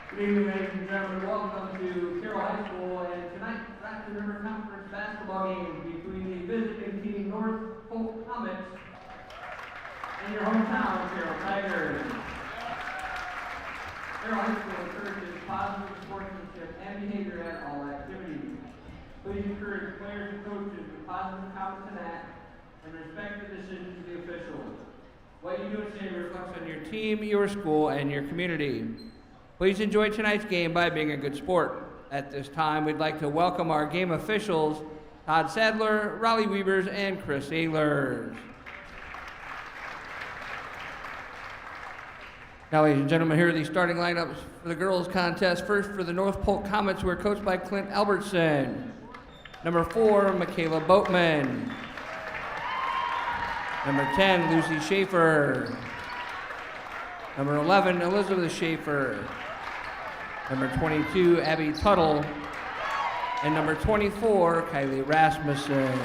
Good evening, ladies and gentlemen. Welcome to Carroll High School and tonight's After-River Conference basketball game between the visiting team North Polk Comets and your hometown Carroll Tigers. Carroll High School encourages positive sportsmanship and behavior at all activities. Please encourage players and coaches with positive comments and acts and respect the decisions of the officials. What you do and say reflects on your team, your school, and your community. Please enjoy tonight's game by being a good sport. At this time, we'd like to welcome our game officials, Todd Sadler, Raleigh Weavers, and Chris Ehlers. Now, ladies and gentlemen, here are the starting lineups for the girls' contest. First, for the North Polk Comets, who are coached by Clint Albertson. Number 4, Michaela Boatman. Number 10, Lucy Schaefer. Number 11, Elizabeth Schaefer. Number 22, Abby Tuttle. And number 24, Kylie Rasmussen.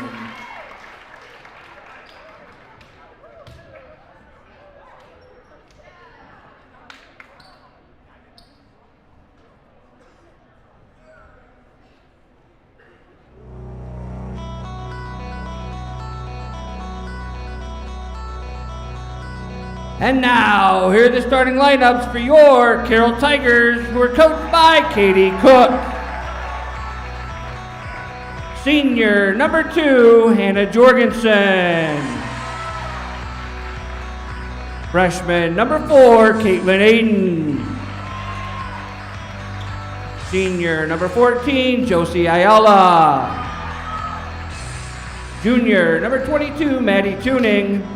And now, here are the starting lineups for your Carroll Tigers, who are coached by Katie Cook. Senior, number 2, Hannah Jorgensen. Freshman, number 4, Caitlin Aiden. Senior, number 14, Josie Ayala. Junior, number 22, Maddie Tuning.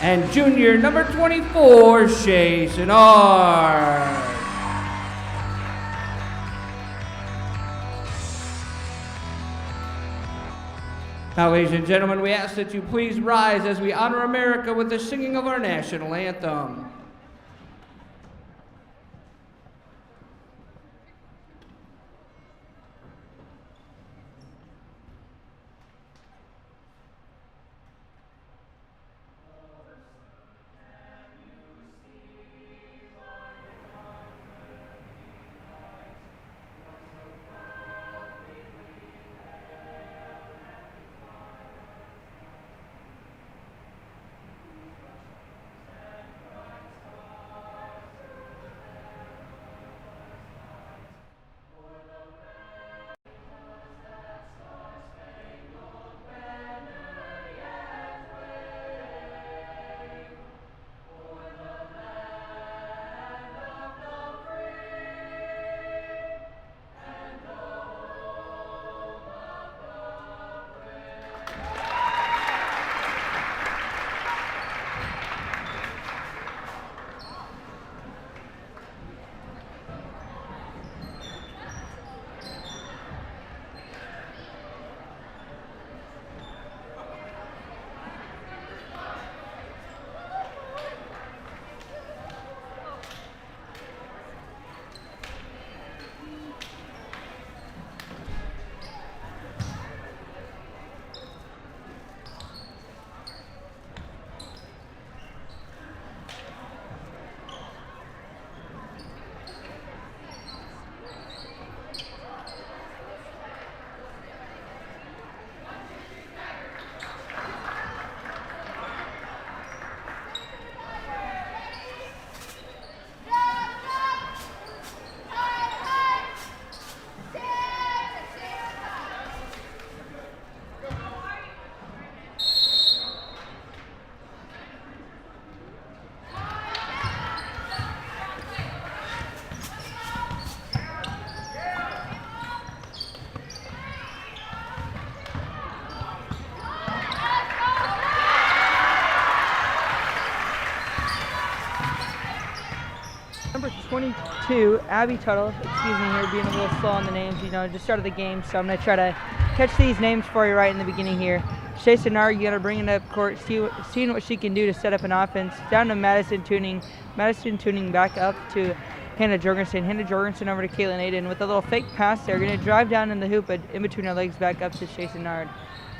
And junior, number 24, Shay Sinnard. Now, ladies and gentlemen, we ask that you please rise as we honor America with the singing of our national anthem. Number 22, Abby Tuttle. Excuse me here, being a little slow on the names. Just started the game, so I'm going to try to catch these names for you right in the beginning here. Shay Sinnard, you got to bring it up court, seeing what she can do to set up an offense. Down to Madison Tuning. Madison Tuning back up to Hannah Jorgensen. Hannah Jorgensen over to Caitlin Aiden with a little fake pass there. Going to drive down in the hoop, but in between her legs back up to Shay Sinnard.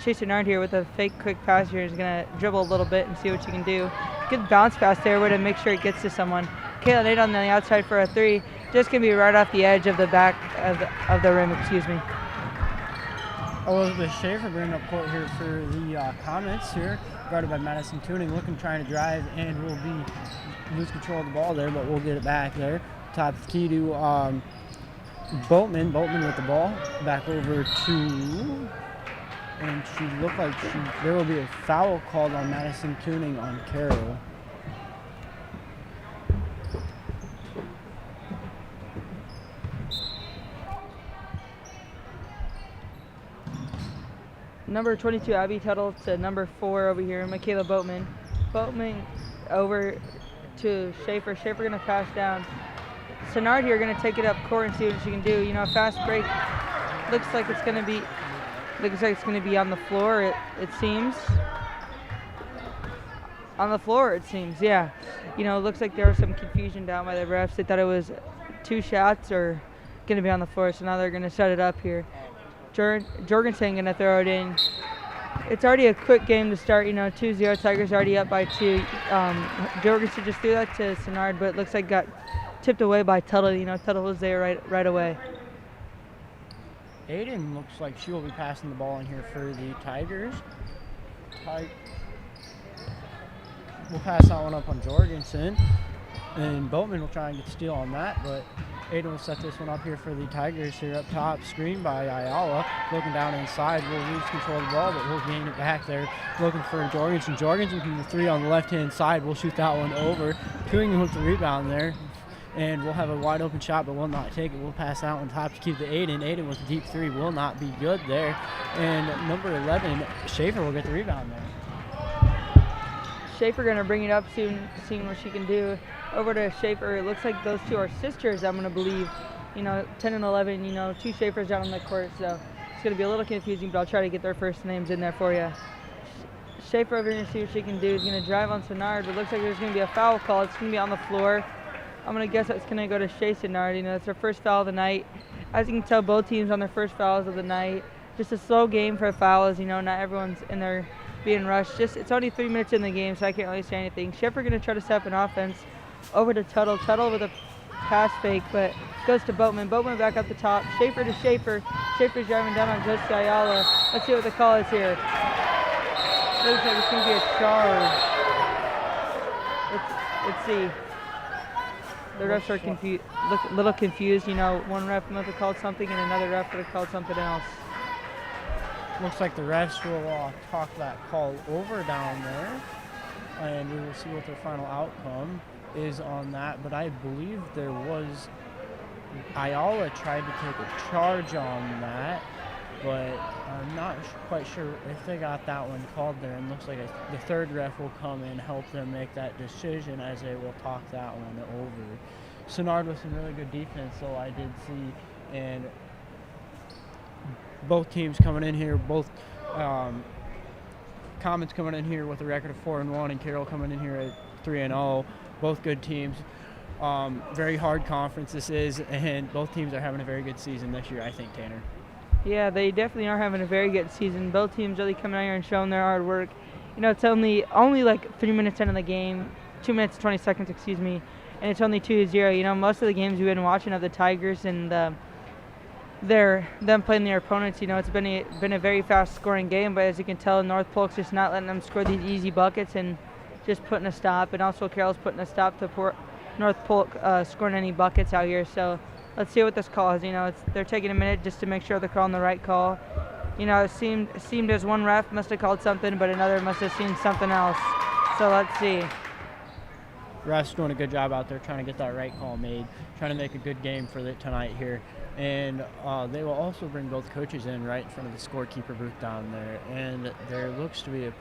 Shay Sinnard here with a fake quick pass here is going to dribble a little bit and see what she can do. Good bounce pass there, way to make sure it gets to someone. Caitlin Aiden on the outside for a 3. just going to be right off the edge of the back of the rim, excuse me. Elizabeth Schaefer bringing up court here for the Comets here, guarded by Madison Tuning, trying to drive, and will lose control of the ball there, but we'll get it back there. Top of the key to Boatman with the ball, back over to, and she looked like there will be a foul called on Madison Tuning on Carroll. Number 22, Abby Tuttle, to number 4 over here, Michaela Boatman. Boatman over to Schaefer. Schaefer going to pass down. Senard here going to take it up court and see what she can do. You know, a fast break. Looks like it's going to be on the floor, it seems. On the floor, it seems, yeah. You know, it looks like there was some confusion down by the refs. They thought it was 2 shots or going to be on the floor, so now they're going to set it up here. Jorgensen going to throw it in. It's already a quick game to start, you know, 2-0. Tigers already up by 2. Jorgensen just threw that to Senard, but it looks like got tipped away by Tuttle. You know, Tuttle was there right away. Aiden looks like she will be passing the ball in here for the Tigers. We'll pass that one up on Jorgensen, and Boatman will try and get steal on that, but Aiden will set this one up here for the Tigers here up top. Screen by Ayala. Looking down inside. We'll lose control of the ball, but we'll gain it back there. Looking for Jorgensen. Jorgensen from the 3 on the left-hand side. We'll shoot that one over. Tuing with the rebound there. And we'll have a wide open shot, but will not take it. We'll pass out on top to keep the Aiden. Aiden with a deep 3 will not be good there. And number 11, Schaefer will get the rebound there. Schaefer going to bring it up soon, seeing what she can do. Over to Schaefer. It looks like those 2 are sisters, I'm going to believe. You know, 10 and 11, you know, 2 Schaefers down on the court, so it's going to be a little confusing, but I'll try to get their first names in there for you. Schaefer over here to see what she can do. Is going to drive on Senard, but it looks like there's going to be a foul call. It's going to be on the floor. I'm going to guess it's going to go to Shea Senard. You know, it's their first foul of the night. As you can tell, both teams on their first fouls of the night. Just a slow game for fouls. You know, not everyone's in there being rushed. It's only 3 minutes in the game, so I can't really say anything. Schaefer going to try to set up an offense. Over to Tuttle. Tuttle with a pass fake, but goes to Boatman. Boatman back up the top. Schaefer to Schaefer. Schaefer's driving down on Josie Ayala. Let's see what the call is here. Looks like it's going to be a charge. Let's see. The refs are a little confused. You know, one ref must have called something and another ref would have called something else. Looks like the refs will talk that call over down there, and we will see what their final outcome is on that. But I believe there was Ayala tried to take a charge on that, but I'm not quite sure if they got that one called there. And looks like the third ref will come and help them make that decision, as they will talk that one over. Senard with some really good defense, so I did see, and both teams coming in here, both Comets coming in here with a record of 4-1, and Carroll coming in here at 3-0. Both good teams. Very hard conference this is, and both teams are having a very good season this year, I think, Tanner. Yeah, they definitely are having a very good season. Both teams really coming out here and showing their hard work. You know, it's only like 3 minutes into the game, 2 minutes 20 seconds, excuse me, and it's only 2-0. You know, most of the games we've been watching of the Tigers and them playing their opponents, you know, it's been a very fast scoring game, but as you can tell, North Polk's just not letting them score these easy buckets and just putting a stop, and also Carroll's putting a stop to North Polk scoring any buckets out here. So let's see what this call is. You know, they're taking a minute just to make sure they're calling the right call. You know, it seemed as one ref must have called something, but another must have seen something else. So let's see. Refs doing a good job out there trying to get that right call made, trying to make a good game for tonight here. And they will also bring both coaches in right in front of the scorekeeper booth down there. And there looks to be a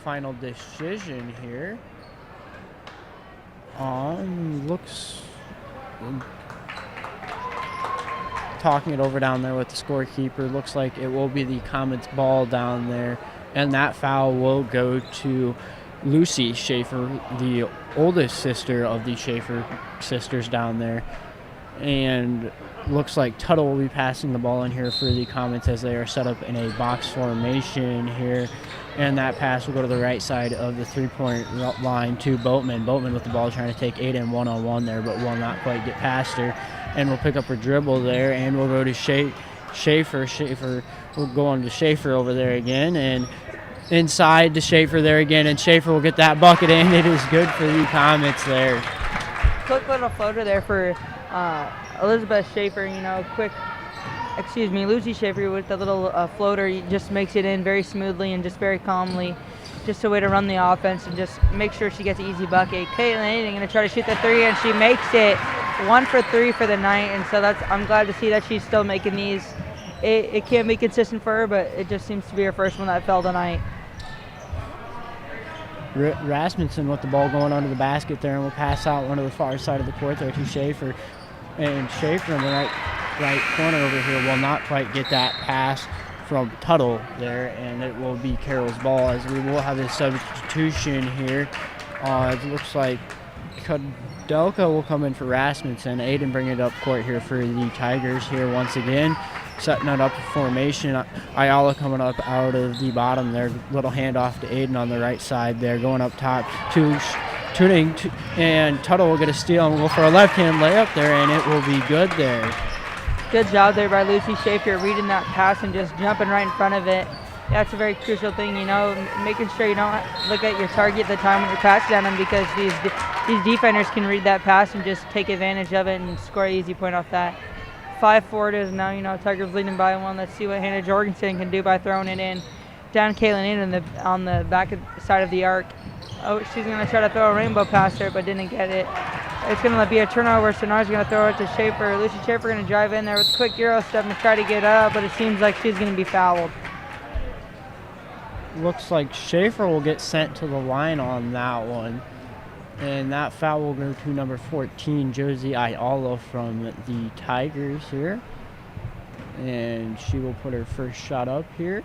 final decision here. Talking it over down there with the scorekeeper, looks like it will be the Comets ball down there, and that foul will go to Lucy Schaefer, the oldest sister of the Schaefer sisters down there. and looks like Tuttle will be passing the ball in here for the Comets as they are set up in a box formation here. And that pass will go to the right side of the three-point line to Boatman. Boatman with the ball trying to take Aiden one-on-one there, but will not quite get past her. And we'll pick up her dribble there, and we'll go to Schaefer. Schaefer will go on to Schaefer over there again, and inside to Schaefer there again, and Schaefer will get that bucket in. It is good for the Comets there. Quick little floater there for Elizabeth Schaefer, Lucy Schaefer with the little floater. He just makes it in very smoothly and just very calmly. Just a way to run the offense and just make sure she gets an easy bucket. Caitlin going to try to shoot the three, and she makes it 1 for 3 for the night. And so I'm glad to see that she's still making these. It can't be consistent for her, but it just seems to be her first one that fell tonight. Rasmussen with the ball going under the basket there, and will pass out one to the far side of the court there to Schaefer. And Schaefer in the right corner over here will not quite get that pass from Tuttle there, and it will be Carroll's ball as we will have a substitution here. It looks like Kudelka will come in for Rasmussen. Aiden bring it up court here for the Tigers here once again. Setting it up for formation. Ayala coming up out of the bottom there. Little handoff to Aiden on the right side there. Going up top to Tuning, and Tuttle will get a steal and will go for a left-hand layup there, and it will be good there. Good job there by Lucy Schaefer reading that pass and just jumping right in front of it. That's a very crucial thing, making sure you don't look at your target at the time when you're passing at them, because these defenders can read that pass and just take advantage of it and score an easy point off that. 5-4 it is now, Tigers leading by 1. Let's see what Hannah Jorgensen can do by throwing it in. Down Caitlin in on the back side of the arc. Oh, she's going to try to throw a rainbow past her, but didn't get it. It's going to be a turnover, so now she's going to throw it to Schaefer. Lucy Schaefer going to drive in there with a quick Euro step and try to get up, but it seems like she's going to be fouled. Looks like Schaefer will get sent to the line on that one. And that foul will go to number 14, Josie Ayala from the Tigers here. And she will put her first shot up here.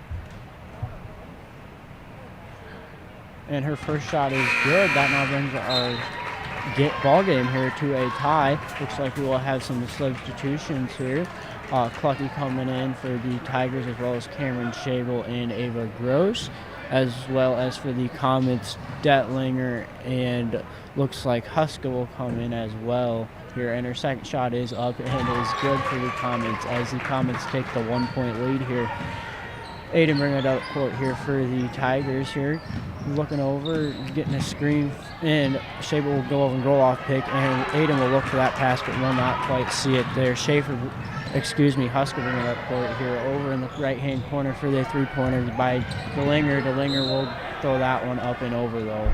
And her first shot is good. That now brings our ball game here to a tie. Looks like we will have some substitutions here. Clucky coming in for the Tigers, as well as Cameron Shabel and Ava Gross, as well as for the Comets, Detlinger, and looks like Huska will come in as well here. And her second shot is up and is good for the Comets as the Comets take the 1-point lead here. Aiden bring it up court here for the Tigers here. Looking over, getting a screen, and Schaefer will go over and roll off pick, and Aiden will look for that pass, but will not quite see it there. Husker bring it up court here over in the right-hand corner for the three-pointers by Dellinger. Dellinger will throw that one up and over, though.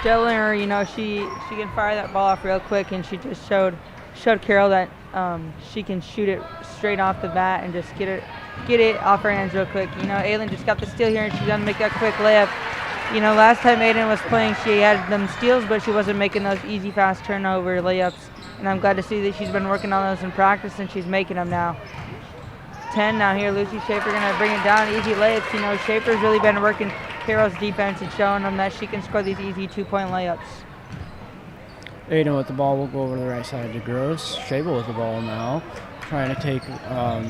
Dellinger, she can fire that ball off real quick, and she just showed Carroll that she can shoot it straight off the bat and just get it off her hands real quick. Aiden just got the steal here, and she's going to make that quick layup. Last time Aiden was playing, she had them steals, but she wasn't making those easy, fast turnover layups. And I'm glad to see that she's been working on those in practice, and she's making them now. 10 now here. Lucy Schaefer going to bring it down. Easy layups. Schaefer's really been working Carroll's defense and showing them that she can score these easy 2-point layups. Aiden with the ball will go over to the right side to Gross. Schaefer with the ball now. Trying to take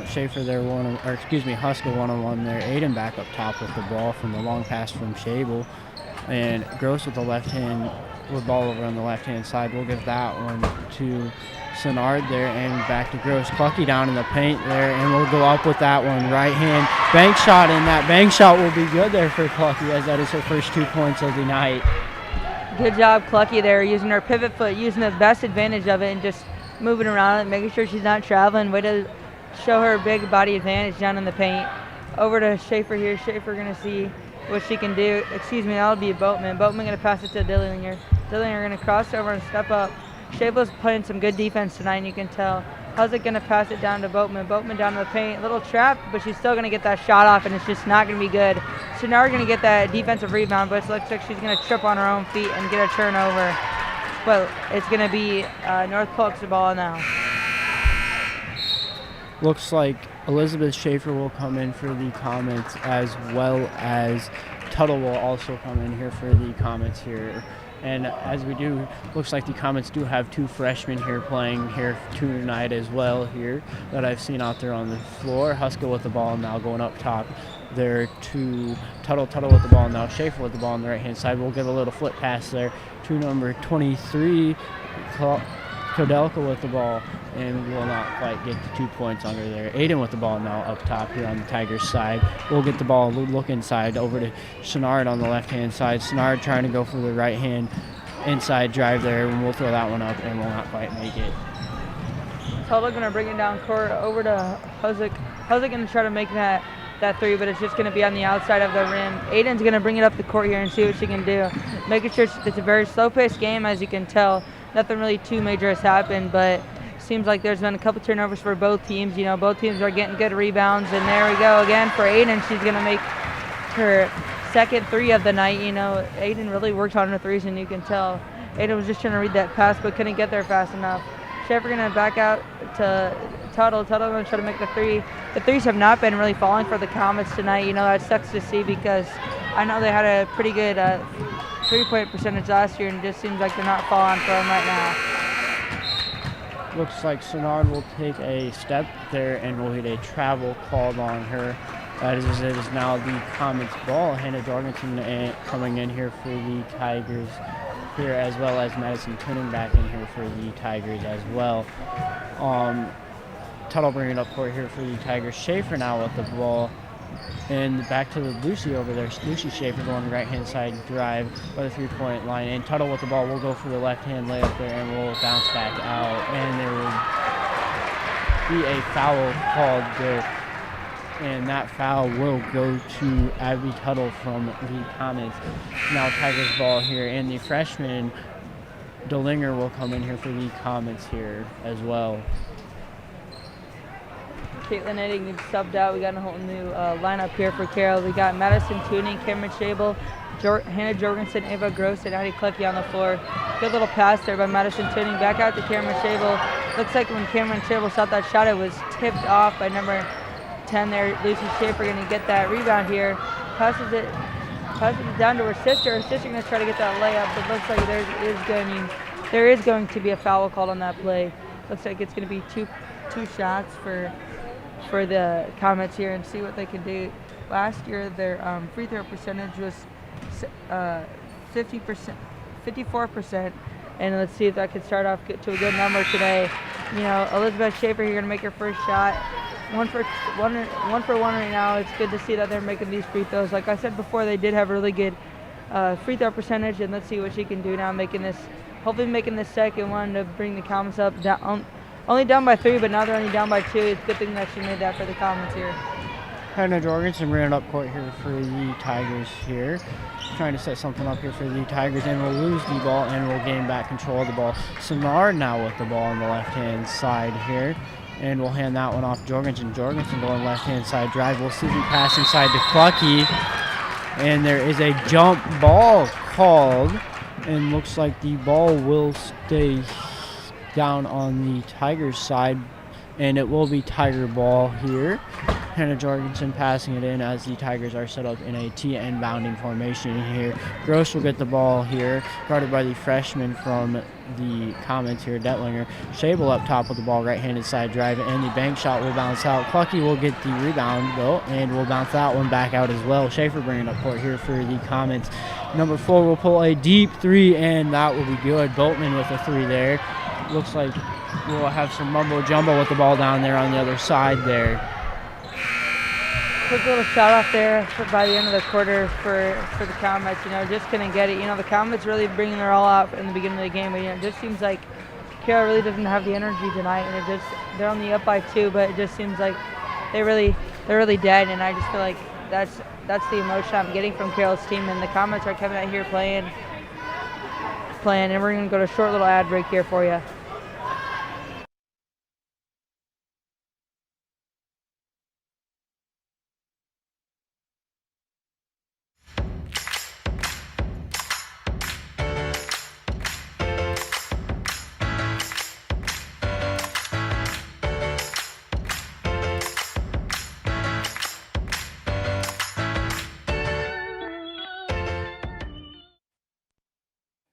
Schaefer there, Huska one-on-one there. Aiden back up top with the ball from the long pass from Schaefer. And Gross with the ball over on the left-hand side. We'll give that one to Senard there, and back to Gross. Clucky down in the paint there, and we'll go up with that one. Right hand bank shot, and that bank shot will be good there for Clucky, as that is her first 2 points of the night. Good job, Clucky there, using her pivot foot, using the best advantage of it, and just moving around it, making sure she's not traveling. Way to show her big body advantage down in the paint. Over to Schaefer here. Schaefer going to see what she can do. That'll be Boatman. Boatman going to pass it to Dillinger. Dillinger going to cross over and step up. Schaefer's playing some good defense tonight, and you can tell. How's it going to pass it down to Boatman? Boatman down to the paint. A little trapped, but she's still going to get that shot off, and it's just not going to be good. So now we're going to get that defensive rebound, but it looks like she's going to trip on her own feet and get a turnover. But it's going to be North Polk's ball now. Looks like Elizabeth Schaefer will come in for the Comets, as well as Tuttle will also come in here for the Comets here. And as we do, looks like the Comets do have 2 freshmen here playing here tonight as well here that I've seen out there on the floor. Huskell with the ball now going up top. There to Tuttle with the ball now. Schaefer with the ball on the right-hand side. We'll get a little flip pass there to number 23, Kodelka with the ball, and will not quite get the 2 points under there. Aiden with the ball now up top here on the Tigers side. We'll get the ball, look inside, over to Chenard on the left-hand side. Chenard trying to go for the right-hand inside drive there, and we'll throw that one up, and will not quite make it. Tuttle going to bring it down court over to Huzik. Huzik going to try to make that 3, but it's just going to be on the outside of the rim. Aiden's going to bring it up the court here and see what she can do. Making sure it's a very slow-paced game, as you can tell. Nothing really too major has happened, but seems like there's been a couple turnovers for both teams. You know, both teams are getting good rebounds, and there we go again for Aiden. She's going to make her second 3 of the night. You know, Aiden really worked on her threes, and you can tell Aiden was just trying to read that pass, but couldn't get there fast enough. Schaefer going to back out to Tuttle. Tuttle going to try to make the 3. The threes have not been really falling for the Comets tonight. You know, that sucks to see because I know they had a pretty good 3-point percentage last year, and it just seems like they're not falling for them right now. Looks like Chenard will take a step there and will get a travel called on her. That is, it is now the Comets ball. Hannah Jorgensen coming in here for the Tigers here, as well as Madison Tuning back in here for the Tigers as well. Tuttle bringing it up court here for the Tigers. Schaefer now with the ball. And back to the Lucy over there. Lucy Schaefer going the right-hand side drive by the 3-point line. And Tuttle with the ball will go for the left-hand layup there and will bounce back out. And there will be a foul called there. And that foul will go to Abby Tuttle from the Comets. Now Tigers ball here. And the freshman Delinger will come in here for the Comets here as well. Caitlin Edding gets subbed out. We got a whole new lineup here for Carroll. We got Madison Tuning, Cameron Schabel, Hannah Jorgensen, Ava Gross, and Addie Klecky on the floor. Good little pass there by Madison Tuning. Back out to Cameron Schabel. Looks like when Cameron Schabel shot that shot, it was tipped off by number 10 there. Lucy Schaefer going to get that rebound here. Passes it down to her sister. Her sister going to try to get that layup. It looks like there is going to be a foul called on that play. Looks like it's going to be two shots for the Comets here, and see what they can do. Last year their free throw percentage was 54%, and let's see if that can start off to a good number today. You know, Elizabeth Schaefer here going to make her first shot. One for one right now. It's good to see that they're making these free throws. Like I said before, they did have a really good free throw percentage, and let's see what she can do now, hopefully making this second one to bring the Comets up. Only down by 3, but now they're only down by 2. It's a good thing that she made that for the Comets here. Hannah Jorgensen ran up court here for the Tigers here. Trying to set something up here for the Tigers, and we'll lose the ball and we'll gain back control of the ball. Chenard now with the ball on the left-hand side here. And we'll hand that one off Jorgensen. Jorgensen going left-hand side drive. We'll see the pass inside to Clucky. And there is a jump ball called. And looks like the ball will stay down on the Tigers side, and it will be Tiger ball here. Hannah Jorgensen passing it in as the Tigers are set up in a T-end bounding formation here. Gross will get the ball here, guarded by the freshman from the Comets here, Detlinger. Schabel up top with the ball, right-handed side drive, and the bank shot will bounce out. Clucky will get the rebound, though, and will bounce that one back out as well. Schaefer bringing up court here for the Comets. Number 4 will pull a deep 3, and that will be good. Boatman with a 3 there. Looks like we'll have some mumbo-jumbo with the ball down there on the other side there. Quick little shot off there by the end of the quarter for the Comets. You know, just couldn't get it. You know, the Comets really bringing their all out in the beginning of the game, but you know, it just seems like Carroll really doesn't have the energy tonight, and they're only up by 2, but it just seems like they're really dead, and I just feel like that's the emotion I'm getting from Carroll's team, and the Comets are coming out here playing, and we're going to go to a short little ad break here for you.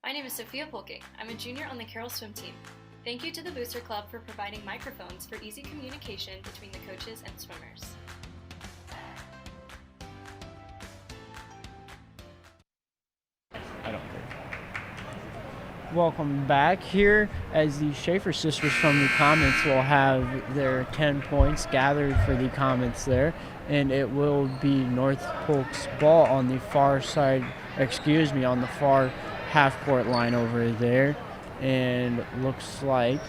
My name Sophia Polk. I'm a junior on the Carroll swim team. Thank you to the Booster Club for providing microphones for easy communication between the coaches and swimmers. Welcome back here as the Schaefer sisters from the comments will have their 10 points gathered for the comments there, and it will be North Polk's ball on the far side, on the far half-court line over there, and looks like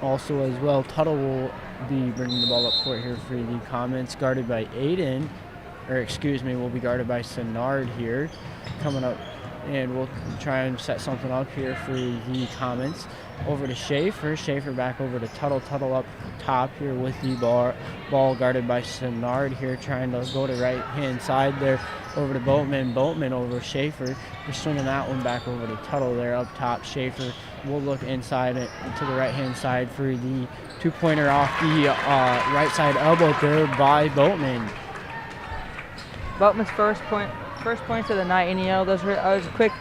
also as well Tuttle will be bringing the ball up court here for the comments, guarded by Aiden, will be guarded by Senard here, coming up. And we'll try and set something up here for the comments. Over to Schaefer. Schaefer back over to Tuttle. Tuttle up top here with the ball guarded by Senard here, trying to go to right-hand side there. Over to Boatman. Boatman over Schaefer. They're swinging that one back over to Tuttle there up top. Schaefer will look inside to the right-hand side for the two-pointer off the right side elbow there by Boatman. Boatman's first points of the night, and those were quick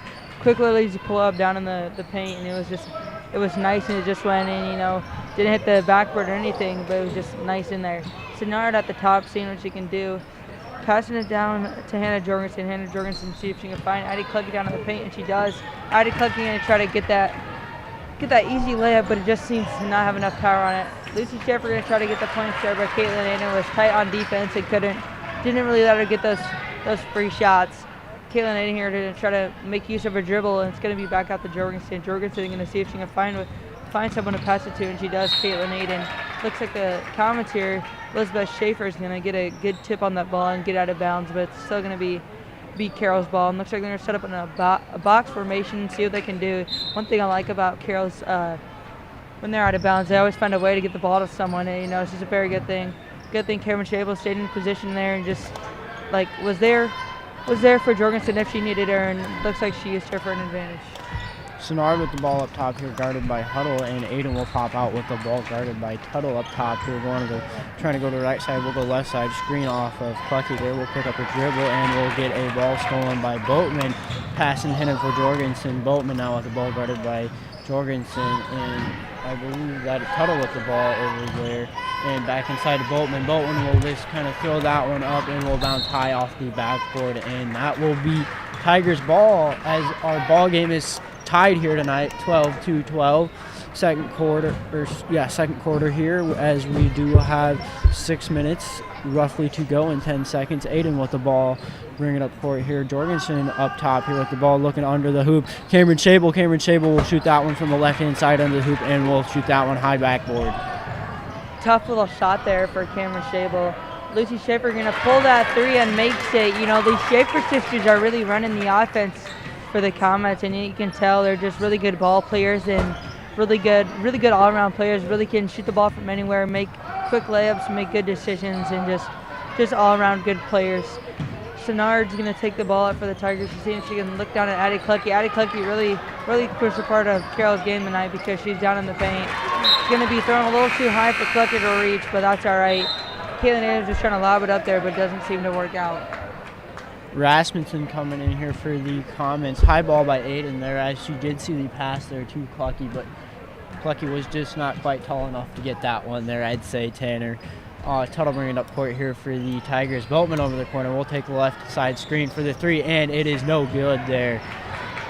little easy pull up down in the paint, and it was nice, and it just went in, didn't hit the backboard or anything, but it was just nice in there. Senard at the top, seeing what she can do, passing it down to Hannah Jorgensen. Hannah Jorgensen, see if she can find Addie Clucky down in the paint, and she does. Addie Clucky gonna try to get that easy layup, but it just seems to not have enough power on it. Lucy Sheffer gonna try to get the points there, but Caitlin Aiden was tight on defense and didn't really let her get those free shots. Caitlin Aiden here to try to make use of her dribble, and it's going to be back out to Jorgensen. Jorgensen going to see if she can find someone to pass it to, and she does. Caitlin Aiden. Looks like the comments here, Elizabeth Schaefer is going to get a good tip on that ball and get out of bounds, but it's still going to be Carroll's ball. And looks like they're going to set up in a box formation and see what they can do. One thing I like about Carroll's when they're out of bounds, they always find a way to get the ball to someone. And, it's just a very good thing. Good thing Cameron Shabel stayed in position there and just was there for Jorgensen if she needed her, and looks like she used her for an advantage. Senard with the ball up top here, guarded by Huddle, and Aiden will pop out with the ball guarded by Tuttle up top here, trying to go to the right side. We'll go left side, screen off of Clucky there. We'll pick up a dribble, and we'll get a ball stolen by Boatman, passing hidden for Jorgensen. Boatman now with the ball guarded by Jorgensen, and I believe that Tuttle with the ball over there, and back inside to Boatman. Boatman will just kind of throw that one up, and will bounce high off the backboard, and that will be Tigers ball as our ball game is tied here tonight, 12-12. Second quarter here, as we do have 6 minutes roughly to go in 10 seconds. Aiden with the ball, bring it up court here. Jorgensen up top here with the ball, looking under the hoop. Cameron Shabel will shoot that one from the left-hand side under the hoop, and will shoot that one high backboard. Tough little shot there for Cameron Shabel. Lucy Schaefer going to pull that three and makes it. These Schaefer sisters are really running the offense for the Comets, and you can tell they're just really good ball players and really good all-around players. Really can shoot the ball from anywhere, make quick layups, make good decisions, and just all-around good players. Senard's going to take the ball up for the Tigers to see if she can look down at Addie Clucky. Addie Clucky really pushed a part of Carroll's game tonight because she's down in the paint. She's going to be thrown a little too high for Clucky to reach, but that's all right. Caitlin Adams just trying to lob it up there, but it doesn't seem to work out. Rasmussen coming in here for the comments. High ball by Aiden there, as you did see the pass there to Clucky, but Clucky was just not quite tall enough to get that one there, I'd say, Tanner. Tuttle bringing it up court here for the Tigers. Boatman over the corner. We'll take the left side screen for the three, and it is no good there.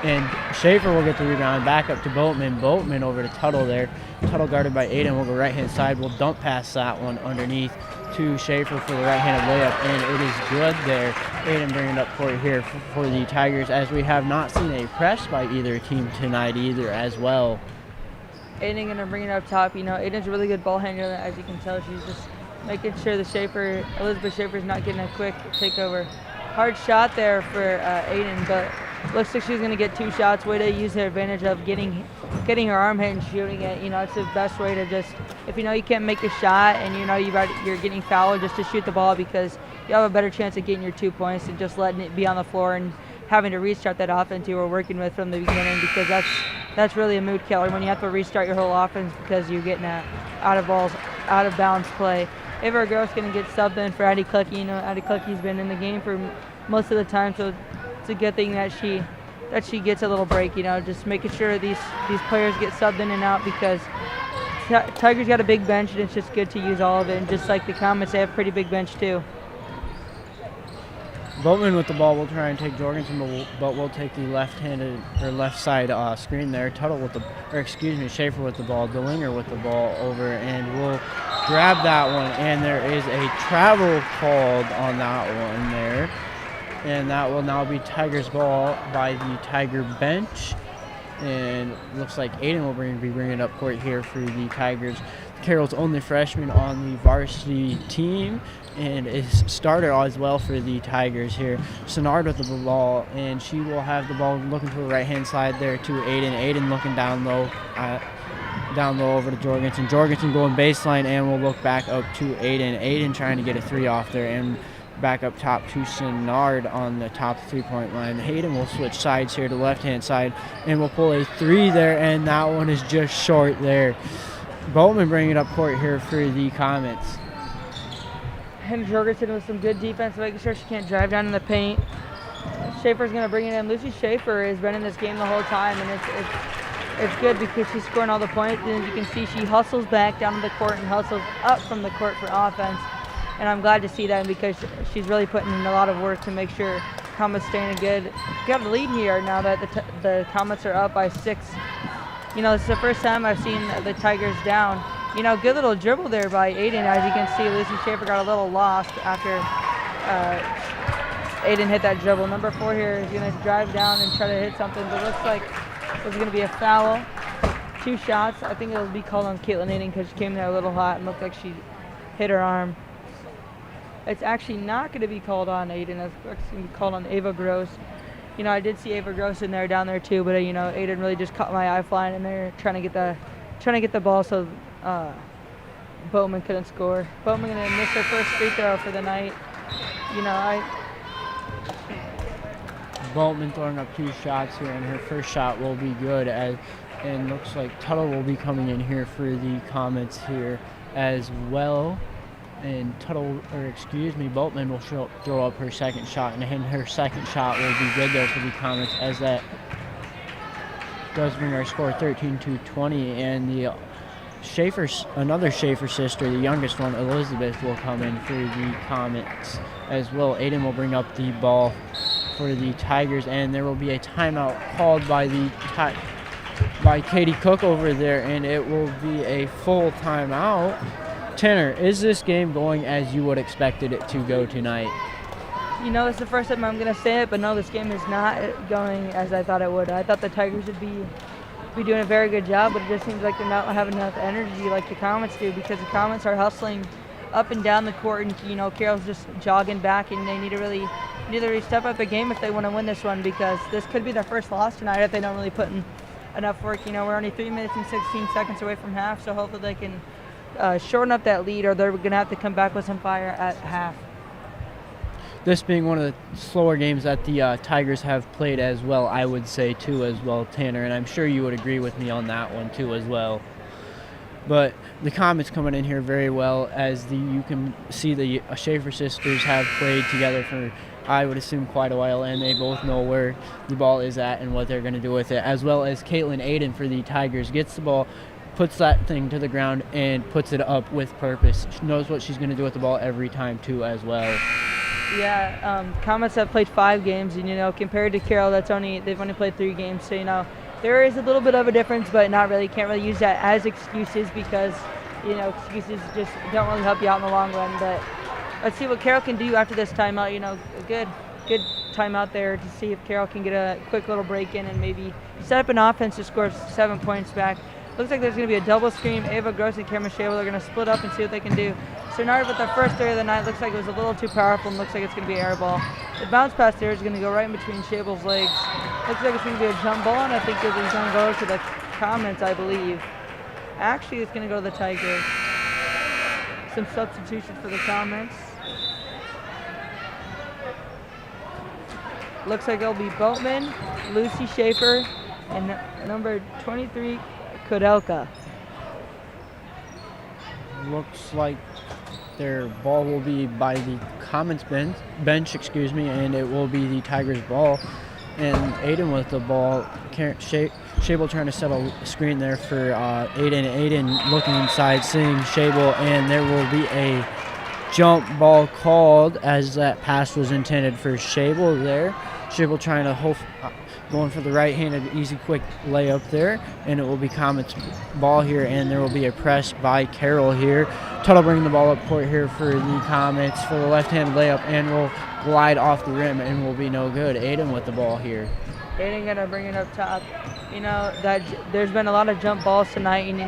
And Schaefer will get the rebound back up to Boatman. Boatman over to Tuttle there. Tuttle guarded by Aiden. We'll go right-hand side. We'll dump past that one underneath to Schaefer for the right-handed layup, and it is good there. Aiden bringing it up court here for the Tigers, as we have not seen a press by either team tonight either as well. Aiden going to bring it up top. Aiden's a really good ball handler, as you can tell. She's just making sure Elizabeth Schaefer's not getting a quick takeover. Hard shot there for Aiden, but looks like she's going to get two shots. Way to use her advantage of getting her arm hit and shooting it. It's the best way to just, if you can't make a shot and you're getting fouled, just to shoot the ball, because you have a better chance of getting your 2 points than just letting it be on the floor and having to restart that offense you were working with from the beginning, because that's really a mood killer when you have to restart your whole offense because you're getting out of bounds play. Ava Gross going to get subbed in for Addie Clucky. Addie Clucky's been in the game for most of the time, so it's a good thing that that she gets a little break. Just making sure these players get subbed in and out because Tigers got a big bench, and it's just good to use all of it. And just like the Comets, they have a pretty big bench too. Boatman with the ball will try and take Jorgensen, but we'll take the left-handed or left side screen there. Schaefer with the ball, DeLinger with the ball over, and we'll grab that one. And there is a travel called on that one there, and that will now be Tigers ball by the Tiger bench. And looks like Aiden will be bringing up court here for the Tigers. Carroll's only freshman on the varsity team and is starter as well for the Tigers here. Senard with the ball, and she will have the ball looking to her right-hand side there to Aiden. Aiden looking down low over to Jorgensen. Jorgensen going baseline, and we'll look back up to Aiden. Aiden trying to get a three off there, and back up top to Senard on the top three-point line. Hayden will switch sides here to left-hand side, and we'll pull a three there, and that one is just short there. Bowman bringing it up court here for the Comets. And Jorgensen with some good defense, making sure she can't drive down in the paint. Schaefer's going to bring it in. Lucy Schaefer has been in this game the whole time, and it's good because she's scoring all the points. And as you can see, she hustles back down to the court and hustles up from the court for offense. And I'm glad to see that because she's really putting in a lot of work to make sure Comets staying good. Got a lead here now that the Comets are up by 6. This is the first time I've seen the Tigers down. Good little dribble there by Aiden. As you can see, Lucy Schaefer got a little lost after Aiden hit that dribble. Number 4 here is going to drive down and try to hit something, but it looks like there's going to be a foul. 2 shots. I think it'll be called on Caitlin Aiden because she came there a little hot and looked like she hit her arm. It's actually not going to be called on Aiden. It's going to be called on Ava Gross. I did see Ava Gross in there down there too, but Aiden really just caught my eye flying in there, trying to get the ball so Bowman couldn't score. Bowman gonna miss her first free throw for the night. Bowman throwing up 2 shots here, and her first shot will be good. And looks like Tuttle will be coming in here for the Comets here as well. And Boatman will throw up her second shot, and her second shot will be good there for the Comets, as that does bring our score 13-20. And the another Schaefer sister, the youngest one, Elizabeth, will come in for the Comets as well. Aiden will bring up the ball for the Tigers, and there will be a timeout called by Katie Cook over there, and it will be a full timeout. Tanner, is this game going as you would expected it to go tonight? It's the first time I'm going to say it, but no, this game is not going as I thought it would. I thought the Tigers would be doing a very good job, but it just seems like they're not having enough energy like the Comets do, because the Comets are hustling up and down the court, and Carroll's just jogging back, and they need to really step up the game if they want to win this one, because this could be their first loss tonight if they don't really put in enough work. We're only 3 minutes and 16 seconds away from half, so hopefully they can shorten up that lead, or they're going to have to come back with some fire at half. This being one of the slower games that the Tigers have played as well, I would say too as well, Tanner, and I'm sure you would agree with me on that one too as well. But the Comets coming in here very well, as you can see the Schaefer sisters have played together for, I would assume, quite a while, and they both know where the ball is at and what they're going to do with it, as well as Caitlin Aiden for the Tigers gets the ball, puts that thing to the ground, and puts it up with purpose. She knows what she's going to do with the ball every time too as well. Yeah, Comets have played 5 games, and compared to Carroll, they've only played 3 games. So there is a little bit of a difference, but not really. Can't really use that as excuses because excuses just don't really help you out in the long run. But let's see what Carroll can do after this timeout. A good timeout there to see if Carroll can get a quick little break in and maybe set up an offense to score 7 points back. Looks like there's going to be a double screen. Ava Gross and Cameron Shable are going to split up and see what they can do. Senard with the first 3 of the night. Looks like it was a little too powerful and looks like it's going to be air ball. The bounce pass there is going to go right in between Shable's legs. Looks like it's going to be a jump ball, and I think it's going to go to the Comets, I believe. Actually, it's going to go to the Tigers. Some substitutions for the Comets. Looks like it'll be Boatman, Lucy Schaefer, and number 23, Kodelka. Looks like their ball will be by the Comets bench, and it will be the Tigers' ball. And Aiden with the ball. Shable trying to set a screen there for Aiden. Aiden looking inside, seeing Shable, and there will be a jump ball called as that pass was intended for Shable there. Shable trying to going for the right-handed easy quick layup there, and it will be Comet's ball here, and there will be a press by Carroll here. Tuttle bringing the ball up court here for the Comets for the left-handed layup, and will glide off the rim and will be no good. Aiden with the ball here. Aiden gonna bring it up top. That there's been a lot of jump balls tonight, and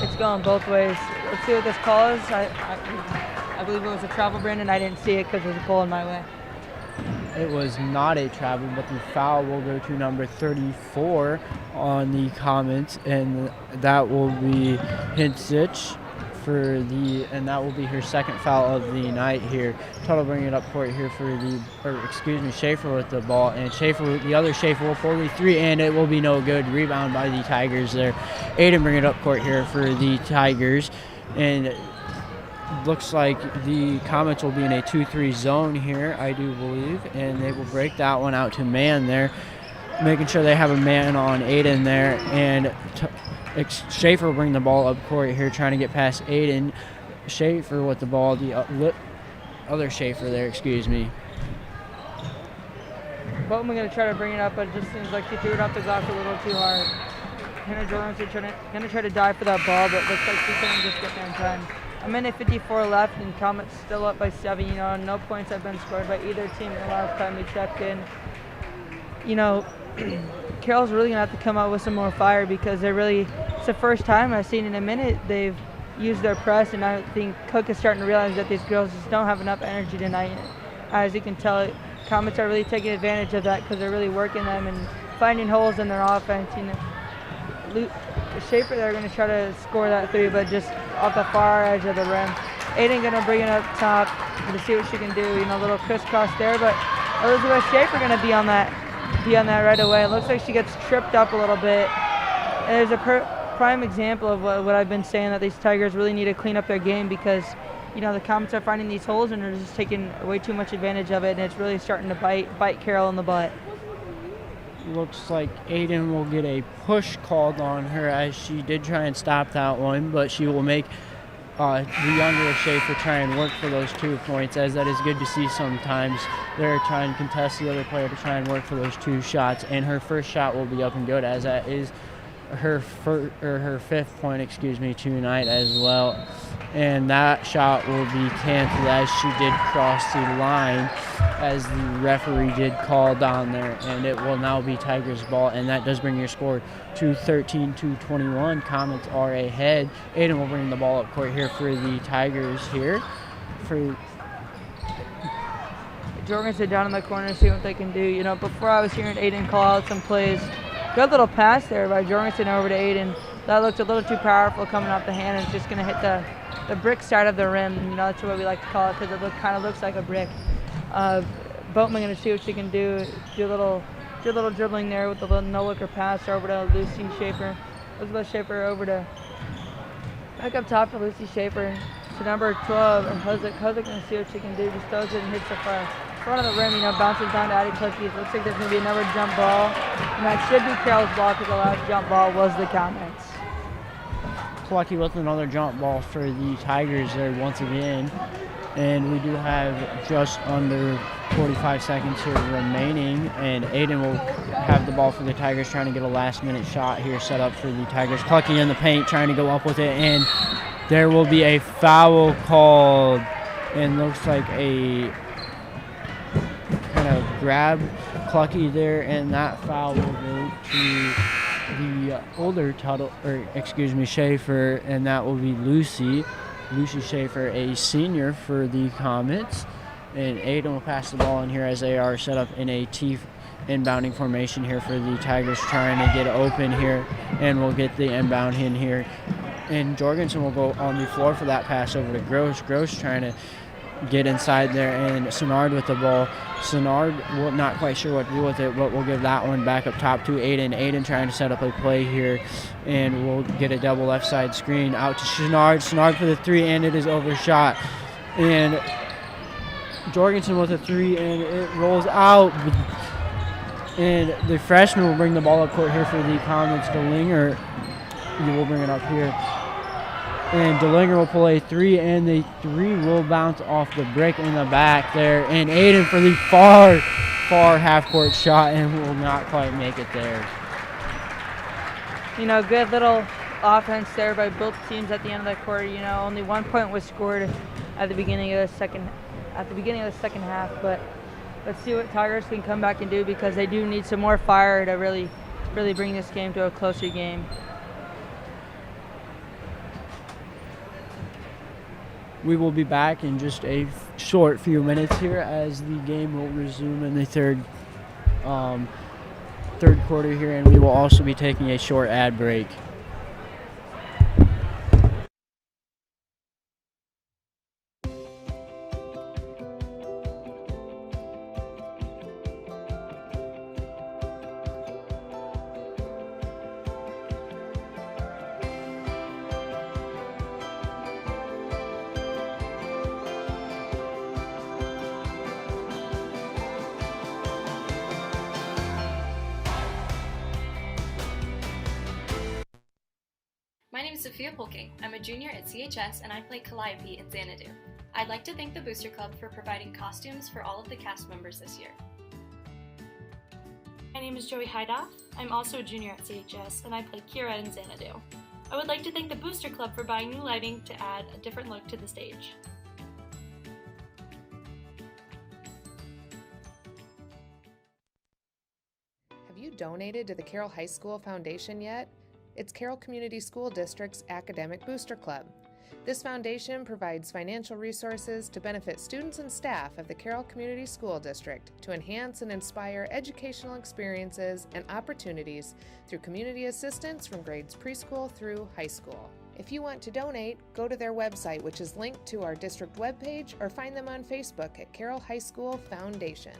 it's going both ways. Let's see what this call is. I believe it was a travel, Brandon. I didn't see it because there's a pole in my way. It was not a travel, but the foul will go to number 34 on the Comets, and that will be Hinsich and that will be her second foul of the night here. Tuttle bringing it up court here for Schaefer with the ball, and the other Schaefer will pull the three, and it will be no good. Rebound by the Tigers there. Aiden bringing it up court here for the Tigers, and looks like the Comets will be in a 2-3 zone here, I do believe, and they will break that one out to man there, making sure they have a man on Aiden there, and Schaefer will bring the ball up court here, trying to get past Aiden. Schaefer with the ball, the other Schaefer there, excuse me. Boatman going to try to bring it up, but it just seems like he threw it off the glass a little too hard. Hannah Jorgensen going to try to dive for that ball, but looks like she couldn't just get there in time. A minute 54 left, and Comets still up by 7. No points have been scored by either team the last time we checked in. Carroll's really going to have to come out with some more fire because it's the first time I've seen in a minute they've used their press, and I think Cook is starting to realize that these girls just don't have enough energy tonight. As you can tell, Comets are really taking advantage of that because they're really working them and finding holes in their offense. Schaefer, they're going to try to score that three, but just off the far edge of the rim. Aiden going to bring it up top to see what she can do. A little crisscross there, but Elizabeth Schaefer going to be on that right away. It looks like she gets tripped up a little bit. And there's a prime example of what I've been saying, that these Tigers really need to clean up their game because, the Comets are finding these holes and they're just taking way too much advantage of it, and it's really starting to bite Carroll in the butt. Looks like Aiden will get a push called on her as she did try and stop that one, but she will make the younger Schaefer try and work for those 2 points, as that is good to see sometimes. They're trying to contest the other player to try and work for those 2 shots, and her first shot will be up and good, as that is her fifth point, tonight as well. And that shot will be canceled as she did cross the line, as the referee did call down there, and it will now be Tigers ball, and that does bring your score to 13-21. Comets are ahead. Aiden will bring the ball up court here for the Tigers here. Jorgensen down in the corner, see what they can do. Before I was hearing Aiden call out some plays. Good little pass there by Jorgensen over to Aiden. That looked a little too powerful coming off the hand, and it's just going to hit the brick side of the rim. That's what we like to call it because it kind of looks like a brick. Boatman going to see what she can do. Do a little dribbling there with a little no-looker pass over to Lucy Schaefer. Elizabeth Schaefer over to back up top to Lucy Schaefer. To number 12, Hozik going to see what she can do. Just throws it and hits the front of the rim, bounces down to Addie Cookies. Looks like there's going to be another jump ball. And that should be Carroll's ball because the last jump ball was the Comets. Lucky with another jump ball for the Tigers there once again. And we do have just under 45 seconds here remaining, and Aiden will have the ball for the Tigers, trying to get a last-minute shot here set up for the Tigers. Clucky in the paint, trying to go up with it, and there will be a foul called, and looks like a kind of grab Clucky there, and that foul will go to the older Schaefer, and that will be Lucy Schaefer, a senior for the Comets. And Aiden will pass the ball in here as they are set up in a T inbounding formation here for the Tigers, trying to get open here, and we'll get the inbound in here. And Jorgensen will go on the floor for that pass over to Gross. Gross trying to get inside there, and Senard with the ball. Senard, not quite sure what to do with it, but we'll give that one back up top to Aiden. Aiden trying to set up a play here, and we'll get a double left side screen out to Senard. Senard for the three, and it is overshot. And Jorgensen with a three, and it rolls out. And the freshman will bring the ball up court here for the Comets. DeLinger, you will bring it up here. And DeLinger will pull a three, and the three will bounce off the brick in the back there. And Aiden for the far half-court shot, and will not quite make it there. You know, good little offense there by both teams at the end of that quarter. You know, only 1 point was scored at the beginning of the second half, but let's see what Tigers can come back and do, because they do need some more fire to really bring this game to a closer game. We will be back in just a short few minutes here as the game will resume in the third quarter here, and we will also be taking a short ad break. My name is Sophia Polking. I'm a junior at CHS and I play Calliope in Xanadu. I'd like to thank the Booster Club for providing costumes for all of the cast members this year. My name is Joey Hydoff. I'm also a junior at CHS and I play Kira in Xanadu. I would like to thank the Booster Club for buying new lighting to add a different look to the stage. Have you donated to the Carroll High School Foundation yet? It's Carroll Community School District's Academic Booster Club. This foundation provides financial resources to benefit students and staff of the Carroll Community School District to enhance and inspire educational experiences and opportunities through community assistance from grades preschool through high school. If you want to donate, go to their website, which is linked to our district webpage, or find them on Facebook at Carroll High School Foundation.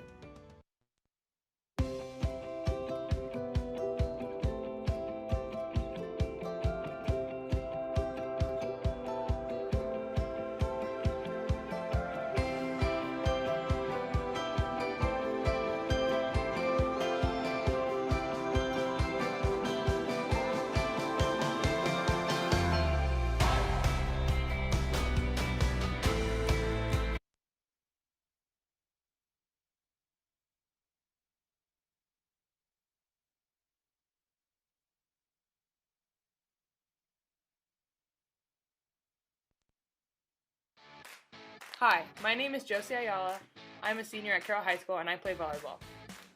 Hi, my name is Josie Ayala. I'm a senior at Carroll High School and I play volleyball.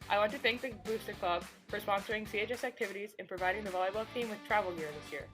I want to thank the Booster Club for sponsoring CHS activities and providing the volleyball team with travel gear this year.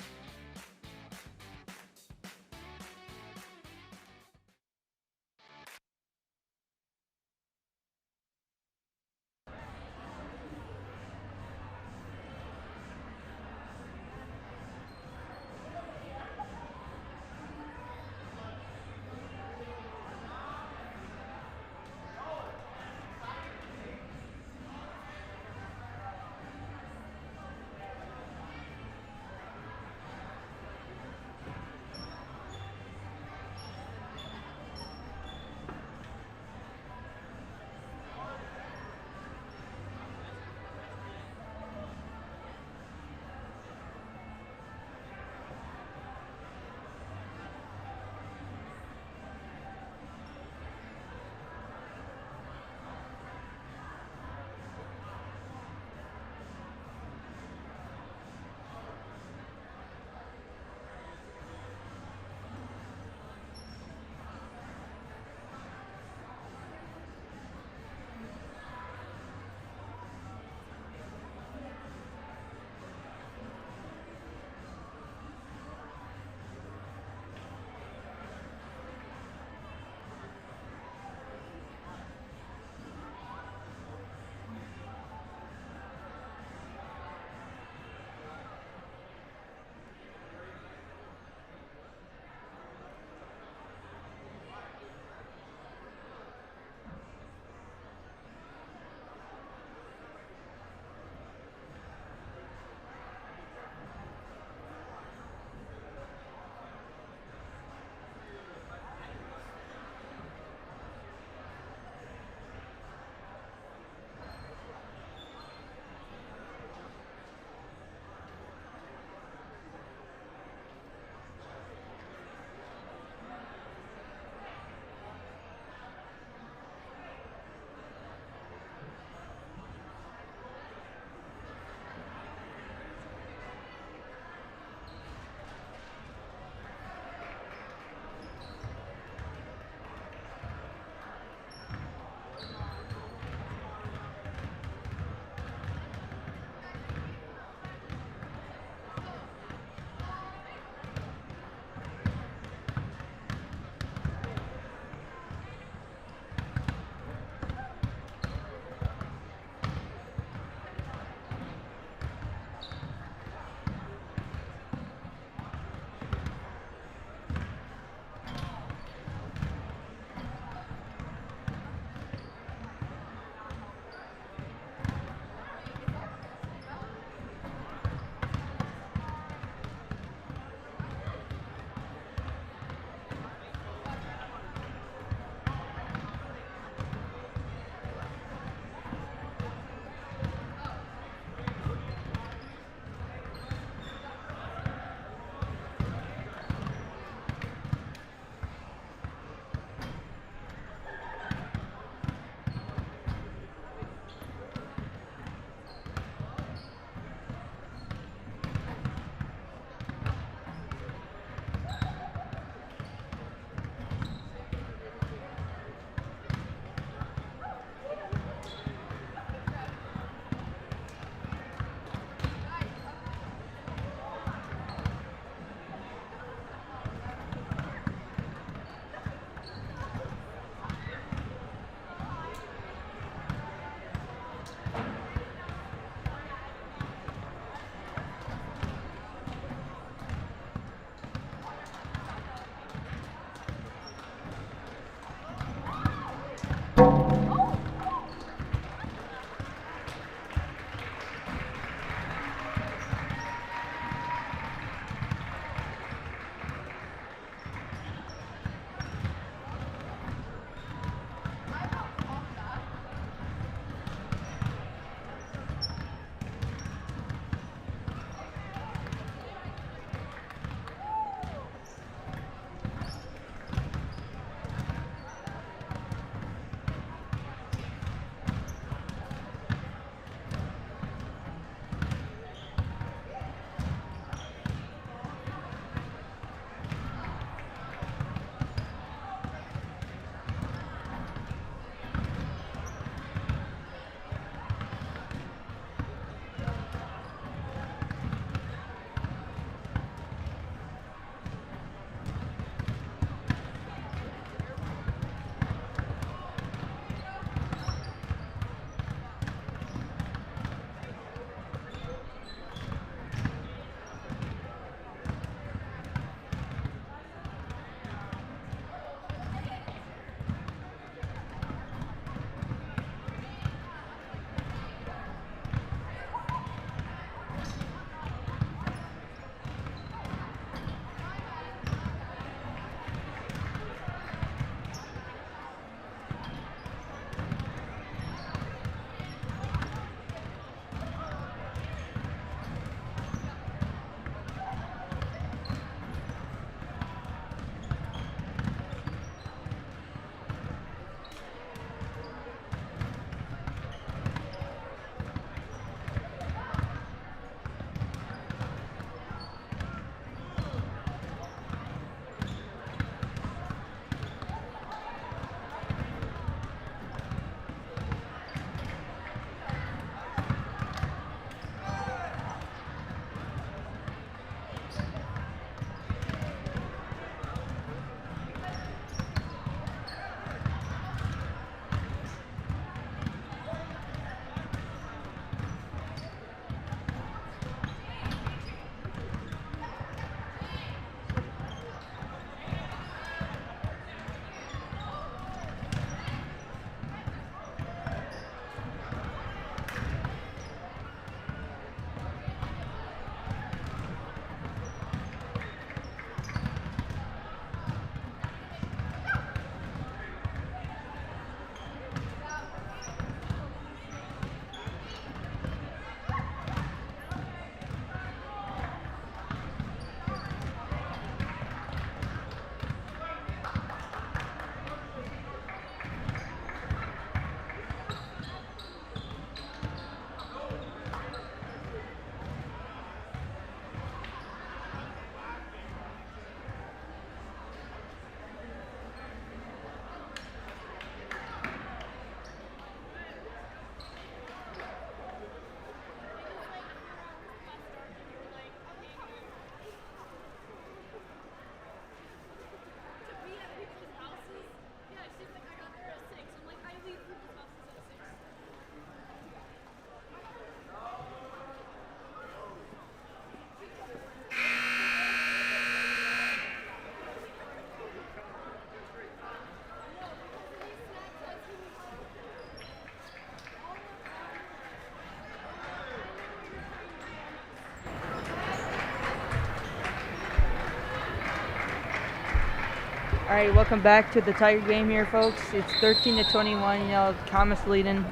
All right, welcome back to the Tiger game here, folks. It's 13-21. You know, Comets leading.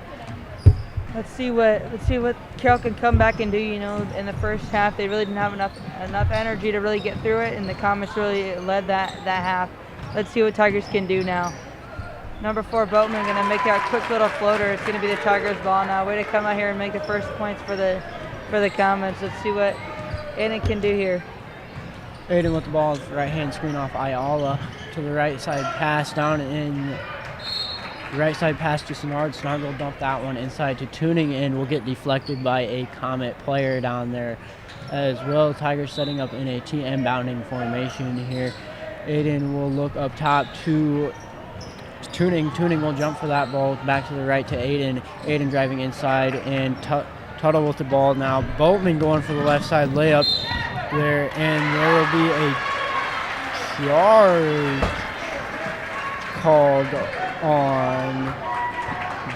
Let's see what Carroll can come back and do. You know, in the first half, they really didn't have enough energy to really get through it, and the Comets really led that half. Let's see what Tigers can do now. Number 4, Boatman, going to make a quick little floater. It's going to be the Tigers' ball now. Way to come out here and make the first points for the Comets. Let's see what Aiden can do here. Aiden with the ball, right-hand screen off Ayala to the right side pass down in the right side pass to Snard. Snard will dump that one inside to Tuning and will get deflected by a Comet player down there as well. Tigers setting up in a TM bounding formation here. Aiden will look up top to Tuning. Tuning will jump for that ball back to the right to Aiden. Aiden driving inside and Tuttle with the ball now. Boatman going for the left side layup there, and there will be a charge called on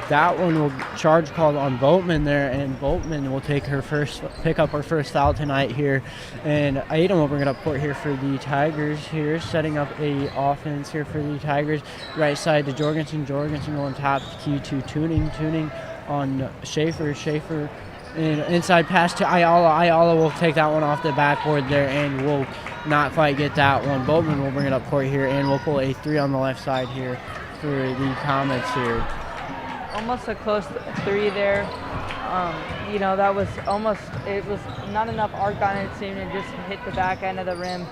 that one. Charge called on Boatman there, and Boatman will pick up her first foul tonight here, and Aiden will bring it up court here for the Tigers here, setting up a offense here for the Tigers. Right side to Jorgensen going top key to Tuning on Schaefer and inside pass to Ayala will take that one off the backboard there and will not quite get that one. Boatman will bring it up court here and we'll pull a 3 on the left side here for the Comets here. Almost a close 3 there. You know, that was almost, it was not enough arc on it, seemed to just hit the back end of the rim.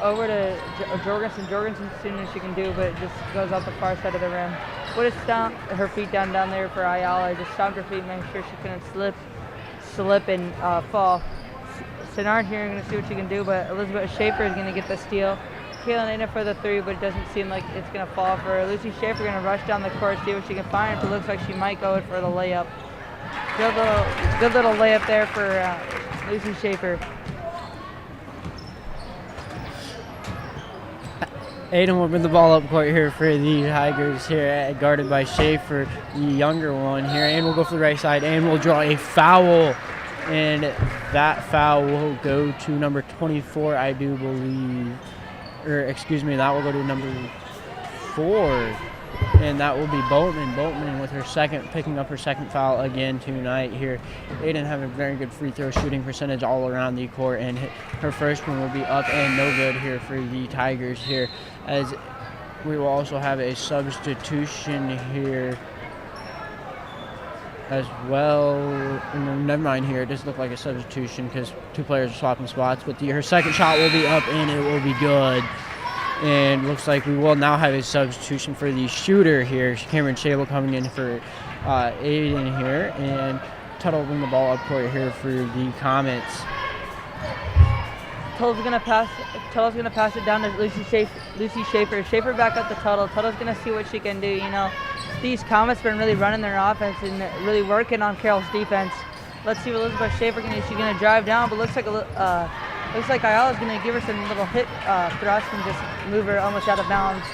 Over to Jorgensen as soon as she can do, but it just goes out the far side of the rim. Would have stomped her feet down there for Ayala. Just stomped her feet, make sure she couldn't slip and fall. Senard here going to see what she can do, but Elizabeth Schaefer is going to get the steal. Kaylin in it for the 3, but it doesn't seem like it's going to fall for her. Lucy Schaefer going to rush down the court, see what she can find. If it looks like she might go in for the layup. Good little layup there for Lucy Schaefer. Aiden will bring the ball up court here for the Tigers here, guarded by Schaefer, the younger one here, and we'll go for the right side, and we'll draw a foul, and that foul will go to number 24, I do believe, or excuse me, that will go to number 4, and that will be Boatman. Boatman with picking up her second foul again tonight here. Aiden having a very good free throw shooting percentage all around the court, and her first one will be up and no good here for the Tigers here, as we will also have a substitution here as well. Never mind here, it does look like a substitution because 2 players are swapping spots, but her second shot will be up and it will be good. And looks like we will now have a substitution for the shooter here. Cameron Shable coming in for Aiden here, and Tuttle will bring the ball up court here for the Comets. Tuttle's gonna pass it down to Lucy Schaefer. Schaefer back up to Tuttle. Tuttle's gonna see what she can do. You know, these Comets been really running their offense and really working on Carroll's defense. Let's see what Elizabeth Schaefer can do. She's gonna drive down, but looks like Ayala's gonna give her some little hit thrust and just move her almost out of bounds.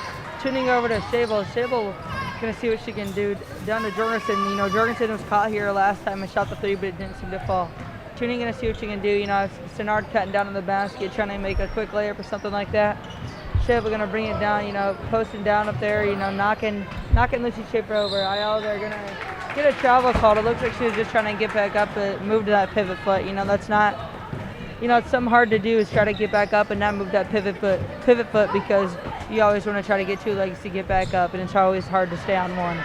Tuning over to Shable. Shable gonna see what she can do. Down to Jorgensen. You know, Jorgensen was caught here last time and shot the 3, but it didn't seem to fall. Tuning gonna see what she can do. You know, Senard cutting down in the basket, trying to make a quick layup or something like that. Shable gonna bring it down. You know, posting down up there. You know, knocking Lucy Schaefer over. Ayala, they're gonna get a travel call. It looks like she was just trying to get back up and move to that pivot foot. You know, that's not. You know, it's something hard to do is try to get back up and not move that pivot foot because you always want to try to get 2 legs to get back up, and it's always hard to stay on one.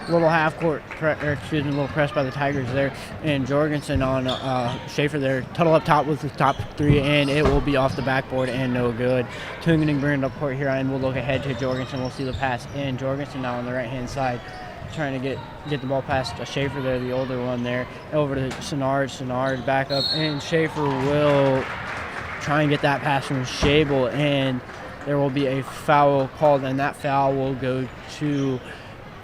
Little little press by the Tigers there, and Jorgensen on Schaefer there. Tuttle up top with the top 3, and it will be off the backboard and no good. Tungening bringing it up court here, and we'll look ahead to Jorgensen. We'll see the pass in. Jorgensen now on the right-hand side, trying to get the ball past Schaefer there, the older one there, over to Senard back up, and Schaefer will try and get that pass from Shable, and there will be a foul called, and that foul will go to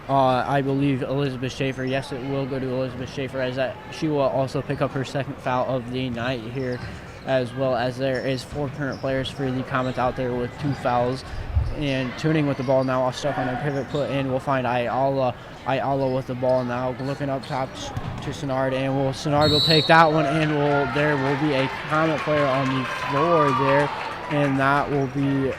I believe Elizabeth Schaefer. Yes, it will go to Elizabeth Schaefer, as that she will also pick up her second foul of the night here, as well as there is 4 current players for the Comets out there with 2 fouls. And Tuning with the ball now, stuck on a pivot put in. We'll find Ayala with the ball now, looking up top to Senard, and Senard will take that one, and there will be a Comet player on the floor there, and that will be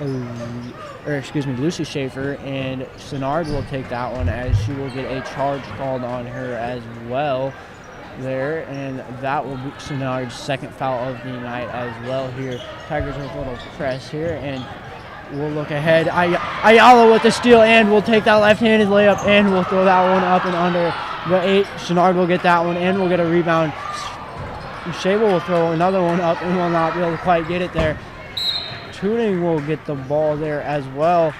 Lucy Schaefer, and Senard will take that one as she will get a charge called on her as well there, and that will be Senard's second foul of the night as well here. Tigers with a little press here, and we'll look ahead. Ayala with the steal, and we'll take that left-handed layup, and we'll throw that one up and under the 8. Senard will get that one, and we'll get a rebound. Shable will throw another one up and will not be able to quite get it there. Tuning will get the ball there as well,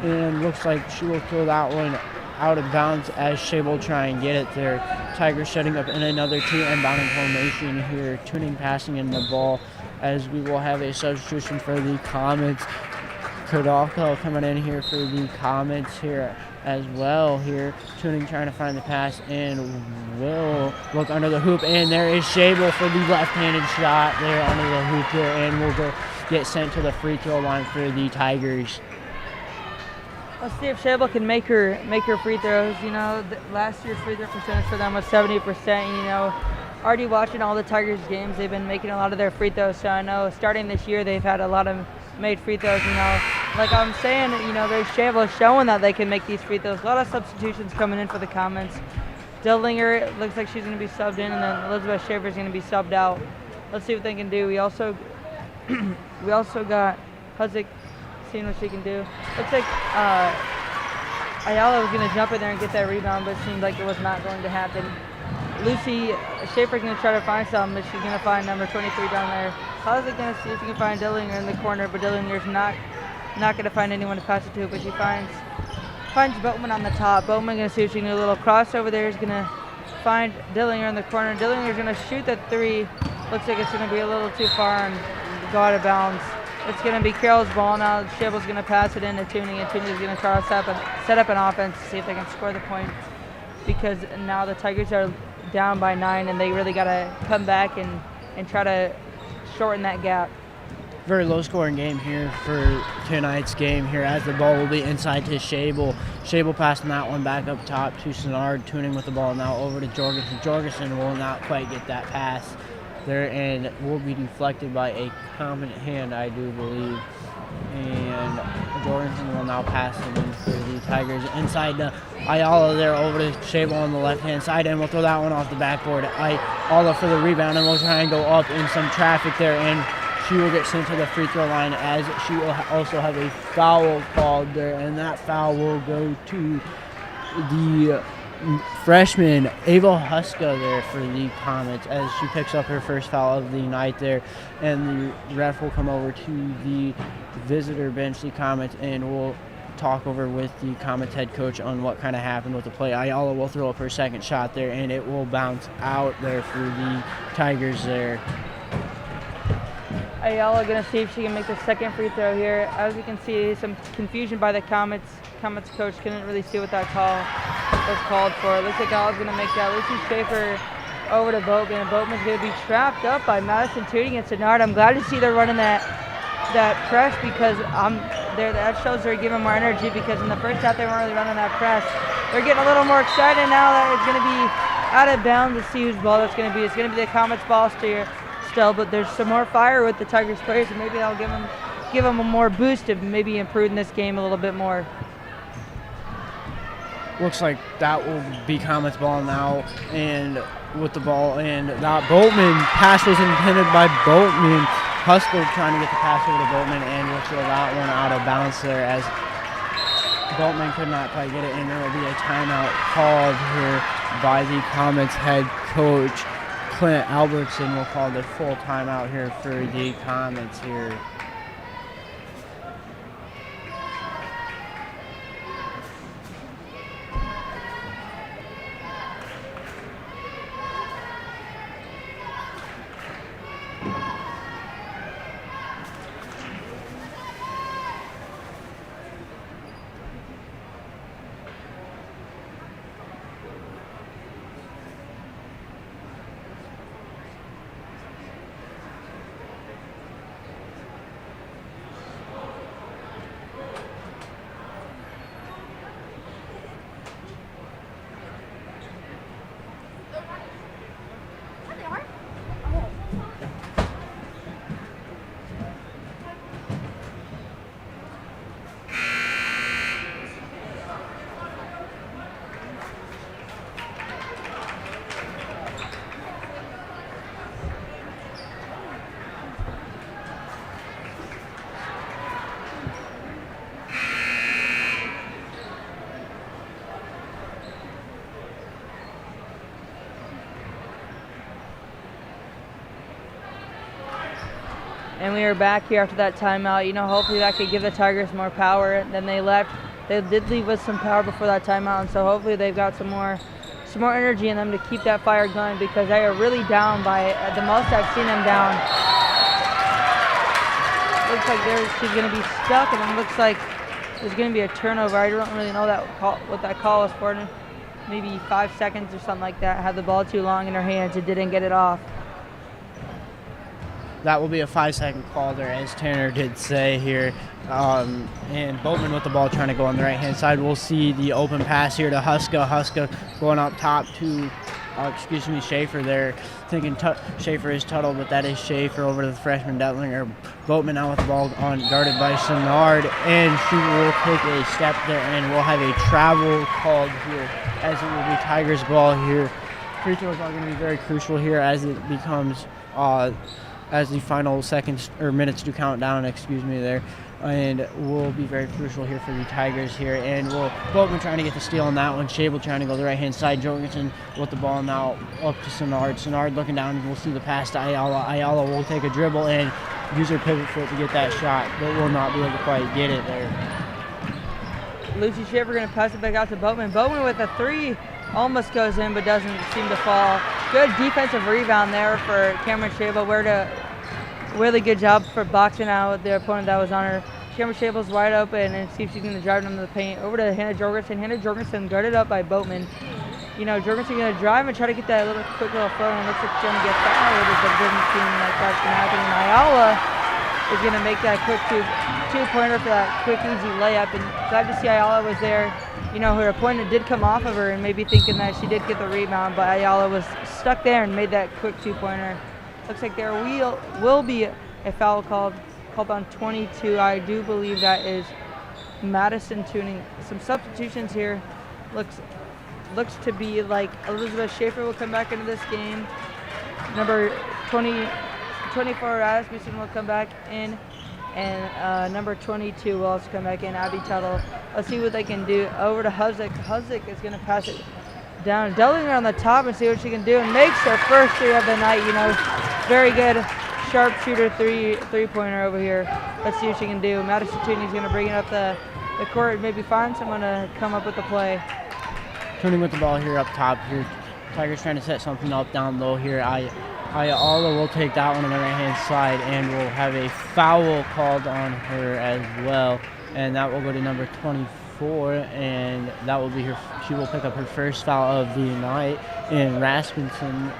and looks like she will throw that one out of bounds as Shable will try and get it there. Tigers setting up in another 2 inbounding formation here. Tuning passing in the ball as we will have a substitution for the Comets. Kodalko coming in here for the Comets here as well here. Tuning trying to find the pass and will look under the hoop, and there is Shable for the left-handed shot there under the hoop there, and will go get sent to the free throw line for the Tigers. Let's see if Shable can make her free throws. You know, last year's free throw percentage for them was 70%. You know, already watching all the Tigers games, they've been making a lot of their free throws. So I know starting this year, they've had a lot of made free throws. You know, like I'm saying, you know, there's Shable showing that they can make these free throws. A lot of substitutions coming in for the Comets. Dillinger looks like she's going to be subbed in, and then Elizabeth Schaefer is going to be subbed out. Let's see what they can do. We also got Huzik seeing what she can do. Looks like Ayala was going to jump in there and get that rebound, but it seemed like it was not going to happen. Lucy Schaefer's going to try to find something, but she's going to find number 23 down there. Huzik going to see if she can find Dillinger in the corner, but Dillinger's not going to find anyone to pass it to, but she finds Boatman on the top. Boatman going to see if she can do a little crossover there. Is going to find Dillinger in the corner. Dillinger's going to shoot that 3. Looks like it's going to be a little too far and go out of bounds. It's going to be Carroll's ball now. Shable's going to pass it into Tuning, and Tuning's going to try to set up an offense to see if they can score the point, because now the Tigers are down by 9, and they really got to come back and try to shorten that gap. Very low-scoring game here for tonight's game here, as the ball will be inside to Shable. Shable passing that one back up top to Senard. Tuning with the ball now over to Jorgensen. Jorgensen will not quite get that pass there, and will be deflected by a common hand, I do believe. And Jorgensen will now pass it in for the Tigers. Inside to Ayala there, over to Shable on the left-hand side, and we'll throw that one off the backboard. Ayala for the rebound, and we'll try and go up in some traffic there, and she will get sent to the free throw line, as she will also have a foul called there, and that foul will go to the freshman Ava Huska there for the Comets, as she picks up her first foul of the night there, and the ref will come over to the visitor bench, the Comets, and will talk over with the Comets head coach on what kind of happened with the play. Ayala will throw up her second shot there, and it will bounce out there for the Tigers there. Ayala going to see if she can make the second free throw here. As you can see, some confusion by the Comets. Comets coach couldn't really see what that call was called for. It looks like Ayala's going to make that. Lucy Schaefer over to Boatman, and Boatman's going to be trapped up by Madison Tuning and Senard. I'm glad to see they're running that press, because that shows they're giving more energy, because in the first half they weren't really running that press. They're getting a little more excited now that it's going to be out of bounds. To see whose ball that's going to be. It's going to be the Comets ball still, but there's some more fire with the Tigers players, and maybe that'll give them a more boost of maybe improving this game a little bit more. Looks like that will be Comets ball now, and with the ball, and that Boatman pass was intended by Boatman. Husker trying to get the pass over to Boatman, and we'll throw that one out of bounds there, as Boatman could not quite get it, and there will be a timeout called here by the Comets head coach. Clint Albertson will call the full timeout here for the Comets here. and we are back here after that timeout. Hopefully that could give the Tigers more power than they left. They did leave us some power before that timeout, and so hopefully they've got some more energy in them to keep that fire going, because they are really down by the most I've seen them down. Looks like she's going to be stuck, and it looks like there's going to be a turnover. I don't really know what that call was for. Maybe 5 seconds or something like that. Had the ball too long in her hands and didn't get it off. That will be a 5-second call there, as Tanner did say here. And Boatman with the ball trying to go on the right-hand side. We'll see the open pass here to Huska. Huska going up top to, Schaefer there. Thinking Schaefer is Tuttle, but that is Schaefer over to the freshman Detlinger. Boatman now with the ball guarded by Senard, and she will take a step there, and we'll have a travel called here, as it will be Tigers ball here. Free throws are going to be very crucial here as it becomes as the final seconds or minutes do count down, there, and will be very crucial here for the Tigers here. And Boatman trying to get the steal on that one. Shable trying to go the right-hand side. Jorgensen with the ball now up to Senard. Senard looking down. We'll see the pass to Ayala. Ayala will take a dribble and use her pivot foot to get that shot, but will not be able to quite get it there. Lucy Schaefer going to pass it back out to Boatman. Boatman with a three. Almost goes in, but doesn't seem to fall. Good defensive rebound there for Cameron Shable. Really good job for boxing out the opponent that was on her. Cameron Shable's wide open, and see if she's going to drive into the paint. Over to Hannah Jorgensen. Hannah Jorgensen guarded up by Boatman. Jorgensen going to drive and try to get that quick little throw, and looks like she's going to get fouled, but it doesn't seem like that's going to happen. And Ayala is going to make that quick two-pointer for that quick, easy layup. And glad to see Ayala was there. Her opponent did come off of her and maybe thinking that she did get the rebound, but Ayala was stuck there and made that quick two-pointer. Looks like there will be a foul called on 22. I do believe that is Madison Tuning. Some substitutions here. Looks to be like Elizabeth Schaefer will come back into this game. Number 24 Rasmussen will come back in, and number 22 will also come back in, Abby Tuttle. Let's see what they can do. Over to Huzik. Huzik is going to pass it down. Dellinger on the top and see what she can do, and makes her first three of the night. Very good sharpshooter three-pointer over here. Let's see what she can do. Madison Tooney's going to bring it up the court, maybe find someone to come up with the play. Turning with the ball here up top here. Tigers trying to set something up down low here. Ayala will take that one on the right-hand side, and will have a foul called on her as well. And that will go to number 24, and that will be she will pick up her first foul of the night. And Rasmussen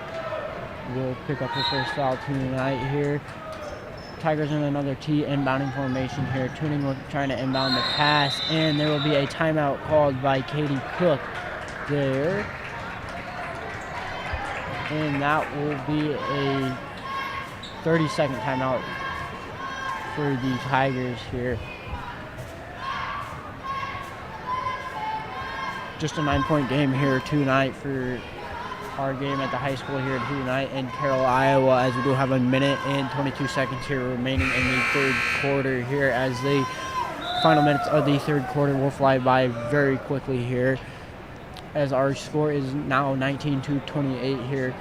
will pick up her first foul tonight here. Tigers in another T inbounding formation here. Tuning trying to inbound the pass, and there will be a timeout called by Katie Cook there. And that will be a 30-second timeout for the Tigers here. Just a 9-point game here tonight for our game at the high school here tonight in Carroll, Iowa, as we do have a minute and 22 seconds here remaining in the third quarter here, as the final minutes of the third quarter will fly by very quickly here, as our score is now 19-28 here.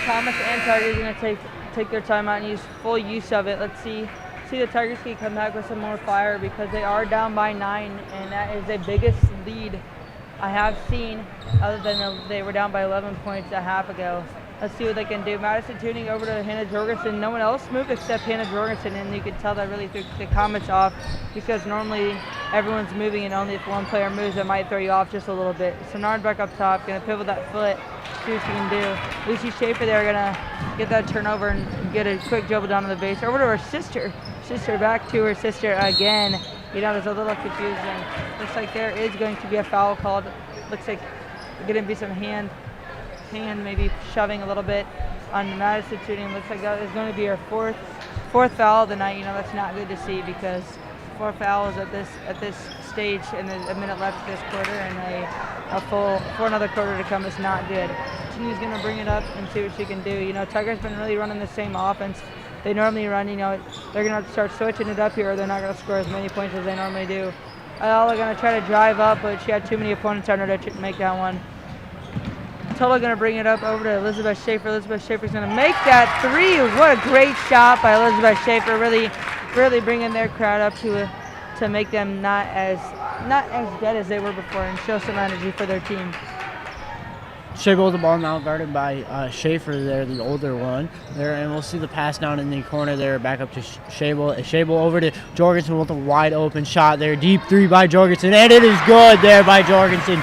Thomas and Tigers are going to take their time out and use full use of it. Let's see the Tigers can come back with some more fire, because they are down by 9, and that is the biggest lead I have seen, other than they were down by 11 points a half ago. Let's see what they can do. Madison Tuning over to Hannah Jorgensen. No one else moved except Hannah Jorgensen, and you could tell that really threw the comments off, because normally everyone's moving, and only if one player moves, it might throw you off just a little bit. Senard back up top, going to pivot that foot, see what she can do. Lucy Schaefer there going to get that turnover and get a quick dribble down to the base. Over to her sister. Back to her sister again. There's a little confusion. Looks like there is going to be a foul called. Looks like going to be some hand maybe shoving a little bit on Madison Tuning. Looks like that is going to be her fourth foul of the night. That's not good to see, because 4 fouls at this stage, and there's a minute left this quarter, and for another quarter to come is not good. Tuning's going to bring it up and see what she can do. Tigers been really running the same offense they normally run. They're going to have to start switching it up here, or they're not going to score as many points as they normally do. Ayala going to try to drive up, but she had too many opponents on her to make that one. Tuttle going to bring it up over to Elizabeth Schaefer. Elizabeth Schaefer's going to make that three. What a great shot by Elizabeth Schaefer. Really bringing their crowd up to make them not as dead as they were before and show some energy for their team. Shable with the ball now, guarded by Schaefer there, the older one there, and we'll see the pass down in the corner there, back up to Shable. Shable over to Jorgensen with a wide open shot there, deep three by Jorgensen, and it is good there by Jorgensen.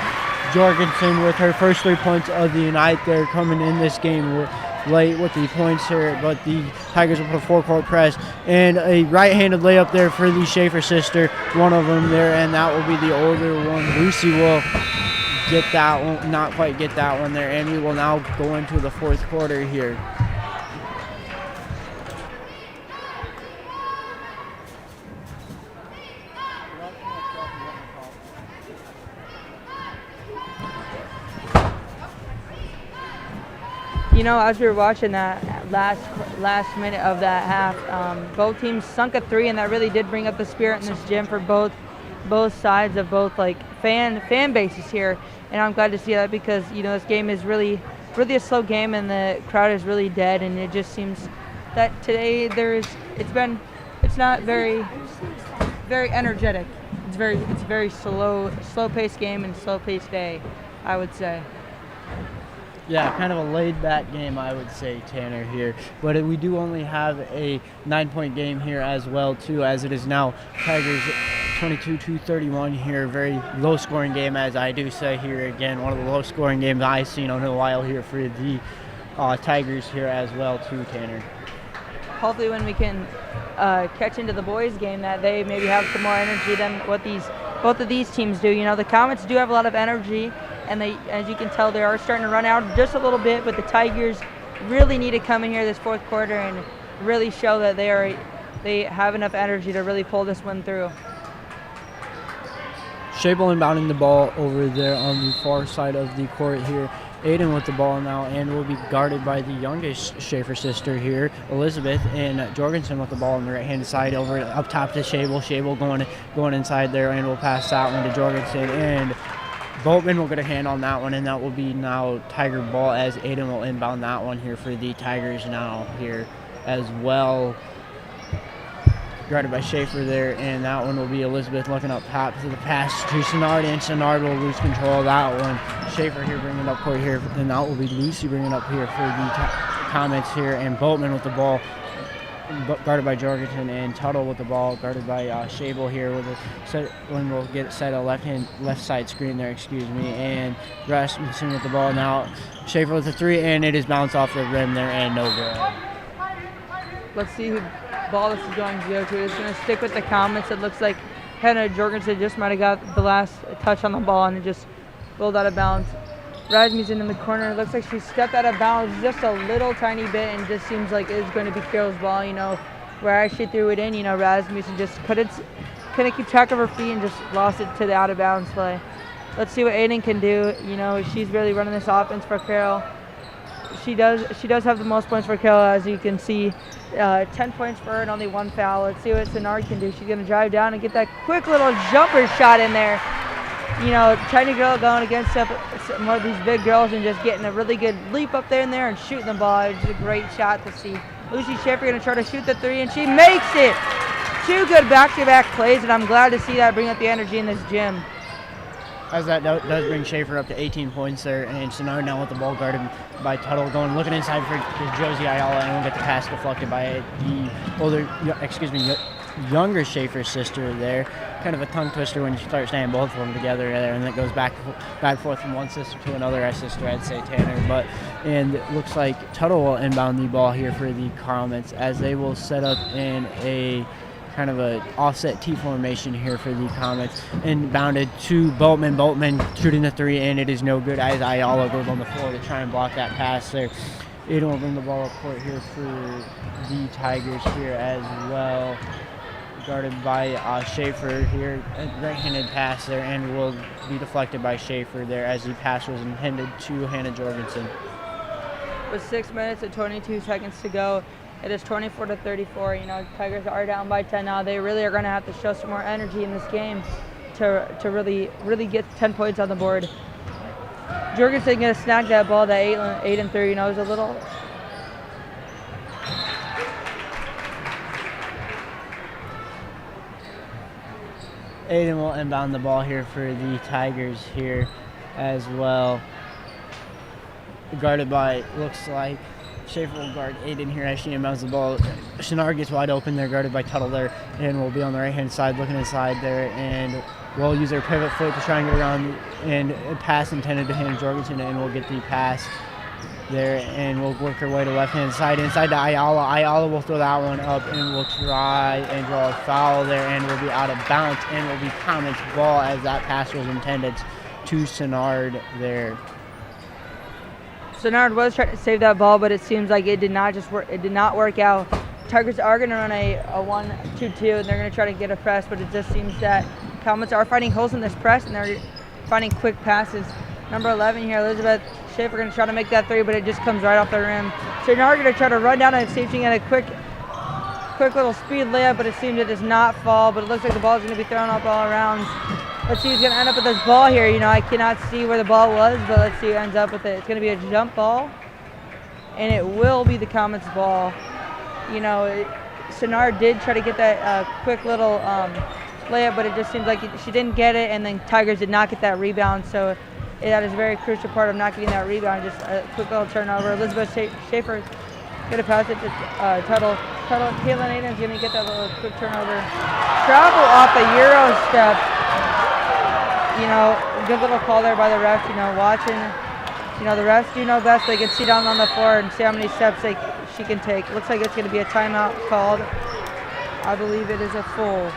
Jorgensen with her first 3 points of the night there, coming in this game late with the points here, but the Tigers will put a four-court press and a right-handed layup there for the Schaefer sister, one of them there, and that will be the older one. Lucy will get that one, not quite get that one there, and we will now go into the fourth quarter here. You know, as we were watching that last minute of that half, both teams sunk a three, and that really did bring up the spirit in this gym for both sides of both like fan bases here. And I'm glad to see that because, you know, this game is really a slow game and the crowd is really dead, and it just seems that today it's not very energetic. It's very slow paced game and slow paced day, I would say. Yeah, kind of a laid-back game, I would say, Tanner, here. But we do only have a 9-point game here as well, too, as it is now Tigers 22-31 here. Very low-scoring game, as I do say here again. One of the low-scoring games I've seen in a while here for the Tigers here as well, too, Tanner. Hopefully when we can catch into the boys' game that they maybe have some more energy than what both of these teams do. You know, the Comets do have a lot of energy, and they, as you can tell, they are starting to run out just a little bit, but the Tigers really need to come in here this fourth quarter and really show that they have enough energy to really pull this one through. Shable inbounding the ball over there on the far side of the court here. Aiden with the ball now, and will be guarded by the youngest Schaefer sister here, Elizabeth, and Jorgensen with the ball on the right-handed side over up top to Shable. Shable going inside there, and will pass that one to Jorgensen, and Boatman will get a hand on that one, and that will be now Tiger ball as Aiden will inbound that one here for the Tigers now here as well. Guarded by Schaefer there, and that one will be Elizabeth looking up top to the pass to Senard, and Senard will lose control of that one. Schaefer here bringing it up court here, and that will be Lucy bringing it up here for the Comets here, and Boatman with the ball guarded by Jorgensen, and Tuttle with the ball guarded by Shable here with a set when we'll get set a left side screen there, and Rasmussen with the ball now. Schaefer with the three, and it is bounced off the rim there and no good. Let's see who ball this is going to go to. It's going to stick with the Comets. It looks like Hannah Jorgensen just might have got the last touch on the ball and it just rolled out of bounds. Rasmussen in the corner. It looks like she stepped out of bounds just a little tiny bit, and just seems like it's going to be Carroll's ball. You know, where I actually threw it in, you know, Rasmussen just couldn't keep track of her feet and just lost it to the out of bounds play. Let's see what Aiden can do. You know, she's really running this offense for Carroll. She does have the most points for Carroll, as you can see. 10 points for her and only one foul. Let's see what Senard can do. She's going to drive down and get that quick little jumper shot in there. You know, tiny girl going against more of these big girls and just getting a really good leap up there and shooting the ball. It's a great shot to see. Lucy Schaefer going to try to shoot the three, and she makes it. Two good back-to-back plays, and I'm glad to see that bring up the energy in this gym. As that does bring Schaefer up to 18 points there, and Senard now with the ball guarded by Tuttle, looking inside for Josie Ayala, and will get the pass deflected by the younger Schaefer sister there. Kind of a tongue twister when you start saying both of them together there, and it goes back and forth from one sister to another sister, I'd say, Tanner. And it looks like Tuttle will inbound the ball here for the Comets, as they will set up in a kind of a offset T formation here for the Comets, and bounded to Boatman. Boatman shooting the three, and it is no good as Ayala goes on the floor to try and block that pass there. Aiden will bring the ball up court here for the Tigers here as well. Guarded by Schaefer here, right-handed pass there, and will be deflected by Schaefer there as the pass was intended to Hannah Jorgensen. With 6 minutes and 22 seconds to go, it is 24-34. You know, Tigers are down by 10 now. They really are going to have to show some more energy in this game to really get 10 points on the board. Jorgensen gonna snag that ball. That 8 and 3, is a little. Aiden will inbound the ball here for the Tigers here as well. Guarded by, looks like, Schaefer will guard Aiden here as she inbounds the ball. Chenard gets wide open there, guarded by Tuttle there, and will be on the right-hand side, looking inside there, and will use their pivot foot to try and get around, and a pass intended to hand Jorgensen, and will get the pass there, and we'll work her way to left-hand side, inside to Ayala. Ayala will throw that one up, and will try and draw a foul there, and will be out of bounds, and will be Comet's ball as that pass was intended to Chenard there. Chenard was trying to save that ball, but it seems like it did not work out. Tigers are going to run a 1-2-2, and they're going to try to get a press, but it just seems that Comets are finding holes in this press, and they're finding quick passes. Number 11 here, Elizabeth Schaefer, going to try to make that 3, but it just comes right off the rim. Chenard going to try to run down and see if she can get a quick little speed layup, but it seems it does not fall, but it looks like the ball is going to be thrown up all around. Let's see who's going to end up with this ball here. I cannot see where the ball was, but let's see who ends up with it. It's going to be a jump ball, and it will be the Comets' ball. Chenard did try to get that quick little layup, but it just seems like she didn't get it, and then Tigers did not get that rebound, so that is a very crucial part of not getting that rebound. Just a quick little turnover. Elizabeth Schaefer going to pass it to Tuttle. Caitlin Aiden's going to get that little quick turnover. Travel off a Euro step. Good little call there by the ref, watching. The refs do know best. They can see down on the floor and see how many steps she can take. Looks like it's going to be a timeout called. I believe it is a full.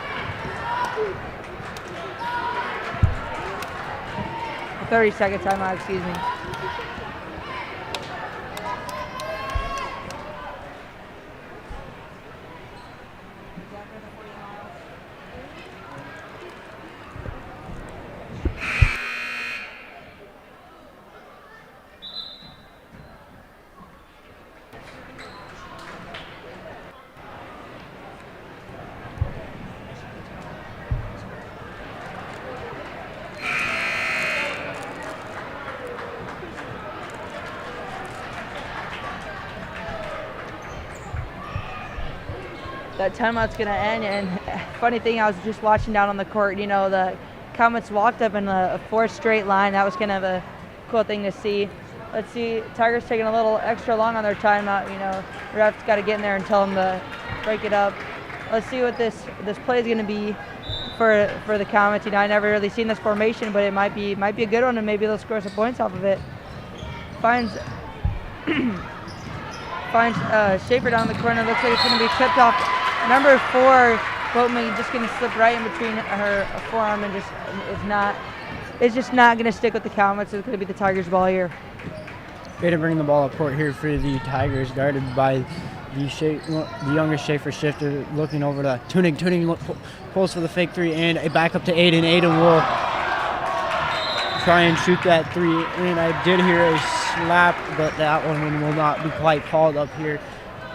30-second timeout, excuse me. That timeout's going to end, and funny thing, I was just watching down on the court, the Comets walked up in a 4th straight line. That was kind of a cool thing to see. Let's see, Tigers taking a little extra long on their timeout, refs got to get in there and tell them to break it up. Let's see what this play is going to be for the Comets. I never really seen this formation, but it might be a good one, and maybe they'll score some points off of it. Finds Schaefer down the corner. Looks like it's going to be tipped off. Number 4, Boatman, just going to slip right in between her forearm, and it's just not going to stick with the Comets. It's going to be the Tigers' ball here. Going to bring the ball up court here for the Tigers, guarded by the youngest Schaefer shifter, looking over to Tuning. Tuning pulls for the fake 3, and a back up to Aiden. Aiden will try and shoot that 3, and I did hear a slap, but that one will not be quite called up here.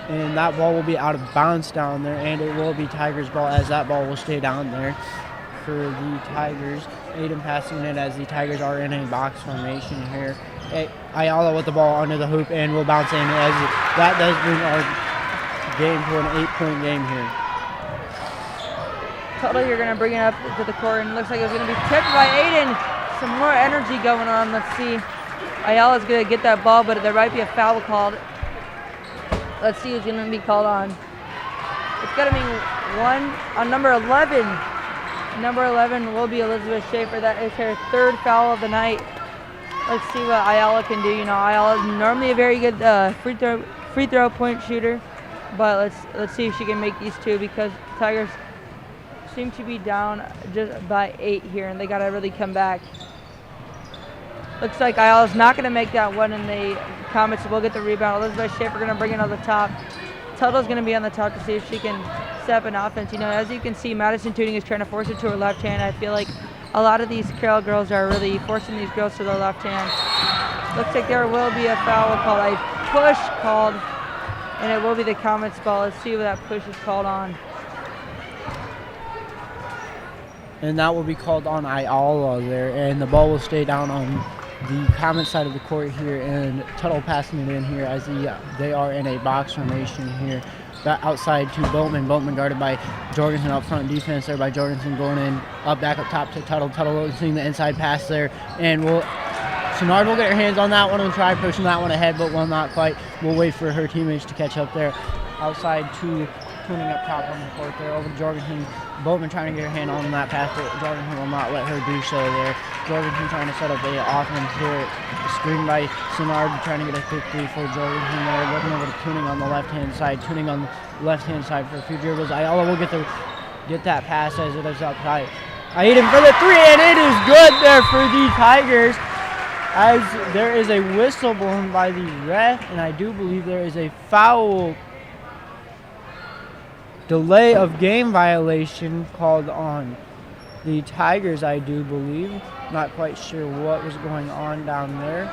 And that ball will be out of bounds down there, and it will be Tigers' ball, as that ball will stay down there for the Tigers. Aiden passing it as the Tigers are in a box formation here. Ayala with the ball under the hoop, and will bounce in, as that does bring our game to an 8-point game here. Tuttle, you're going to bring it up to the court, and it looks like it's going to be tipped by Aiden. Some more energy going on. Let's see. Ayala's going to get that ball, but there might be a foul called. Let's see who's going to be called on. It's going to be one on number 11. Number 11 will be Elizabeth Schaefer. That is her 3rd foul of the night. Let's see what Ayala can do. Ayala is normally a very good free throw point shooter, but let's see if she can make these 2, because Tigers seem to be down just by 8 here, and they got to really come back. Looks like Ayala's not going to make that one, and the Comets will get the rebound. Elizabeth Schaefer going to bring it on the top. Tuttle's going to be on the top to see if she can step in offense. As you can see, Madison Tuning is trying to force it to her left hand. I feel like a lot of these Carroll girls are really forcing these girls to their left hand. Looks like there will be a foul called, a push called, and it will be the Comets' ball. Let's see what that push is called on. And that will be called on Ayala there, and the ball will stay down on the Comet side of the court here, and Tuttle passing it in here as they are in a box formation here. That outside to Boatman. Boatman guarded by Jorgensen up front. Defense there by Jorgensen going in back up top to Tuttle. Tuttle seeing the inside pass there, and Senard will get her hands on that one and try pushing that one ahead, but will not quite. We'll wait for her teammates to catch up there. Outside to tuning up top on the court there over to Jorgensen. Boatman trying to get her hand on that pass, but Jorgensen will not let her do so there. Jorgensen trying to set up an offense here. Screen by Senard trying to get a quick three for Jorgensen there. Looking over to tuning on the left-hand side. Tuning on the left-hand side for a few dribbles. Ayala will get that pass as it is up high. Aiden for the three, and it is good there for the Tigers. As there is a whistle blown by the ref, and I do believe there is a foul delay of game violation called on the Tigers, I do believe. Not quite sure what was going on down there.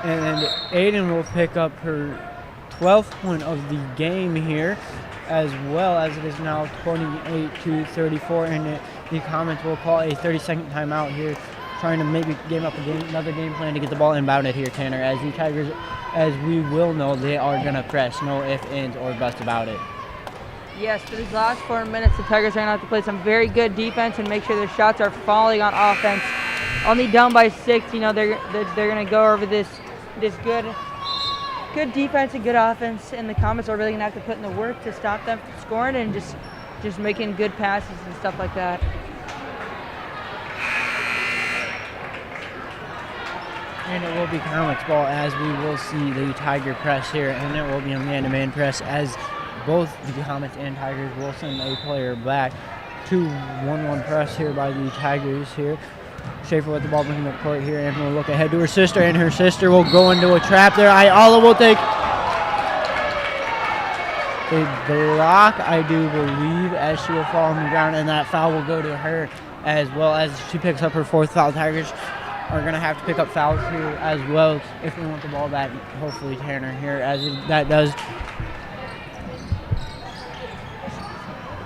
And Aiden will pick up her 12th point of the game here, as well as it is now 28-34, and the Comets will call a 30-second timeout here, trying to maybe game up another game plan to get the ball inbounded here, Tanner, as the Tigers, as we will know, they are going to press. No ifs, ands, or buts about it. Yes, for these last 4 minutes, the Tigers are going to have to play some very good defense and make sure their shots are falling on offense. Only down by 6, they're going to go over this good defense and good offense, and the Comets are really going to have to put in the work to stop them from scoring and just making good passes and stuff like that. And it will be Comets ball as we will see the Tiger press here, and it will be a man-to-man press as both the Comets and Tigers will send a player back. 2-1-1 press here by the Tigers here. Schaefer with the ball bringing up court here, and will look ahead to her sister, and her sister will go into a trap there. Ayala will take a block, I do believe, as she will fall on the ground, and that foul will go to her as well as she picks up her 4th foul. Tigers are going to have to pick up fouls here as well if we want the ball back. Hopefully Tanner here, as that does.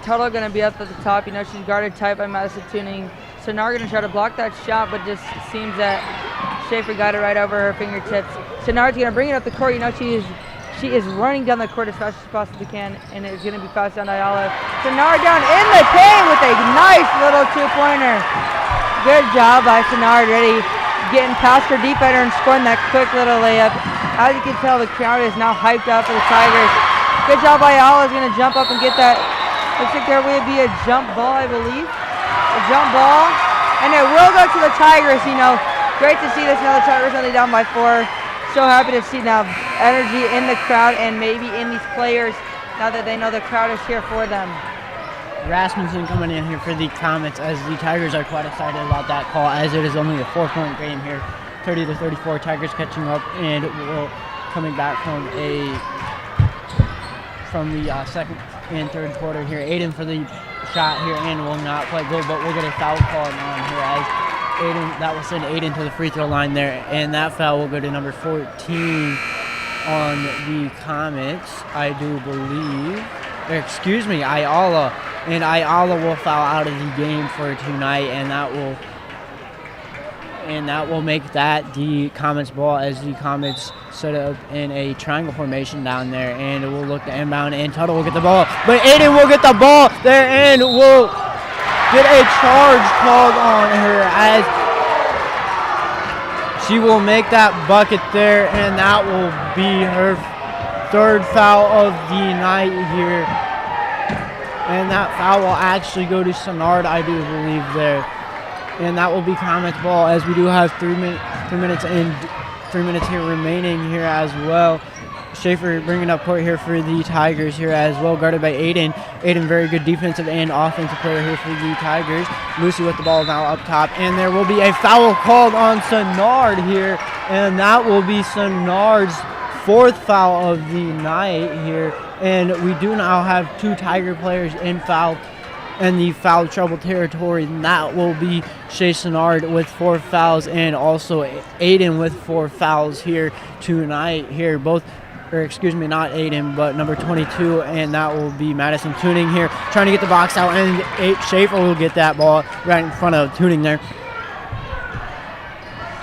Tuttle going to be up at the top. She's guarded tight by Madison Tuning. Senard going to try to block that shot, but just seems that Schaefer got it right over her fingertips. Senard's going to bring it up the court. She is running down the court as fast as she possibly can, and it's going to be fast down Ayala. Senard down in the paint with a nice little 2-pointer. Good job by Senard, really getting past her defender and scoring that quick little layup. As you can tell, the crowd is now hyped up for the Tigers. Good job by Ayala. Is going to jump up and get that. Looks like there will be a jump ball, I believe. A jump ball, and it will go to the Tigers. Great to see this. Now the Tigers only down by 4. So happy to see now energy in the crowd and maybe in these players now that they know the crowd is here for them. Rasmussen coming in here for the Comets, as the Tigers are quite excited about that call, as it is only a 4-point game here. 30-34, Tigers catching up, and will coming back from the second and third quarter here. Aiden for the shot here, and will not quite go, but we'll get a foul call on here as Aiden, that will send Aiden to the free throw line there, and that foul will go to number 14 on the Comets, I do believe. Excuse me, Ayala. And Ayala will foul out of the game for tonight, and that will make that the Comets ball, as the Comets set up in a triangle formation down there, and it will look to inbound, and Tuttle will get the ball, but Aiden will get the ball there and will get a charge called on her as she will make that bucket there, and that will be her 3rd foul of the night here. And that foul will actually go to Senard, I do believe, there. And that will be Comets ball, as we do have 3 minutes here remaining here as well. Schaefer bringing up court here for the Tigers here as well, guarded by Aiden. Aiden, very good defensive and offensive player here for the Tigers. Lucy with the ball now up top, and there will be a foul called on Senard here, and that will be Senard's 4th foul of the night here. And we do now have 2 Tiger players in the foul trouble territory, and that will be Shea Senard with 4 fouls, and also Aiden with 4 fouls here tonight. Here, both or excuse me, not Aiden, but number 22, and that will be Madison Tuning here, trying to get the box out, and Schaefer will get that ball right in front of Tuning there.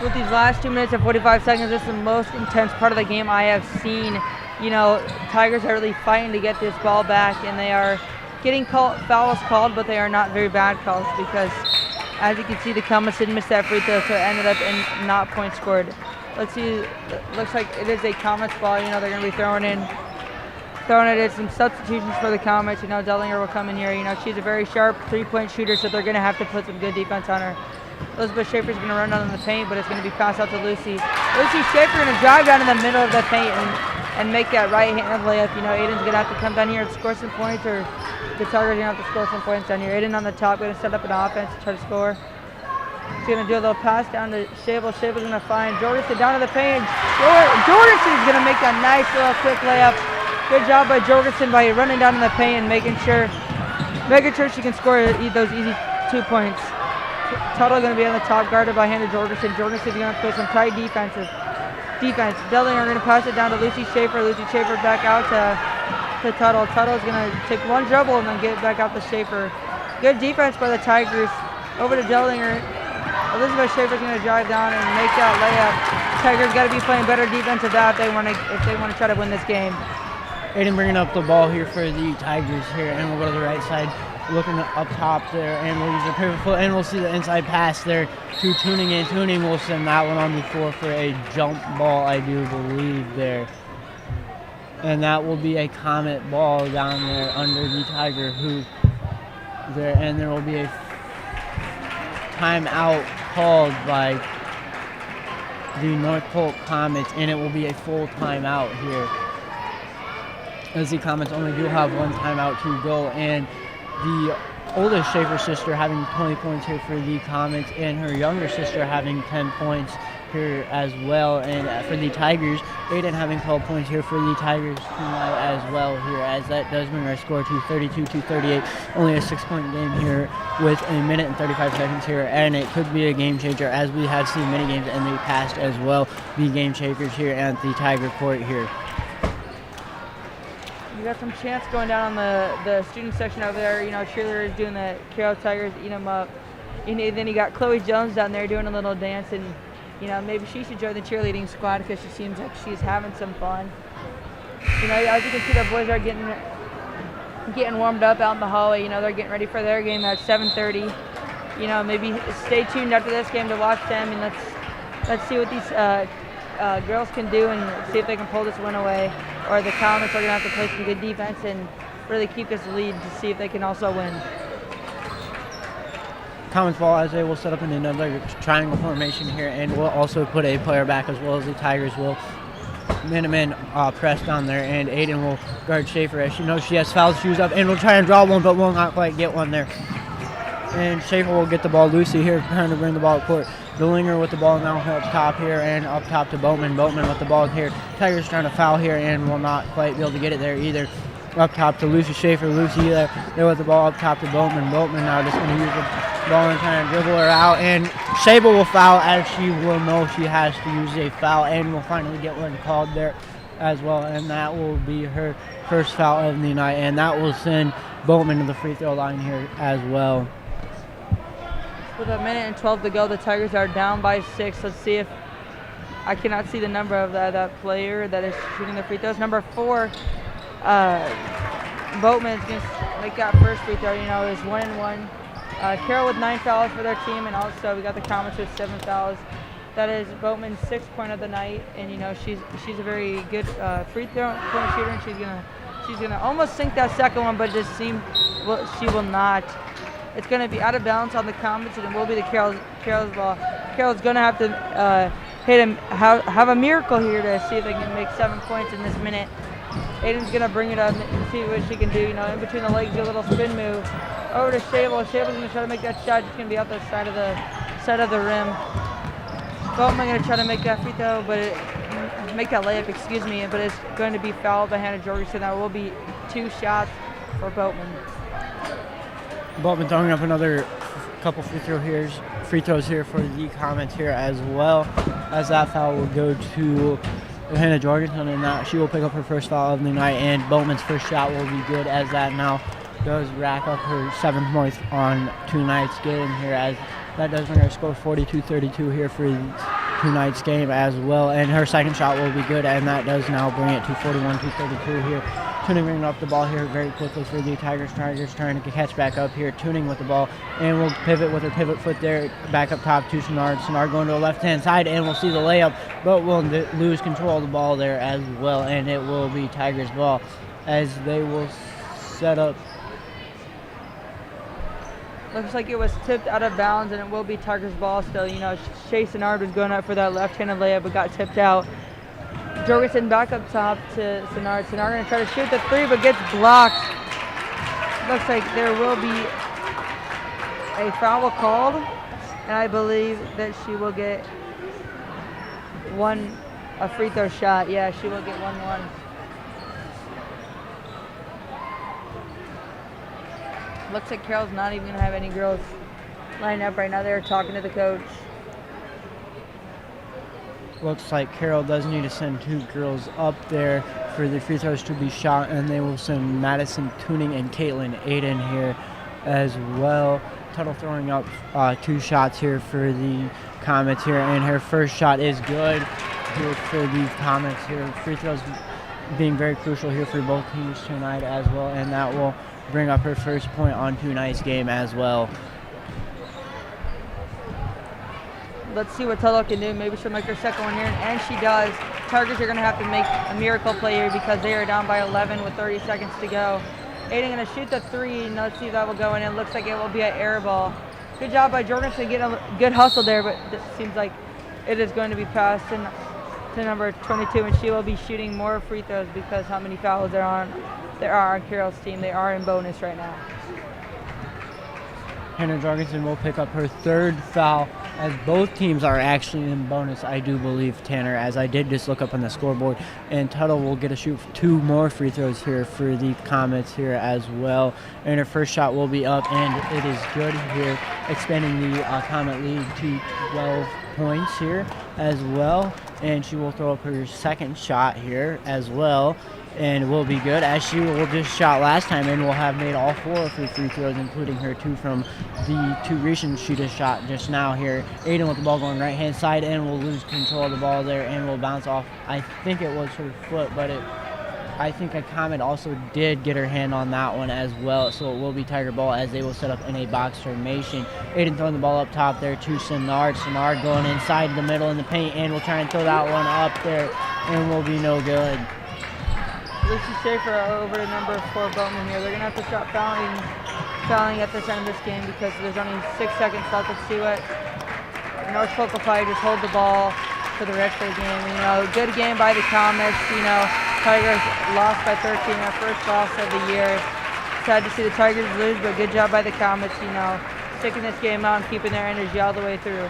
With these last 2 minutes and 45 seconds, this is the most intense part of the game I have seen. You know, Tigers are really fighting to get this ball back, and they are getting fouls called, but they are not very bad calls because, as you can see, the Comets didn't miss that free throw, so it ended up in not point scored. Let's see, looks like it is a Comets ball. You know, they're going to be throwing it in some substitutions for the Comets. You know, Dellinger will come in here. You know, she's a very sharp three-point shooter, so they're going to have to put some good defense on her. Elizabeth Schaefer's going to run down in the paint, but it's going to be passed out to Lucy. Lucy Schaefer going to drive down in the middle of the paint and make that right-handed layup. You know, Aiden's going to have to come down here and score some points, or the Tigers are going to have to score some points down here. Aiden on the top, going to set up an offense to try to score. He's going to do a little pass down to Shable. Shable's going to find Jorgensen down to the paint. Jorgensen's going to make that nice little quick layup. Good job by Jorgensen by running down in the paint and making sure she can score those easy 2 points. Tuttle going to be on the top, guarded by Hannah Jorgensen. Jorgensen's going to play some tight defense. Dellinger going to pass it down to Lucy Schaefer. Lucy Schaefer back out to Tuttle. Tuttle's going to take one dribble and then get back out to Schaefer. Good defense by the Tigers. Over to Dellinger. Elizabeth Schaefer's going to drive down and make that layup. Tigers got to be playing better defense if they want to try to win this game. Aiden bringing up the ball here for the Tigers here, and we'll go to the right side, looking up top there, and we'll use a pivot foot, and we'll see the inside pass there to Tuning, and Tuning will send that one on the floor for a jump ball, I do believe there. And that will be a Comet ball down there under the Tiger hoop there, and there will be a timeout called by the North Polk Comets, and it will be a full timeout here, as the Comets only do have one timeout to go, and the oldest Schaefer sister having 20 points here for the Comets, and her younger sister having 10 points here as well. And for the Tigers, Aiden having 12 points here for the Tigers tonight as well here, as that does bring our score to 32-38. Only a 6-point game here with a minute and 35 seconds here, and it could be a game changer, as we have seen many games in the past as well be game changers here at the Tiger court here. You got some chants going down on the student section over there. You know, cheerleaders doing the Carroll Tigers, eat them up. And then you got Chloe Jones down there doing a little dance, and you know, maybe she should join the cheerleading squad because she seems like she's having some fun. You know, as you can see, the boys are getting warmed up out in the hallway. You know, they're getting ready for their game at 7:30. You know, maybe stay tuned after this game to watch them, and let's see what these girls can do and see if they can pull this win away. Or the Comets are going to have to play some good defense and really keep this lead to see if they can also win. Comets ball, as they will set up in another triangle formation here, and we'll also put a player back, as well as the Tigers will man-to-man press down there, and Aiden will guard Schaefer, as she knows she has foul shoes up, and will try and draw one, but will not quite get one there. And Schaefer will get the ball. Lucy here trying to bring the ball to court. Dellinger with the ball now up top here, and up top to Boatman. Boatman with the ball here. Tigers trying to foul here and will not quite be able to get it there either. Up top to Lucy Schaefer. Lucy there with the ball up top to Boatman. Boatman now just going to use the ball and trying to dribble her out. And Schaefer will foul, as she will know she has to use a foul, and will finally get one called there as well. And that will be her first foul of the night, and that will send Boatman to the free throw line here as well. With a minute and 12 to go, the Tigers are down by 6. Let's see if I cannot see the number of that player that is shooting the free throws. Number 4, Boatman is going to make that first free throw. You know, is 1-1. Carroll with 9 fouls for their team, and also we got the Comets with 7 fouls. That is Boatman's 6th point of the night, and you know she's a very good free throw point shooter, and she's gonna almost sink that second one, but it just seems she will not. It's going to be out of bounds on the Comets, and it will be the Carroll's ball. Carroll's going to have to have a miracle here to see if they can make 7 points in this minute. Aiden's going to bring it up and see what she can do. You know, in between the legs, do a little spin move. Over to Shable. Shable's going to try to make that shot. It's going to be out the side of the rim. Boatman going to try to make that free throw, but make that layup, excuse me, but it's going to be fouled by Hannah Jorgensen. That will be 2 shots for Boatman. Boatman throwing up another couple free throws here for the Comets here as well, as that foul will go to Hannah Jorgensen, and that she will pick up her first foul of the night, and Boatman's first shot will be good, as that now does rack up her 7th point on tonight's game here, as that does bring her score 42-32 here for tonight's game as well, and her second shot will be good, and that does now bring it to 41-32 here. Tuning bringing up the ball here very quickly for the Tigers. Tigers trying to catch back up here, Tuning with the ball, and we'll pivot with her pivot foot there, back up top to Sinnard. Sinnard going to the left-hand side, and we'll see the layup, but we'll lose control of the ball there as well, and it will be Tigers' ball as they will set up. Looks like it was tipped out of bounds, and it will be Tigers' ball still. You know, Shea Sinnard was going up for that left-handed layup, but got tipped out. Jorgensen back up top to Sinnard. Sinnard going to try to shoot the three, but gets blocked. Looks like there will be a foul called, and I believe that she will get a free throw shot. Yeah, she will get 1-1. Looks like Carroll's not even going to have any girls lined up right now. They're talking to the coach. Looks like Carroll does need to send 2 girls up there for the free throws to be shot, and they will send Madison Tuning and Caitlin Aiden here as well. Tuttle throwing up 2 shots here for the Comets here, and her first shot is good here for the Comets here. Free throws being very crucial here for both teams tonight as well, and that will bring up her first point on tonight's game as well. Let's see what Tuttle can do. Maybe she'll make her second one here, and she does. Tigers are going to have to make a miracle play here because they are down by 11 with 30 seconds to go. Aiden going to shoot the three, and let's see if that will go in. It looks like it will be an air ball. Good job by Jorgensen to get a good hustle there, but it seems like it is going to be passed to number 22, and she will be shooting more free throws because how many fouls there are on Carroll's team. They are in bonus right now. Hannah Jorgensen will pick up her 3rd foul, as both teams are actually in bonus, I do believe, Tanner, as I did just look up on the scoreboard. And Tuttle will get a shoot 2 more free throws here for the Comets here as well. And her first shot will be up, and it is good here, expanding the Comet lead to 12 points here as well. And she will throw up her second shot here as well, and will be good, as she will just shot last time and will have made all 4 of her free throws, including her 2 from the 2 recent she just shot just now here. Aiden with the ball going right hand side, and will lose control of the ball there and will bounce off. I think it was her foot, but I think a Comet also did get her hand on that one as well, so it will be Tiger ball as they will set up in a box formation. Aiden throwing the ball up top there to Sinnard. Sinnard going inside the middle in the paint, and will try and throw that one up there and will be no good. Lucy Schaefer over to number 4 Boatman here. They're going to have to start fouling at this end of this game because there's only 6 seconds left. Let's see what North Polk will probably just hold the ball for the rest of the game. You know, good game by the Comets. You know, Tigers lost by 13, our first loss of the year. Sad to see the Tigers lose, but good job by the Comets, you know, sticking this game out and keeping their energy all the way through.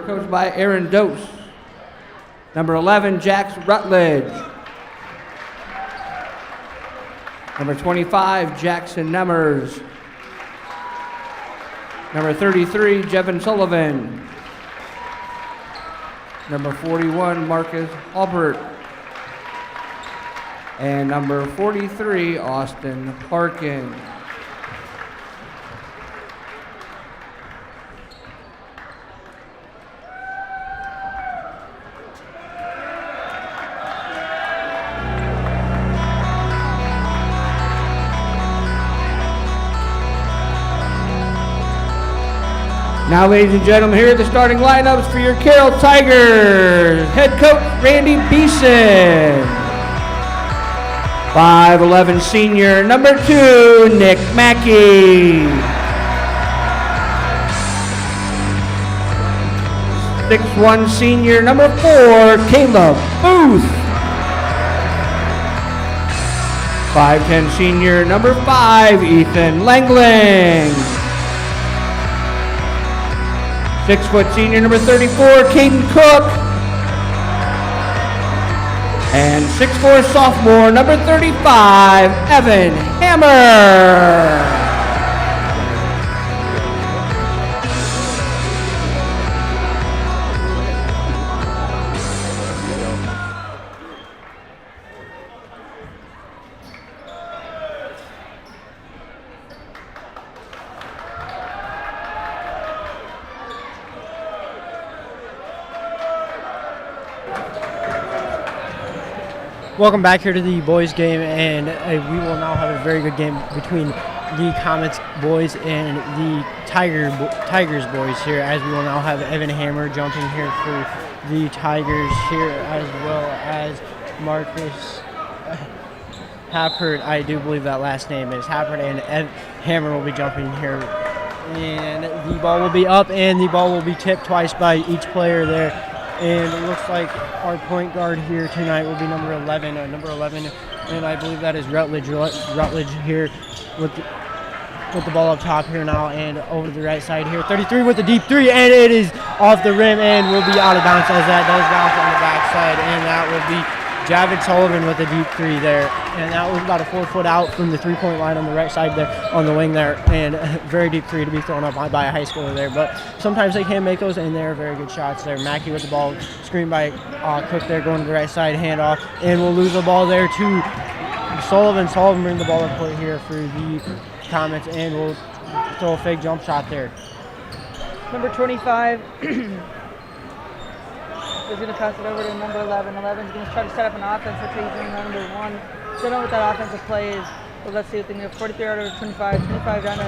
Coached by Aaron Dose. Number 11, Jax Rutledge. Number 25, Jackson Nemmers. Number 33, Jevin Sullivan. Number 41, Marcus Albert. And number 43, Austin Parkin. Now, ladies and gentlemen, here are the starting lineups for your Carroll Tigers. Head coach Randy Beeson. 5'11" senior, number 2, Nick Mackey. 6'1" senior, number 4, Caleb Booth. 5'10" senior, number 5, Ethan Langling. 6' senior, number 34, Caden Cook. And 6'4" sophomore, number 35, Evan Hammer. Welcome back here to the boys game, and we will now have a very good game between the Comets boys and the Tigers boys here, as we will now have Evan Hammer jumping here for the Tigers here, as well as Marcus Happert. I do believe that last name is Happert, and Hammer will be jumping here. And the ball will be up, and the ball will be tipped twice by each player there. And it looks like our point guard here tonight will be number 11, and I believe that is Rutledge here with the ball up top here now, and over to the right side here. 33 with the deep three, and it is off the rim and will be out of bounds, as that does bounce on the backside, and that will be Javin Sullivan with a deep three there, and that was about a 4 foot out from the 3-point line on the right side there, on the wing there, and a very deep three to be thrown up by a high schooler there, but sometimes they can make those, and they're very good shots there. Mackey with the ball, screened by Cook there, going to the right side, handoff, and we'll lose the ball there to Sullivan. Sullivan bring the ball up court here for the Comets, and we'll throw a fake jump shot there. Number 25 is going to pass it over to number 11. 11 is going to try to set up an offense. Looks like he's doing number 1. Don't know what that offensive play is, but let's see what they do. 43 out of 25. 25 down to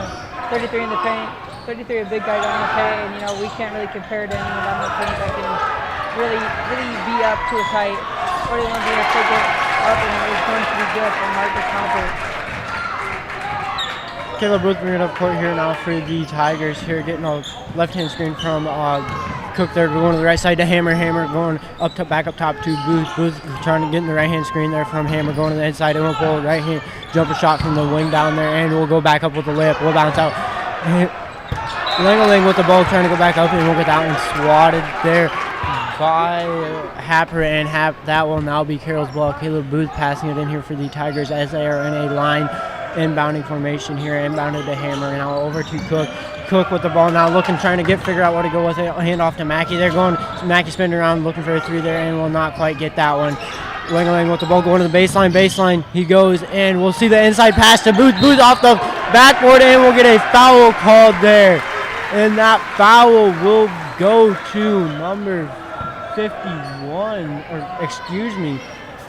33 in the paint. 33 a big guy down in the paint, and we can't really compare to anyone down the paint that can really be up to his height. 41 is going to take it up, and it's going to be good for Marcus Happert. Caleb Booth bringing up court here now for the Tigers here, getting a left-hand screen from Cook there, going to the right side to Hammer. Hammer going back up top to Booth. Booth trying to get in the right-hand screen there from Hammer, going to the inside, and we'll pull a right-hand jumper shot from the wing down there, and we'll go back up with the layup. We'll bounce out. Langeling with the ball, trying to go back up, and we'll get that one swatted there by Happer, and that will now be Carroll's ball. Caleb Booth passing it in here for the Tigers as they are in a line inbounding formation here, inbounded to Hammer, and now over to Cook. Cook with the ball now, trying to figure out where to go with it. Hand off to Mackey. They're going, Mackey spinning around, looking for a three there, and will not quite get that one. Langeling with the ball, going to the baseline. He goes, and we'll see the inside pass to Booth. Booth off the backboard, and we'll get a foul called there. And that foul will go to number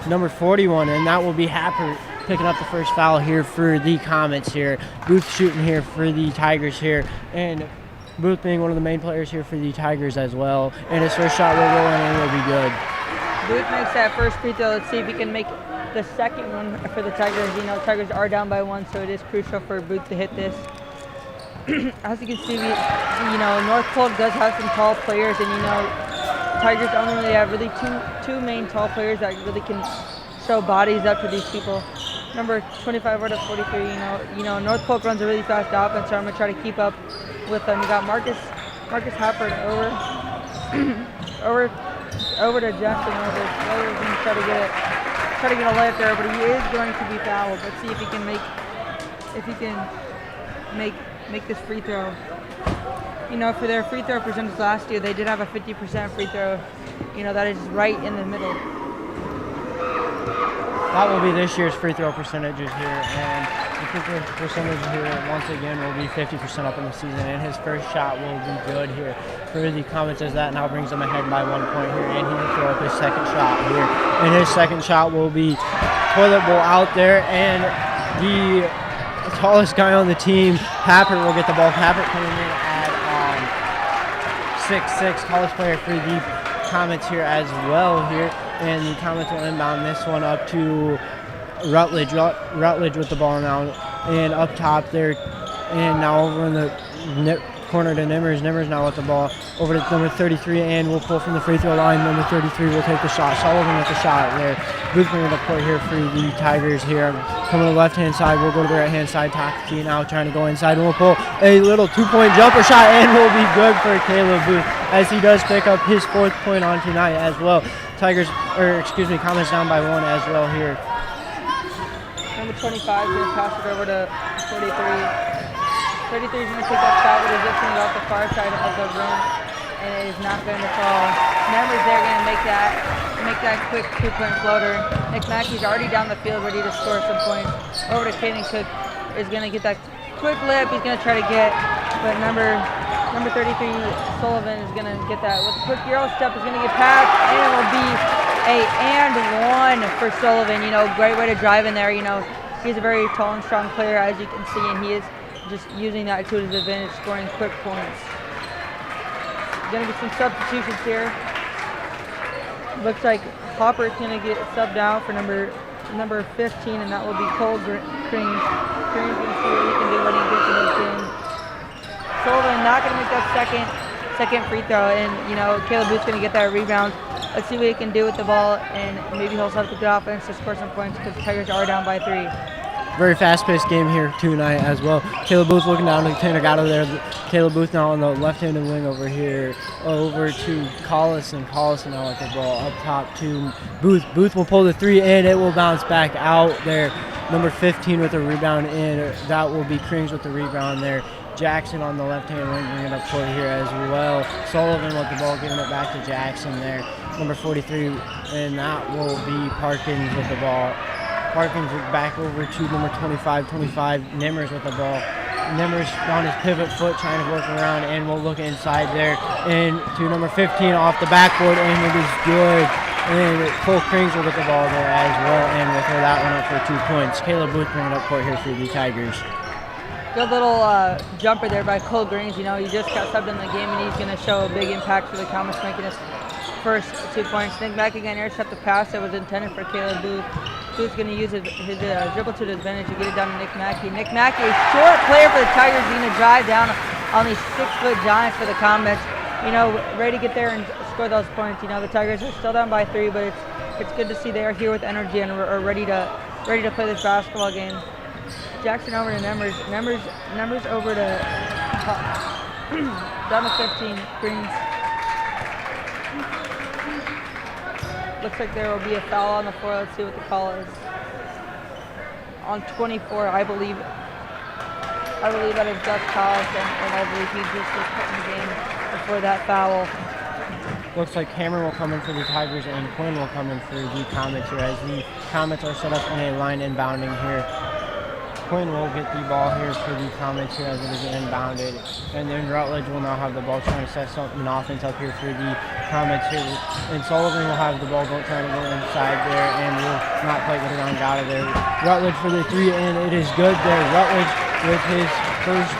number 41, and that will be Happer picking up the first foul here for the Comets here. Booth shooting here for the Tigers here, and Booth being one of the main players here for the Tigers as well. And his first shot will go in and will be good. Booth makes that first free throw. Let's see if he can make the second one for the Tigers. Tigers are down by 1, so it is crucial for Booth to hit this. As you can see, North Polk does have some tall players, and Tigers only really have really two main tall players that really can show bodies up to these people. Number 25 out of 43, North Polk runs a really fast offense, so I'm going to try to keep up with them. We got Marcus Hopper over over to Justin. Sullivan's going to try to get a layup there, but he is going to be fouled. Let's see if he can make this free throw. You know, for their free throw percentage last year, they did have a 50% free throw. You know, that is right in the middle. That will be this year's free throw percentages here, and the free throw percentage here once again will be 50% up in the season, and his first shot will be good here for the Comets, as that now brings them ahead by 1 point here, and he will throw up his second shot here, and his second shot will be toilet bowl out there, and the tallest guy on the team, Pappert, will get the ball. Pappert coming in at 6'6", tallest player for the Comets here as well here, and the Comets will inbound this one up to Rutledge. Rutledge with the ball now, and up top there, and now over in the corner to Nimmers. Nimmers now with the ball over to number 33, and will pull from the free throw line. Number 33 will take the shot. Sullivan with the shot there. Booth bringing the play here for the Tigers here. Coming to the left-hand side, we'll go to the right-hand side. Taki now trying to go inside. We'll pull a little two-point jumper shot, and will be good for Caleb Booth, as he does pick up his 4th point on tonight as well. Comets down by 1 as well here. Number 25 is going to pass it over to 33. 33 is going to take that shot, but he's lifting it off the far side of the rim, and it is not going to fall. Members there going to make that quick 2-point floater. Nick Mackey's already down the field, ready to score some points. Over to Caden Cook is going to get that quick lip. He's going to try to get, but number 33 Sullivan is going to get that with a quick Euro step. Is going to get past, and it will be a and 1 for Sullivan. You know, great way to drive in there. You know, he's a very tall and strong player, as you can see, and he is just using that to his advantage, scoring quick points. Going to be some substitutions here. Looks like Hopper's going to get subbed out for number 15, and that will be Cole Creams. Creams going to see what he can do when he gets in this game. Sullivan not going to make that second free throw, and you know Caleb Booth's going to get that rebound. Let's see what he can do with the ball, and maybe he'll set up a good offense to score some points, because the Tigers are down by 3. Very fast-paced game here tonight as well. Caleb Booth looking down to Tanner Gatto there. Caleb Booth now on the left-handed wing over here. Over to Collison. Collison now with the ball up top to Booth. Booth will pull the 3, and it will bounce back out there. Number 15 with the rebound in. That will be Creams with the rebound there. Jackson on the left-hand wing bringing up court here as well. Sullivan with the ball, giving it back to Jackson there. Number 43, and that will be Parkins with the ball. Parkins back over to number 25, Nimmers with the ball. Nimmers on his pivot foot trying to work around, and we'll look inside there. And to number 15 off the backboard, and it is good. And Polk Creams will get the ball there as well, and will throw that one up for 2 points. Caleb Booth bringing up court here for the Tigers. Good little jumper there by Cole Greens. You know, he just got subbed in the game, and he's going to show a big impact for the Comets, making his first 2 points. Nick Mackey again intercept the pass that was intended for Caleb Booth. Booth's going to use his dribble to his advantage to get it down to Nick Mackey. Nick Mackey, a short player for the Tigers, going to drive down on these 6-foot giants for the Comets. You know, ready to get there and score those points. You know, the Tigers are still down by 3, but it's good to see they are here with energy and are ready to play this basketball game. Jackson over to Nimmers. Nimmers over to down to 15. Greens. Looks like there will be a foul on the floor. Let's see what the call is. On 24, I believe that is Gus Collison, and I believe he just was put in the game before that foul. Looks like Hammer will come in for the Tigers, and Quinn will come in for the Comets here, as the Comets are set up in a line inbounding here. Quinn will get the ball here for the Comets here as it is inbounded. And then Rutledge will now have the ball trying to set something offense up here for the Comets here. And Sullivan will have the ball trying to go inside there and will not quite get around out of there. Rutledge for the 3, and it is good there. Rutledge with his first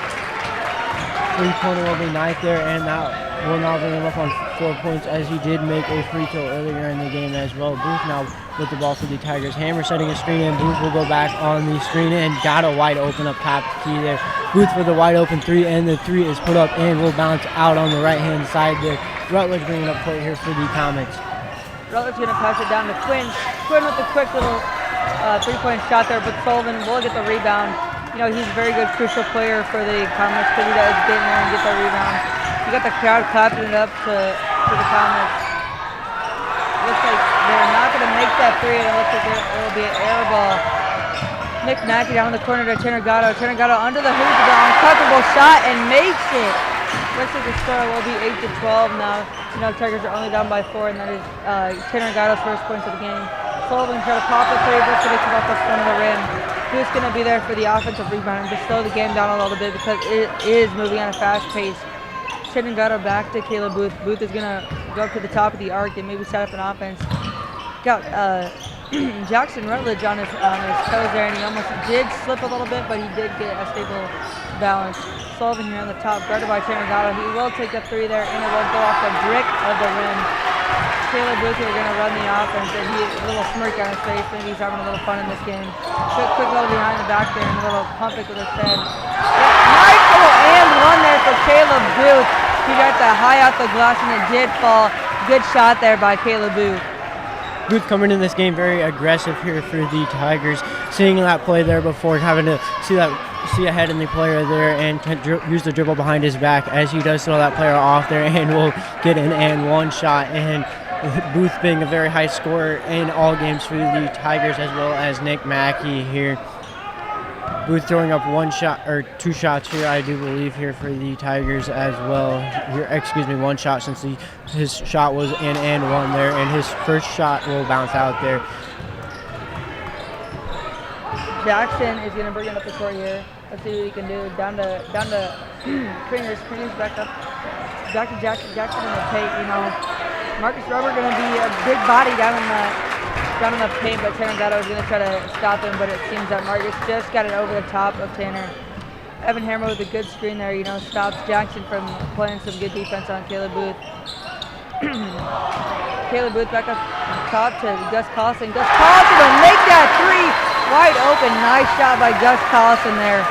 3-pointer will be 9th there, and that will now bring him up on 4 points, as he did make a free throw earlier in the game as well. Booth now with the ball for the Tigers. Hammer setting a screen, and Booth will go back on the screen and got a wide open up top key there. Booth for the wide open 3, and the 3 is put up and will bounce out on the right hand side there. Rutledge bringing up court here for the Comets. Rutledge going to pass it down to Quinn. Quinn with a quick little 3-point shot there, but Sullivan will get the rebound. he's a very good crucial player for the Comets because he does get in there and get the rebound. You got the crowd clapping it up to the Comets. Looks like they're not going to make that three, and it looks like it will be an air ball. Nick Mackey down in the corner to Tanner Gatto. Tanner Gatto under the hoop, the uncomfortable shot, and makes it. Looks like the score will be 8-12 now. Tigers are only down by 4, and that is Tanner Gatto's first points of the game. Sullivan trying to pop the three, but it's going to come off the front of the rim. Who's going to be there for the offensive rebound and just slow the game down a little bit because it is moving at a fast pace. Tanner Gatto back to Caleb Booth. Booth is going to go up to the top of the arc and maybe set up an offense. Got Jackson Rutledge on his toes there, and he almost did slip a little bit, but he did get a stable balance. Sullivan here on the top, guarded by Tanner Gatto. He will take the three there, and it will go off the brick of the rim. Caleb Booth are going to run the offense, and he a little smirk on his face. Maybe he's having a little fun in this game. Quick little behind the back there, and a little pump it with his head. Nice little and one there for Caleb Booth. He got that high off the glass, and it did fall. Good shot there by Caleb Booth. Booth coming in this game very aggressive here for the Tigers. Seeing that play there before, having to see ahead in the player there and use the dribble behind his back as he does throw that player off there and will get an and one shot. And Booth being a very high scorer in all games for the Tigers, as well as Nick Mackey here. Booth throwing up two shots here, I do believe, here for the Tigers as well. One shot, since his shot was an and one there, and his first shot will bounce out there. Jackson is going to bring it up the court here. Let's see what he can do. Down to Kringers. Kringers back up. Back to Jackson. Jackson in the paint. Marcus Rubber going to be a big body down in the paint, but Tanner Gatto is going to try to stop him, but it seems that Marcus just got it over the top of Tanner. Evan Hammer with a good screen there, stops Jackson from playing some good defense on Caleb Booth. Caleb Booth back up top to Gus Collison. Gus Collison will make that three wide open. Nice shot by Gus Collison there.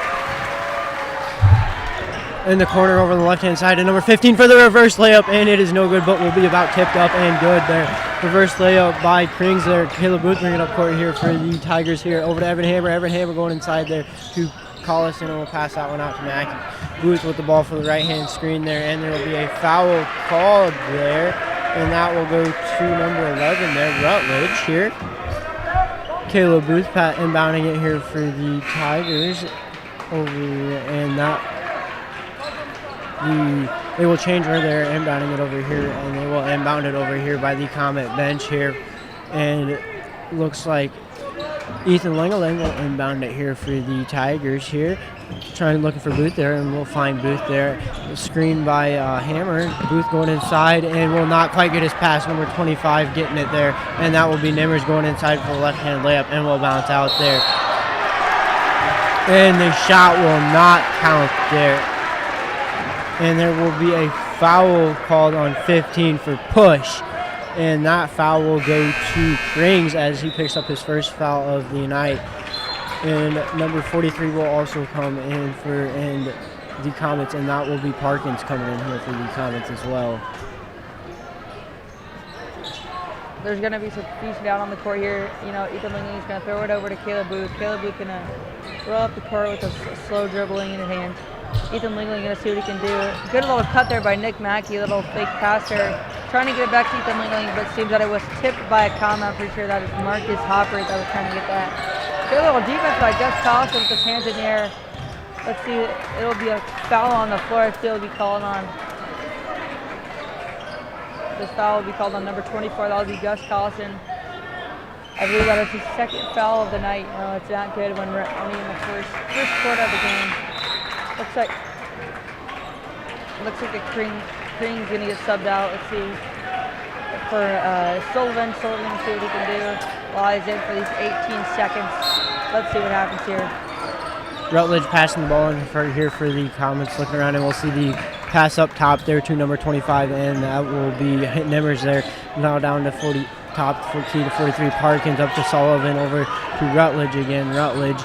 In the corner over on the left-hand side, and number 15 for the reverse layup, and it is no good, but will be about tipped up and good there. Reverse layup by Krings there. Caleb Booth bringing up court here for the Tigers here. Over to Evan Hammer. Evan Hammer going inside there to Collison, and will pass that one out to Mackey. Booth with the ball for the right-hand screen there, and there will be a foul called there, and that will go to number 11 there, Rutledge here. Caleb Booth inbounding it here for the Tigers over here, and they will change where they're inbounding it over here, and they will inbound it over here by the Comet bench here. And it looks like Ethan Lengeling will inbound it here for the Tigers here. Looking for Booth there, and we'll find Booth there. Screen by Hammer. Booth going inside and will not quite get his pass. Number 25 getting it there, and that will be Nimmers going inside for the left-hand layup, and will bounce out there. And the shot will not count there. And there will be a foul called on 15 for push, and that foul will go to Krings as he picks up his first foul of the night. And number 43 will also come in for the Comets, and that will be Parkins coming in here for the Comets as well. There's going to be some feast down on the court here. Ethan Lingley is going to throw it over to Caleb Booth. Caleb Booth going to roll up the court with a slow dribbling in his hand. Ethan Lingley going to see what he can do. Good little cut there by Nick Mackey, a little fake pass there. Trying to get it back to Ethan Lingley, but it seems that it was tipped by a Comet. I'm pretty sure that is Marcus Hopper that was trying to get that. Good little defense by Gus Collison with his hands in the air. Let's see, it'll be a foul on the floor. It'll be called on. This foul will be called on number 24. That will be Gus Collison. I believe that is his second foul of the night. It's not good when we're only in the first quarter of the game. Looks like the Kring's gonna get subbed out. Let's see for Sullivan. Sullivan, see what he can do while he's in for these 18 seconds. Let's see what happens here. Rutledge passing the ball in here for the Comets. Looking around, and we'll see the pass up top there to number 25, and that will be Nimmers there. Now down to 40, top for key to 43. Parkins up to Sullivan, over to Rutledge again. Rutledge.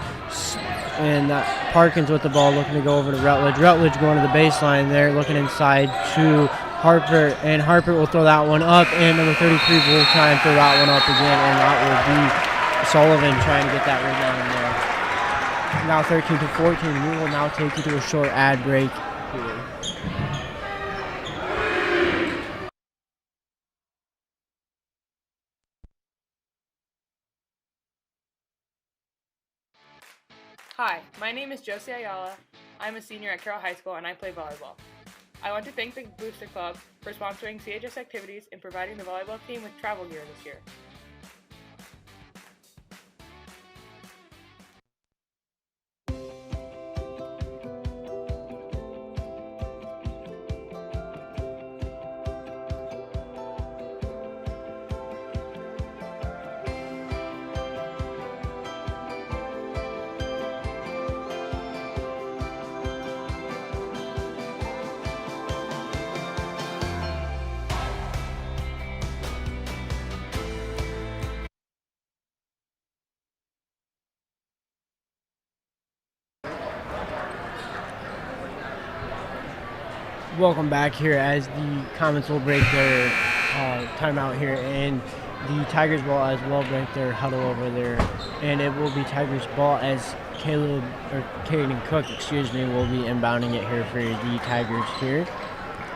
And Parkins with the ball, looking to go over to Rutledge. Rutledge going to the baseline there, looking inside to Harper, and Harper will throw that one up, and number 33 will try and throw that one up again, and that will be Sullivan trying to get that rebound in there. now 13-14. We will now take you to a short ad break here. Hi, my name is Josie Ayala. I'm a senior at Carroll High School and I play volleyball. I want to thank the Booster Club for sponsoring CHS activities and providing the volleyball team with travel gear this year. Welcome back here as the Comets will break their timeout here, and the Tigers will as well break their huddle over there, and it will be Tigers ball as Caden Cook, will be inbounding it here for the Tigers here,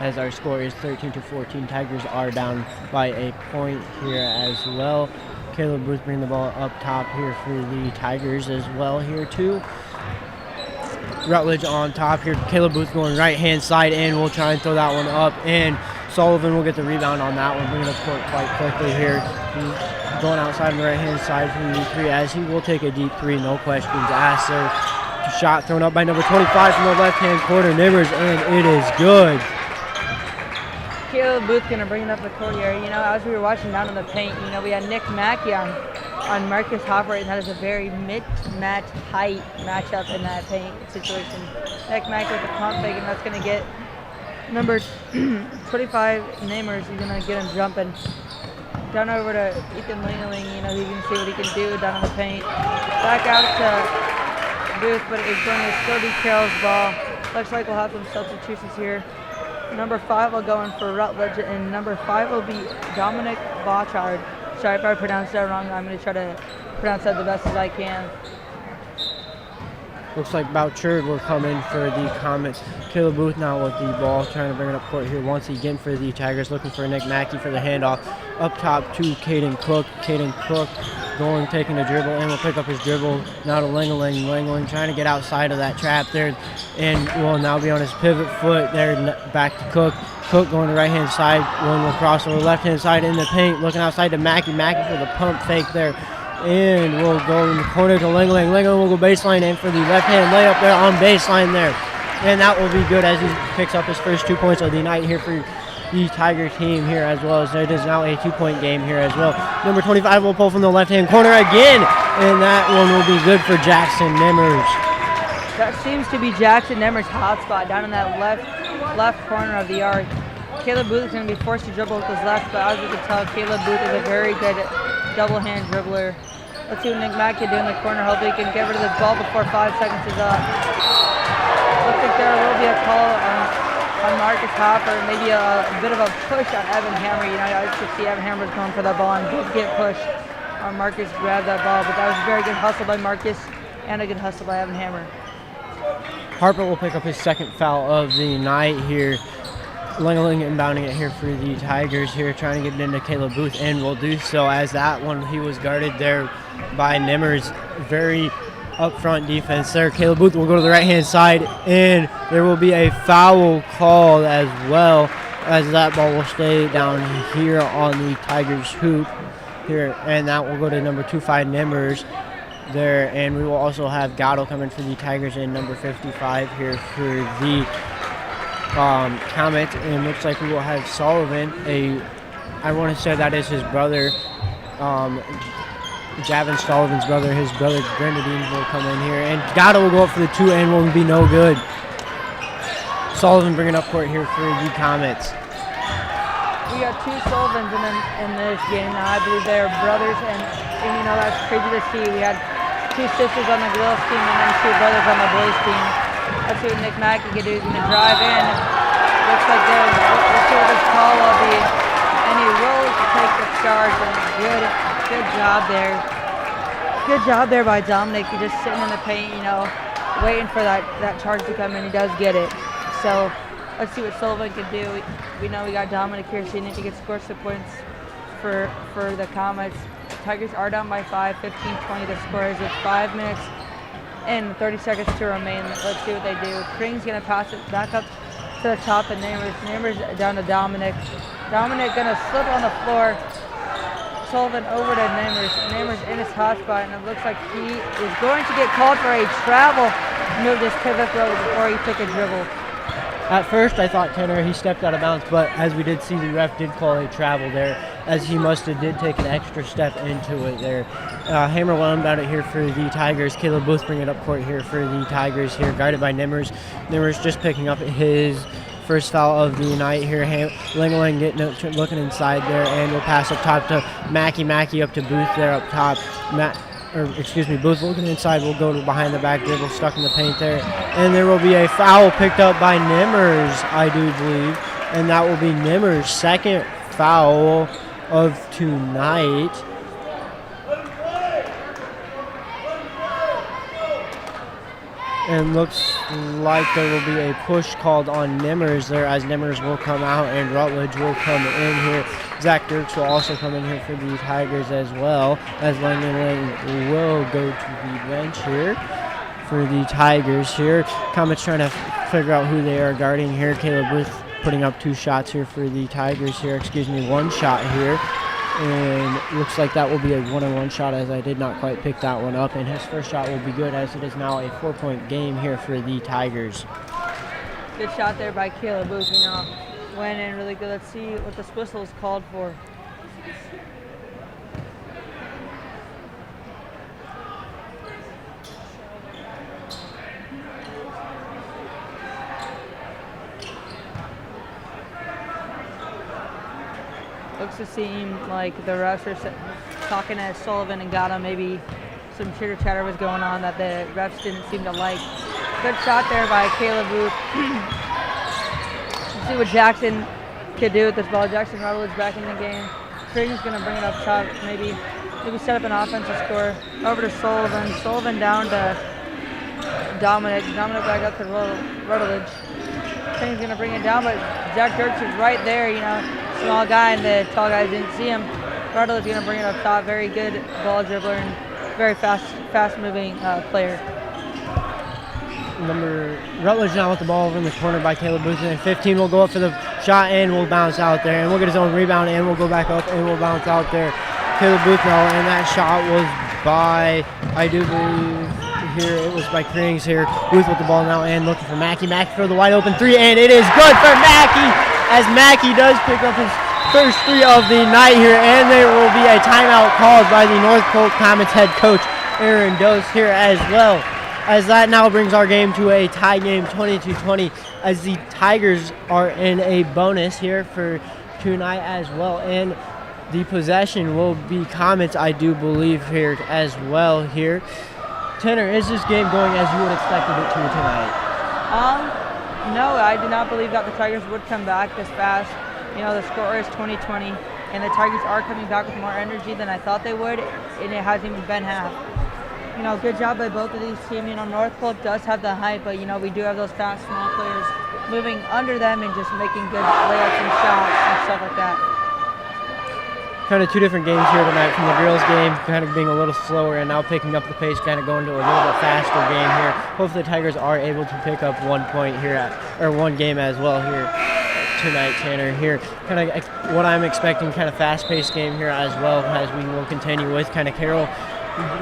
as our score is 13-14. Tigers are down by a point here as well. Caleb Booth bringing the ball up top here for the Tigers as well here too. Rutledge on top here. Caleb Booth going right-hand side, and we'll try and throw that one up. And Sullivan will get the rebound on that one, bringing it up court quite quickly here. He's going outside on the right-hand side from the three, as he will take a deep three, no questions asked there. Shot thrown up by number 25 from the left-hand corner, Nimmers, and it is good. Caleb Booth gonna bring it up the court here. You know, as we were watching down in the paint, you know, we had Nick Mackey on Marcus Hopper, and that is a very mismatch height matchup in that paint situation. Nick Mackey with the pump fake, and that's going to get number 25 Namers. He's going to get him jumping. Down over to Ethan Lingeling, you know, he can see what he can do down in the paint. Back out to Booth, but it's going to still be Carroll's ball. Looks like we'll have some substitutions here. Number 5 will go in for Rutledge, and number 5 will be Dominic Bouchard. Sorry if I pronounced that wrong. I'm going to try to pronounce that the best as I can. Looks like Bouchard will come in for the Comets. Caleb Booth now with the ball, trying to bring it up court here once again for the Tigers, looking for Nick Mackey for the handoff. Up top to Caden Cook. Caden Cook going, taking a dribble, and will pick up his dribble. Now to Lingeling. Lingeling trying to get outside of that trap there, and will now be on his pivot foot there, back to Cook. Cook going to right-hand side, one will cross over left-hand side in the paint, looking outside to Mackey. Mackey for the pump fake there, and we'll go in the corner to Lingeling. Lingeling will go baseline in for the left-hand layup there on baseline there, and that will be good as he picks up his first 2 points of the night here for the Tiger team here, as well as it is now a 2-point game here as well. Number 25 will pull from the left-hand corner again, and that one will be good for Jackson Nimmers. That seems to be Jackson Nimmers' hotspot down in that left corner of the arc. Caleb Booth is going to be forced to dribble with his left, but as you can tell, Caleb Booth is a very good double-hand dribbler. Let's see what Nick Mackey can do in the corner. Hopefully he can get rid of this ball before 5 seconds is up. Looks like there will be a call on Marcus Hopper, maybe a bit of a push on Evan Hammer. You know, I used to see Evan Hammer's going for that ball and did get pushed. Marcus grabbed that ball, but that was a very good hustle by Marcus and a good hustle by Evan Hammer. Harper will pick up his second foul of the night here. Lingeling inbounding it here for the Tigers here, trying to get it into Caleb Booth, and will do so as that one, he was guarded there by Nimmers. Very up-front defense there. Caleb Booth will go to the right-hand side, and there will be a foul called as well, as that ball will stay down here on the Tigers hoop here, and that will go to number 25 Nimmers there, and we will also have Gatto coming for the Tigers in number 55 here for the Comet, and looks like we will have Sullivan, I want to say that is his brother, Javin Sullivan's brother, his brother Grenadine will come in here, and Gatto will go up for the 2 and will be no good. Sullivan bringing up court here for the Comets. We got 2 Sullivans in this game now. I believe they are brothers, and you know, that's crazy to see. We had 2 sisters on the girls team and then 2 brothers on the boys team. Let's see what Nick Mackey can do. He's going to drive in. Looks like let's see what this call will be. And he will take the charge. And good job there. Good job there by Dominic. He's just sitting in the paint, waiting for that charge to come in. He does get it. So let's see what Sullivan can do. We know we got Dominic here, seeing if he can score some points for the Comets. Tigers are down by 5, 15-20 the score is with 5 minutes and 30 seconds to remain. Let's see what they do. Kring's going to pass it back up to the top, and Namers down to Dominic. Dominic going to slip on the floor. Sullivan over to Namers. Namers in his hot spot, and it looks like he is going to get called for a travel. Moved his pivot throw before he took a dribble. At first, I thought Tanner, he stepped out of bounds, but as we did see, the ref did call a travel there, as he must have did take an extra step into it there. Hammer will inbound it here for the Tigers. Caleb Booth bring it up court here for the Tigers here, guarded by Nimmers. Nimmers just picking up his first foul of the night here. Lingeling looking inside there, and will pass up top to Mackey. Mackey up to Booth there up top. Booth looking inside, will go to behind the back dribble, stuck in the paint there. And there will be a foul picked up by Nimmers, I do believe. And that will be Nimmers' second foul of tonight. And looks like there will be a push called on Nimmers there, as Nimmers will come out and Rutledge will come in here. Zach Dirks will also come in here for the Tigers as well, as Langdon will go to the bench here for the Tigers here. Comets trying to figure out who they are guarding here. Caleb Booth putting up 2 shots here for the Tigers here. 1 shot here. And looks like that will be a 1-on-1 shot, as I did not quite pick that one up. And his first shot will be good, as it is now a 4-point game here for the Tigers. Good shot there by Caleb Booth, went in really good. Let's see what this whistle is called for. Looks to seem like the refs are talking to Sullivan and got him. Maybe some chitter chatter was going on that the refs didn't seem to like. Good shot there by Caleb Booth. Let's see what Jackson could do with this ball. Jackson Rutledge back in the game. Creighton's going to bring it up top. Maybe set up an offensive score. Over to Sullivan. Sullivan down to Dominic. Dominic back up to Rutledge. Creighton's going to bring it down, but Zach Dirks is right there, Small guy, and the tall guys didn't see him. Rutledge is going to bring it up top. Very good ball dribbler and very fast-moving player. Rutledge now with the ball over in the corner by Caleb Booth, and 15 will go up for the shot and will bounce out there, and we'll get his own rebound and we'll go back up and we'll bounce out there. Caleb Booth now, and that shot was by, I do believe here, it was by Krings here. Booth with the ball now and looking for Mackey. Mackey for the wide open 3, and it is good for Mackey, as Mackey does pick up his first 3 of the night here, and there will be a timeout called by the North Polk Comets head coach Aaron Dose here as well, as that now brings our game to a tie game, 22-20, as the Tigers are in a bonus here for tonight as well, and the possession will be Comets, I do believe, here as well here. Tanner, is this game going as you would expected it to tonight? No, I did not believe that the Tigers would come back this fast. The score is 20-20, and the Tigers are coming back with more energy than I thought they would, and it hasn't even been half. Good job by both of these teams. North Polk does have the height, but, we do have those fast, small players moving under them and just making good layups and shots and stuff like that. Kind of 2 different games here tonight, from the girls game kind of being a little slower and now picking up the pace, kind of going to a little bit faster game here. Hopefully the Tigers are able to pick up 1 point here, or 1 game as well here tonight, Tanner. Here, kind of what I'm expecting, kind of fast-paced game here as well, as we will continue with kind of Carroll,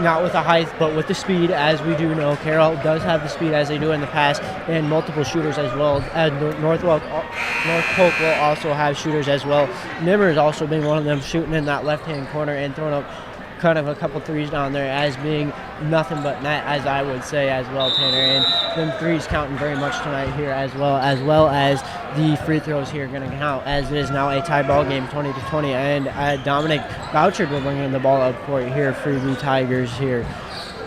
not with the height, but with the speed, as we do know. Carroll does have the speed, as they do in the past, and multiple shooters as well. North Polk will also have shooters as well. Nimmers also being one of them, shooting in that left-hand corner and throwing up kind of a couple 3s down there, as being nothing but net, as I would say as well, Tanner. And them 3s counting very much tonight here as well as the free throws here going to count, as it is now a tie ball game, 20-20. And Dominic Bouchard will bring in the ball up court here for the Tigers here,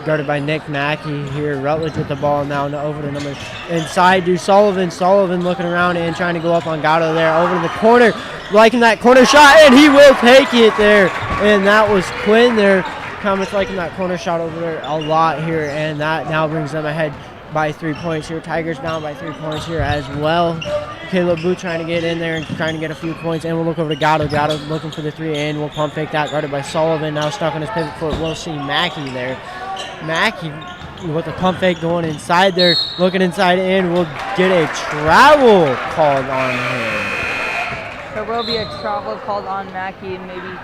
guarded by Nick Mackey here. Rutledge with the ball now over the numbers inside to Sullivan. Sullivan looking around and trying to go up on Gatto there, over to the corner, liking that corner shot, and he will take it there. And that was Quinn there Comets liking that corner shot over there a lot here, and that now brings them ahead by 3 points here. Tigers down by 3 points here as well. Caleb Booth trying to get in there and trying to get a few points, and we'll look over to Gatto. Gatto looking for the 3, and we'll pump fake that, guarded by Sullivan. Now stuck on his pivot foot. We'll see Mackey there. Mackey with the pump fake going inside there, looking inside, and we'll get a travel called on him. There will be a travel called on Mackey, and maybe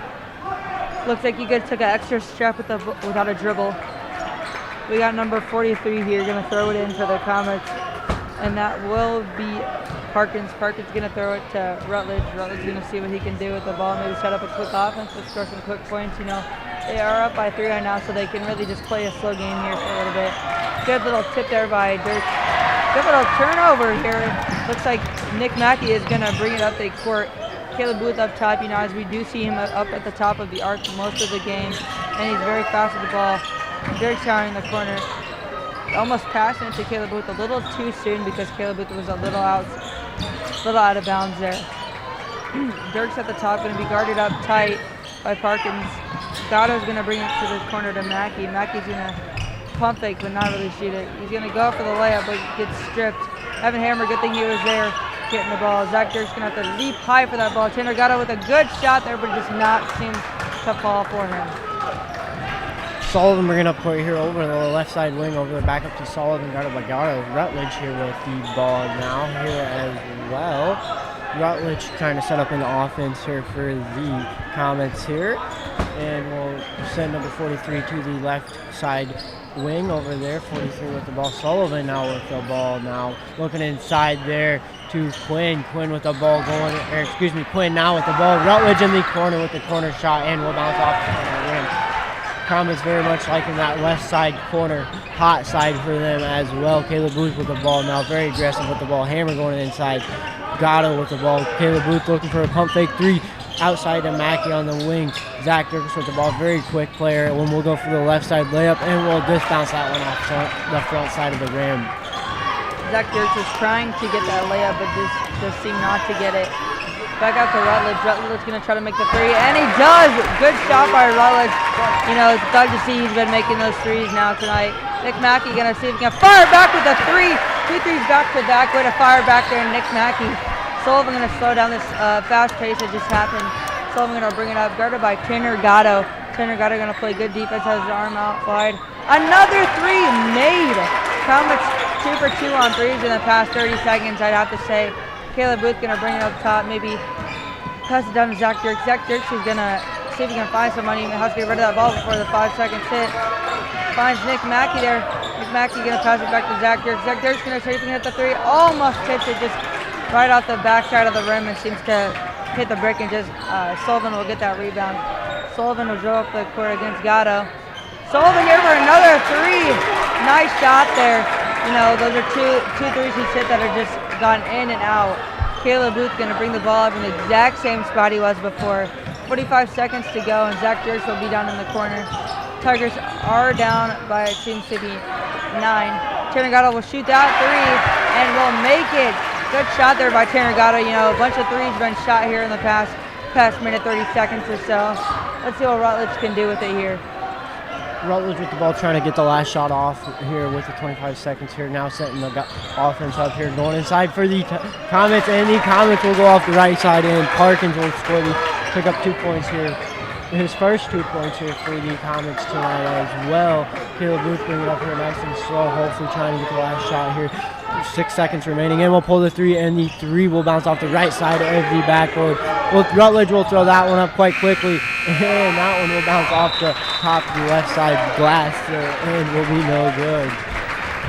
looks like he took an extra step without a dribble. We got number 43 here, gonna throw it in for the Comets, and that will be Parkins. Parkins gonna throw it to Rutledge. Rutledge gonna see what he can do with the ball, maybe set up a quick offense, let's score some quick points. You know, they are up by 3 right now, so they can really just play a slow game here for a little bit. Good little tip there by Dirk. Good little turnover here. Looks like Nick Mackey is gonna bring it up the court. Caleb Booth up top, you know, as we do see him up at the top of the arc most of the game, and he's very fast with the ball. Dirk's down in the corner, almost passing it to Caleb Booth a little too soon because Caleb Booth was a little out of bounds there. Dirk's at the top, going to be guarded up tight by Parkins. Gatto's going to bring it to the corner to Mackey. Mackey's going to pump fake but not really shoot it. He's going to go for the layup but gets stripped. Evan Hammer, good thing he was there getting the ball. Zach Dirk's going to have to leap high for that ball. Tanner Gatto with a good shot there, but it does not seem to fall for him. Sullivan bringing up court here over the left side wing, over the back up to Sullivan, guarded by Gatto. Rutledge here with the ball now here as well. Rutledge trying to set up an offense here for the Comets here. And we'll send number 43 to the left side wing over there. 43 with the ball. Sullivan now with the ball now. Looking inside there to Quinn. Quinn with the ball going, Quinn now with the ball. Rutledge in the corner with the corner shot, and will bounce off the rim. Comets very much liking that west side corner, hot side for them as well. Caleb Booth with the ball now, very aggressive with the ball. Hammer going inside. Gatto with the ball. Caleb Booth looking for a pump fake 3 outside to Mackey on the wing. Zach Dirks with the ball, very quick player. When we'll go for the left side layup, and we'll just bounce that one off the front side of the rim. Zach Dirks is trying to get that layup, but just seem not to get it. Back out to Rutledge. Rutledge going to try to make the 3, and he does! Good shot by Rutledge. You know, it's glad to see he's been making those 3s now tonight. Nick Mackey going to see if he can fire back with a 3. 2 3s back to back. Way to fire back there, Nick Mackey. Sullivan going to slow down this fast pace that just happened. Sullivan going to bring it up, guarded by Tanner Gatto. Tanner Gatto going to play good defense, has his arm out wide. Another 3 made! Comets 2 for 2 on 3s in the past 30 seconds, I'd have to say. Caleb Booth going to bring it up top, maybe pass it down to Zach Dirks. Zach Dirks is going to see if he can find somebody. He has to get rid of that ball before the 5 seconds hit. Finds Nick Mackey there. Nick Mackey going to pass it back to Zach Dirks. Zach Dirks going to see if he can hit the 3. Almost hits it just right off the backside of the rim and seems to hit the brick, and just Sullivan will get that rebound. Sullivan will draw up the court against Gatto. Sullivan here for another 3. Nice shot there. You know, those are two threes he's hit that are just gone in and out. Caleb Booth going to bring the ball up in the exact same spot he was before. 45 seconds to go, and Zach Dirks will be down in the corner. Tigers are down by, it seems to be 9. Tanner Gatto will shoot that 3 and will make it. Good shot there by Tanner Gatto. You know, a bunch of 3s been shot here in the past minute, 30 seconds or so. Let's see what Rutledge can do with it here. Rutledge with the ball, trying to get the last shot off here with the 25 seconds here. Now setting the offense up here, going inside for the Comets, and the Comets will go off the right side, and Parkins will pick up 2 points here. His first 2 points here for the Comets tonight as well. Caleb Booth bringing it up here nice and slow, hopefully trying to get the last shot here. 6 seconds remaining, and we'll pull the 3, and the 3 will bounce off the right side of the backboard. Rutledge will throw that one up quite quickly, and that one will bounce off the top of the left side glass and will be no good.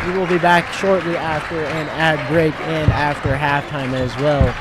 We will be back shortly after an ad break and after halftime as well.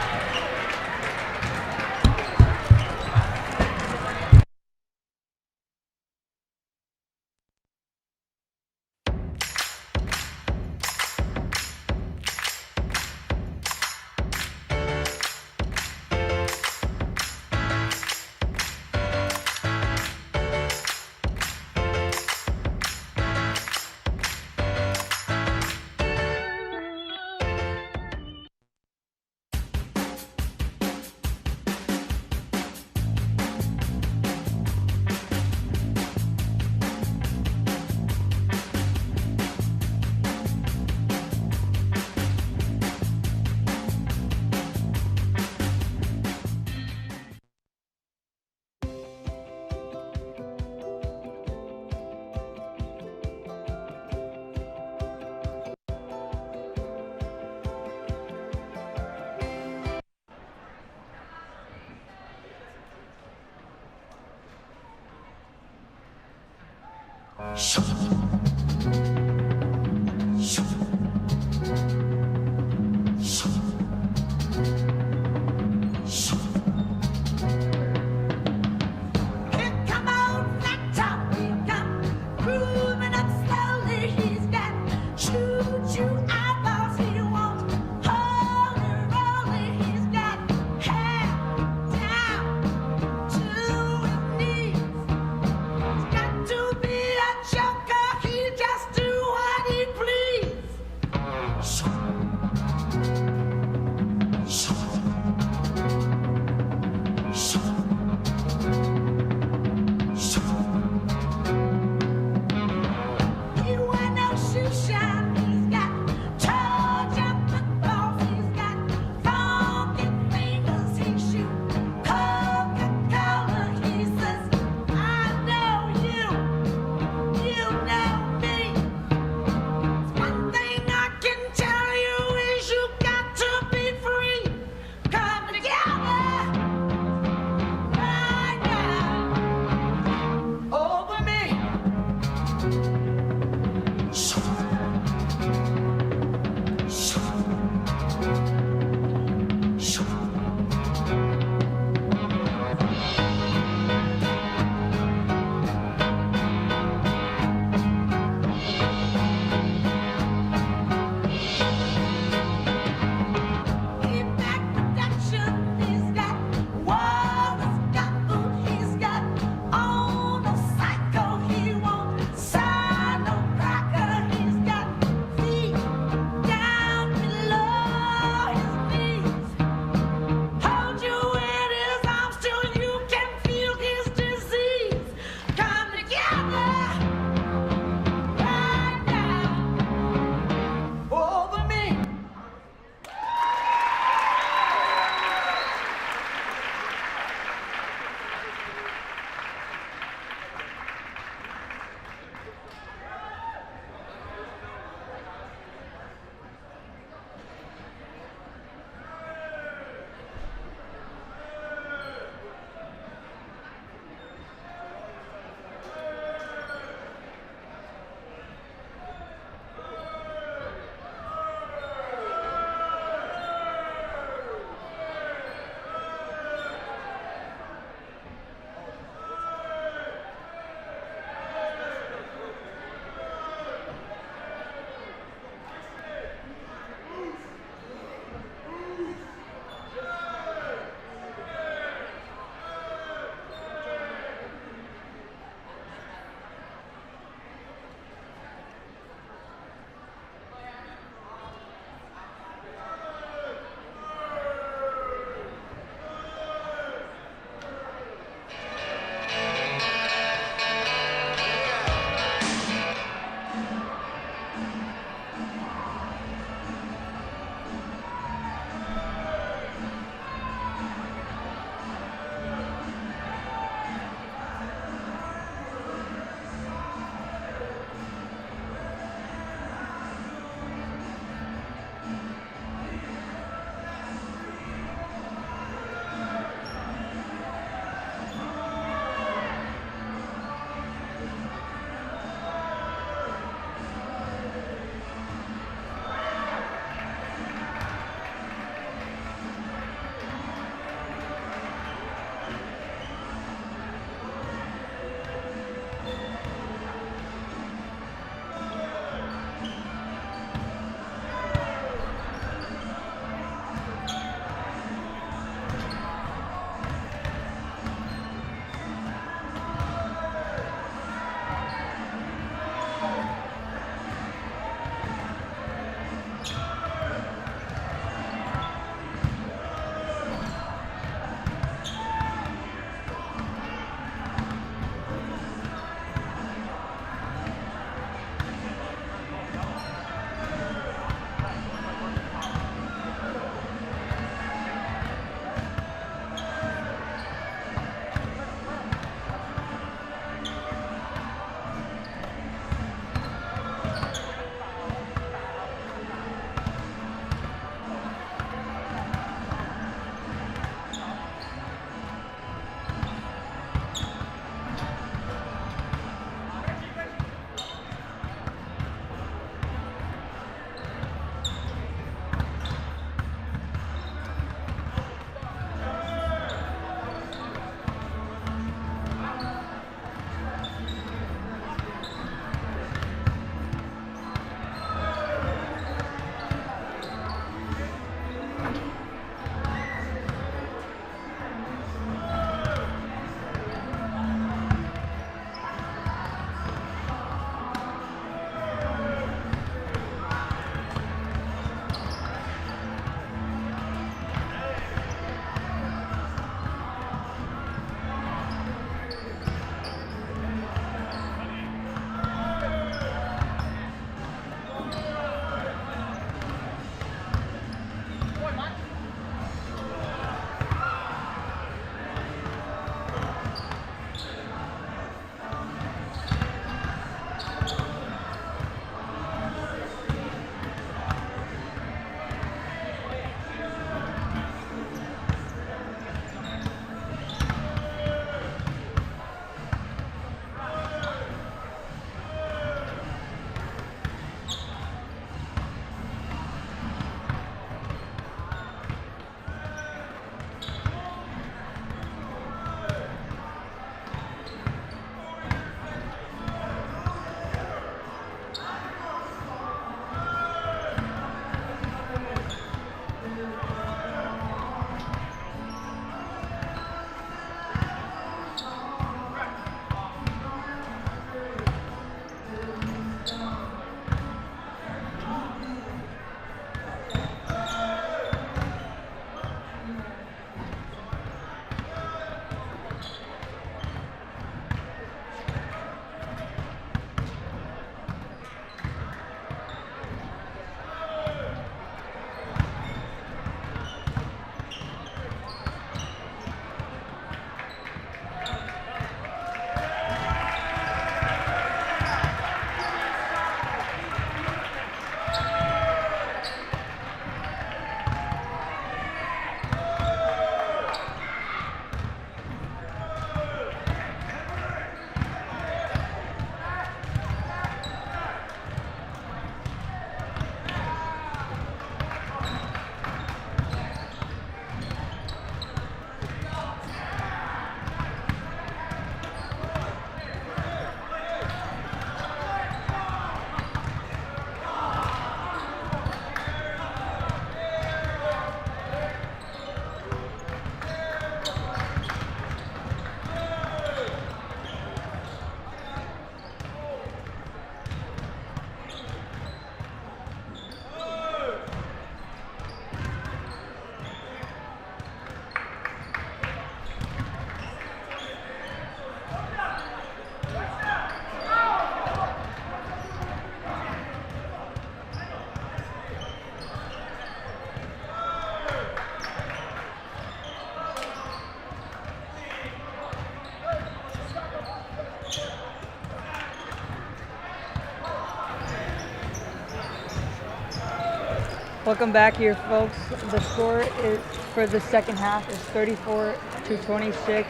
Welcome back here, folks. The score is for the second half is 34-26.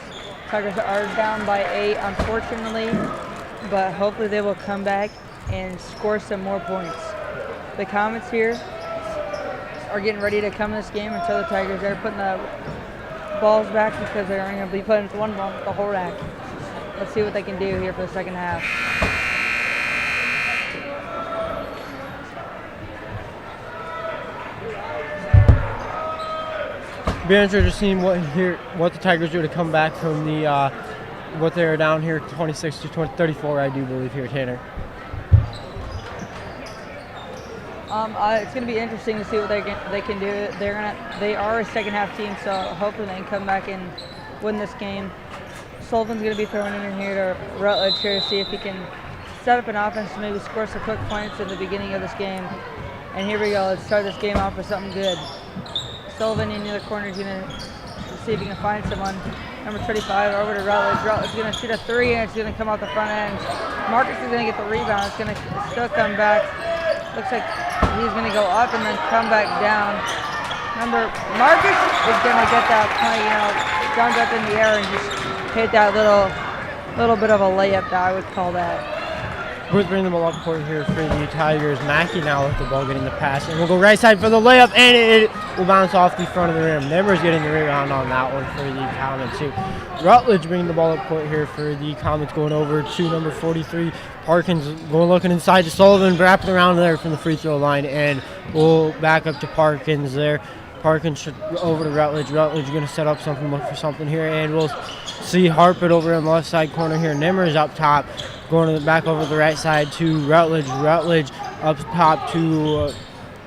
Tigers are down by 8, unfortunately, but hopefully they will come back and score some more points. The Comets here are getting ready to come this game until the Tigers are putting the balls back because they're going to be putting one ball with the whole rack. Let's see what they can do here for the second half. Be interested to see what the Tigers do to come back from the what they're down here 26-34, I do believe here, Tanner. It's going to be interesting to see what they can do. They are a second half team, so hopefully they can come back and win this game. Sullivan's going to be throwing in here to Rutledge here to see if he can set up an offense to maybe score some quick points at the beginning of this game. And here we go. Let's start this game off with something good. Sullivan in the other corner is going to see if he can find someone. Number 35 over to Rutledge. Rutledge is going to shoot a 3 and it's going to come off the front end. Marcus is going to get the rebound. It's going to still come back. Looks like he's going to go up and then come back down. Marcus is going to get that point, guns up in the air and just hit that little bit of a layup that I would call that. Booth bringing the ball up court here for the Tigers. Mackey now with the ball getting the pass. And we'll go right side for the layup, and it will bounce off the front of the rim. Nemers getting the rebound on that one for the Comets too. Rutledge bringing the ball up court here for the Comets, going over to number 43. Parkins going looking inside to Sullivan, wrapping around there from the free throw line, and we'll back up to Parkins there. Parkins over to Rutledge. Rutledge going to set up something, look for something here, and we'll see Harpert over in the left side corner here. Nemers up top, going to the back over the right side to Rutledge. Rutledge up top to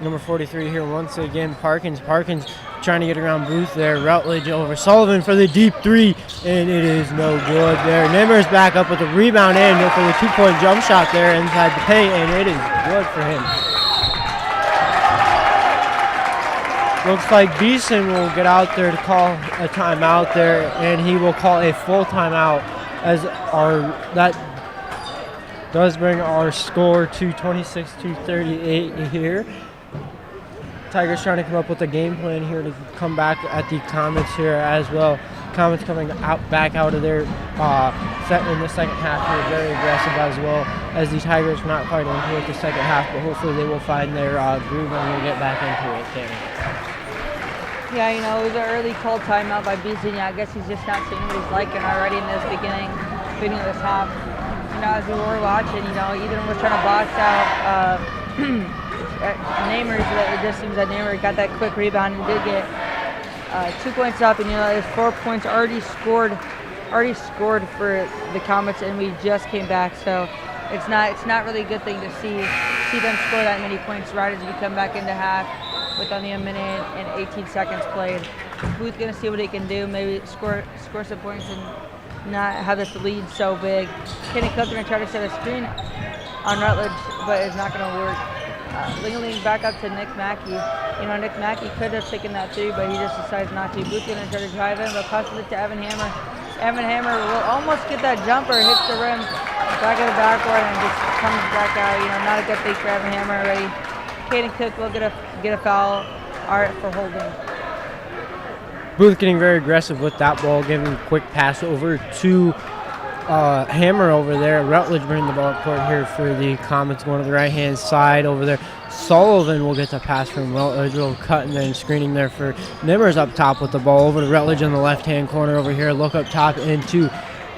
number 43 here once again. Parkins trying to get around Booth there. Rutledge over Sullivan for the deep 3, and it is no good there. Nemers back up with the rebound and for the 2-point jump shot there inside the paint, and it is good for him. Looks like Beeson will get out there to call a timeout there, and he will call a full timeout as that does bring our score to 26-38 here. Tigers trying to come up with a game plan here to come back at the Comets here as well. Comets coming back out of their set in the second half here, very aggressive as well as the Tigers not quite into it the second half, but hopefully they will find their groove and we'll get back into it. Tanner. Yeah, it was an early called timeout by Beasley. I guess he's just not seeing what he's liking already in this beginning of this half. As we were watching, either was trying to box out Namers. It just seems that Namer got that quick rebound and did get 2 points up, and there's 4 points already scored for the Comets, and we just came back. So it's not really a good thing to see them score that many points right as we come back into half with only a minute and 18 seconds played. Booth gonna see what he can do, maybe score some points and not have this lead so big. Kenny Cook gonna try to set a screen on Rutledge, but it's not gonna work. Ling back up to Nick Mackey. Nick Mackey could have taken that 3, but he just decides not to. Booth gonna try to drive in, but passes it to Evan Hammer. Evan Hammer will almost get that jumper, hits the rim, back of the backboard, and just comes back out. Not a good thing for Evan Hammer already. Caden Cook will get a foul for holding. Booth getting very aggressive with that ball, giving a quick pass over to Hammer over there. Rutledge bringing the ball up court here for the Comets, going to the right-hand side over there. Sullivan will get the pass from Rutledge, will cut and then screening there for Nemers up top with the ball over to Rutledge in the left-hand corner over here. Look up top into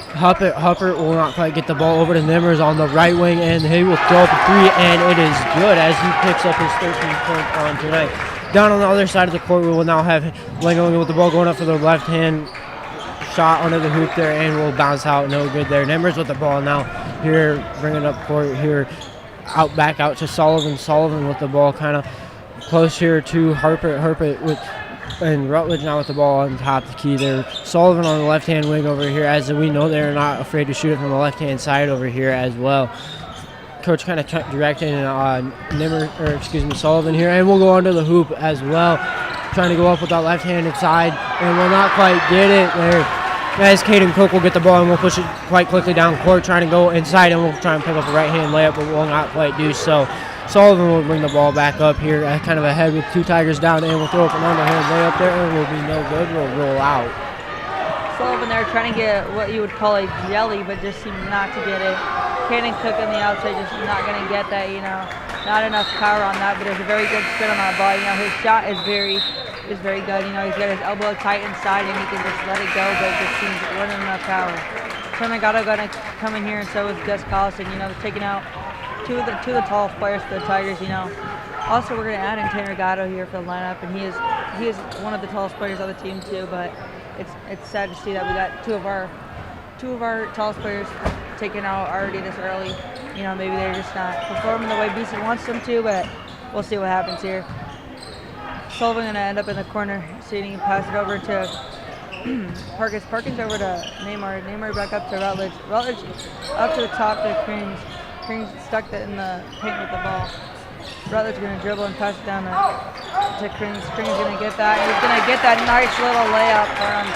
Huppert will not quite get the ball over to Nemers on the right wing, and he will throw up a 3, and it is good as he picks up his 13th point on tonight. Down on the other side of the court, we will now have Langley with the ball going up for the left-hand shot under the hoop there, and will bounce out. No good there. Nemers with the ball now here, bringing it up court here, back out to Sullivan. Sullivan with the ball kind of close here to Harpert with. And Rutledge now with the ball on top of the key there. Sullivan on the left-hand wing over here, as we know they're not afraid to shoot it from the left-hand side over here as well. Coach kind of directing Sullivan here, and we'll go under the hoop as well. Trying to go up with that left-handed side, and will not quite get it there. As Caden Cook will get the ball, and we'll push it quite quickly down court, trying to go inside, and we'll try and pick up a right-hand layup, but will not quite do so. Sullivan will bring the ball back up here, kind of ahead with 2 Tigers down, and will throw up an underhand way up there, and will be no good. Will roll out. Sullivan there trying to get what you would call a jelly, but just seemed not to get it. Caden Cook on the outside just not going to get that, not enough power on that, but there's a very good spin on that ball. His shot is very good. He's got his elbow tight inside and he can just let it go, but it just seems running enough power. Tanagato going to come in here, and so is Gus Collison. They're taking out two of the tallest players for the Tigers. Also, we're going to add in Tanner Gatto here for the lineup, and he is one of the tallest players on the team too. But it's sad to see that we got two of our tallest players taken out already this early. Maybe they're just not performing the way Beeson wants them to, but we'll see what happens here. Sullivan going to end up in the corner, seeing he can pass it over to Perkins. Perkins over to Neymar. Neymar back up to Rutledge. Rutledge up to the top to Krings. Krings stuck in the paint with the ball. Rutledge going to dribble and pass it down to Krings. Krings going to get that. He's going to get that nice little layup for him.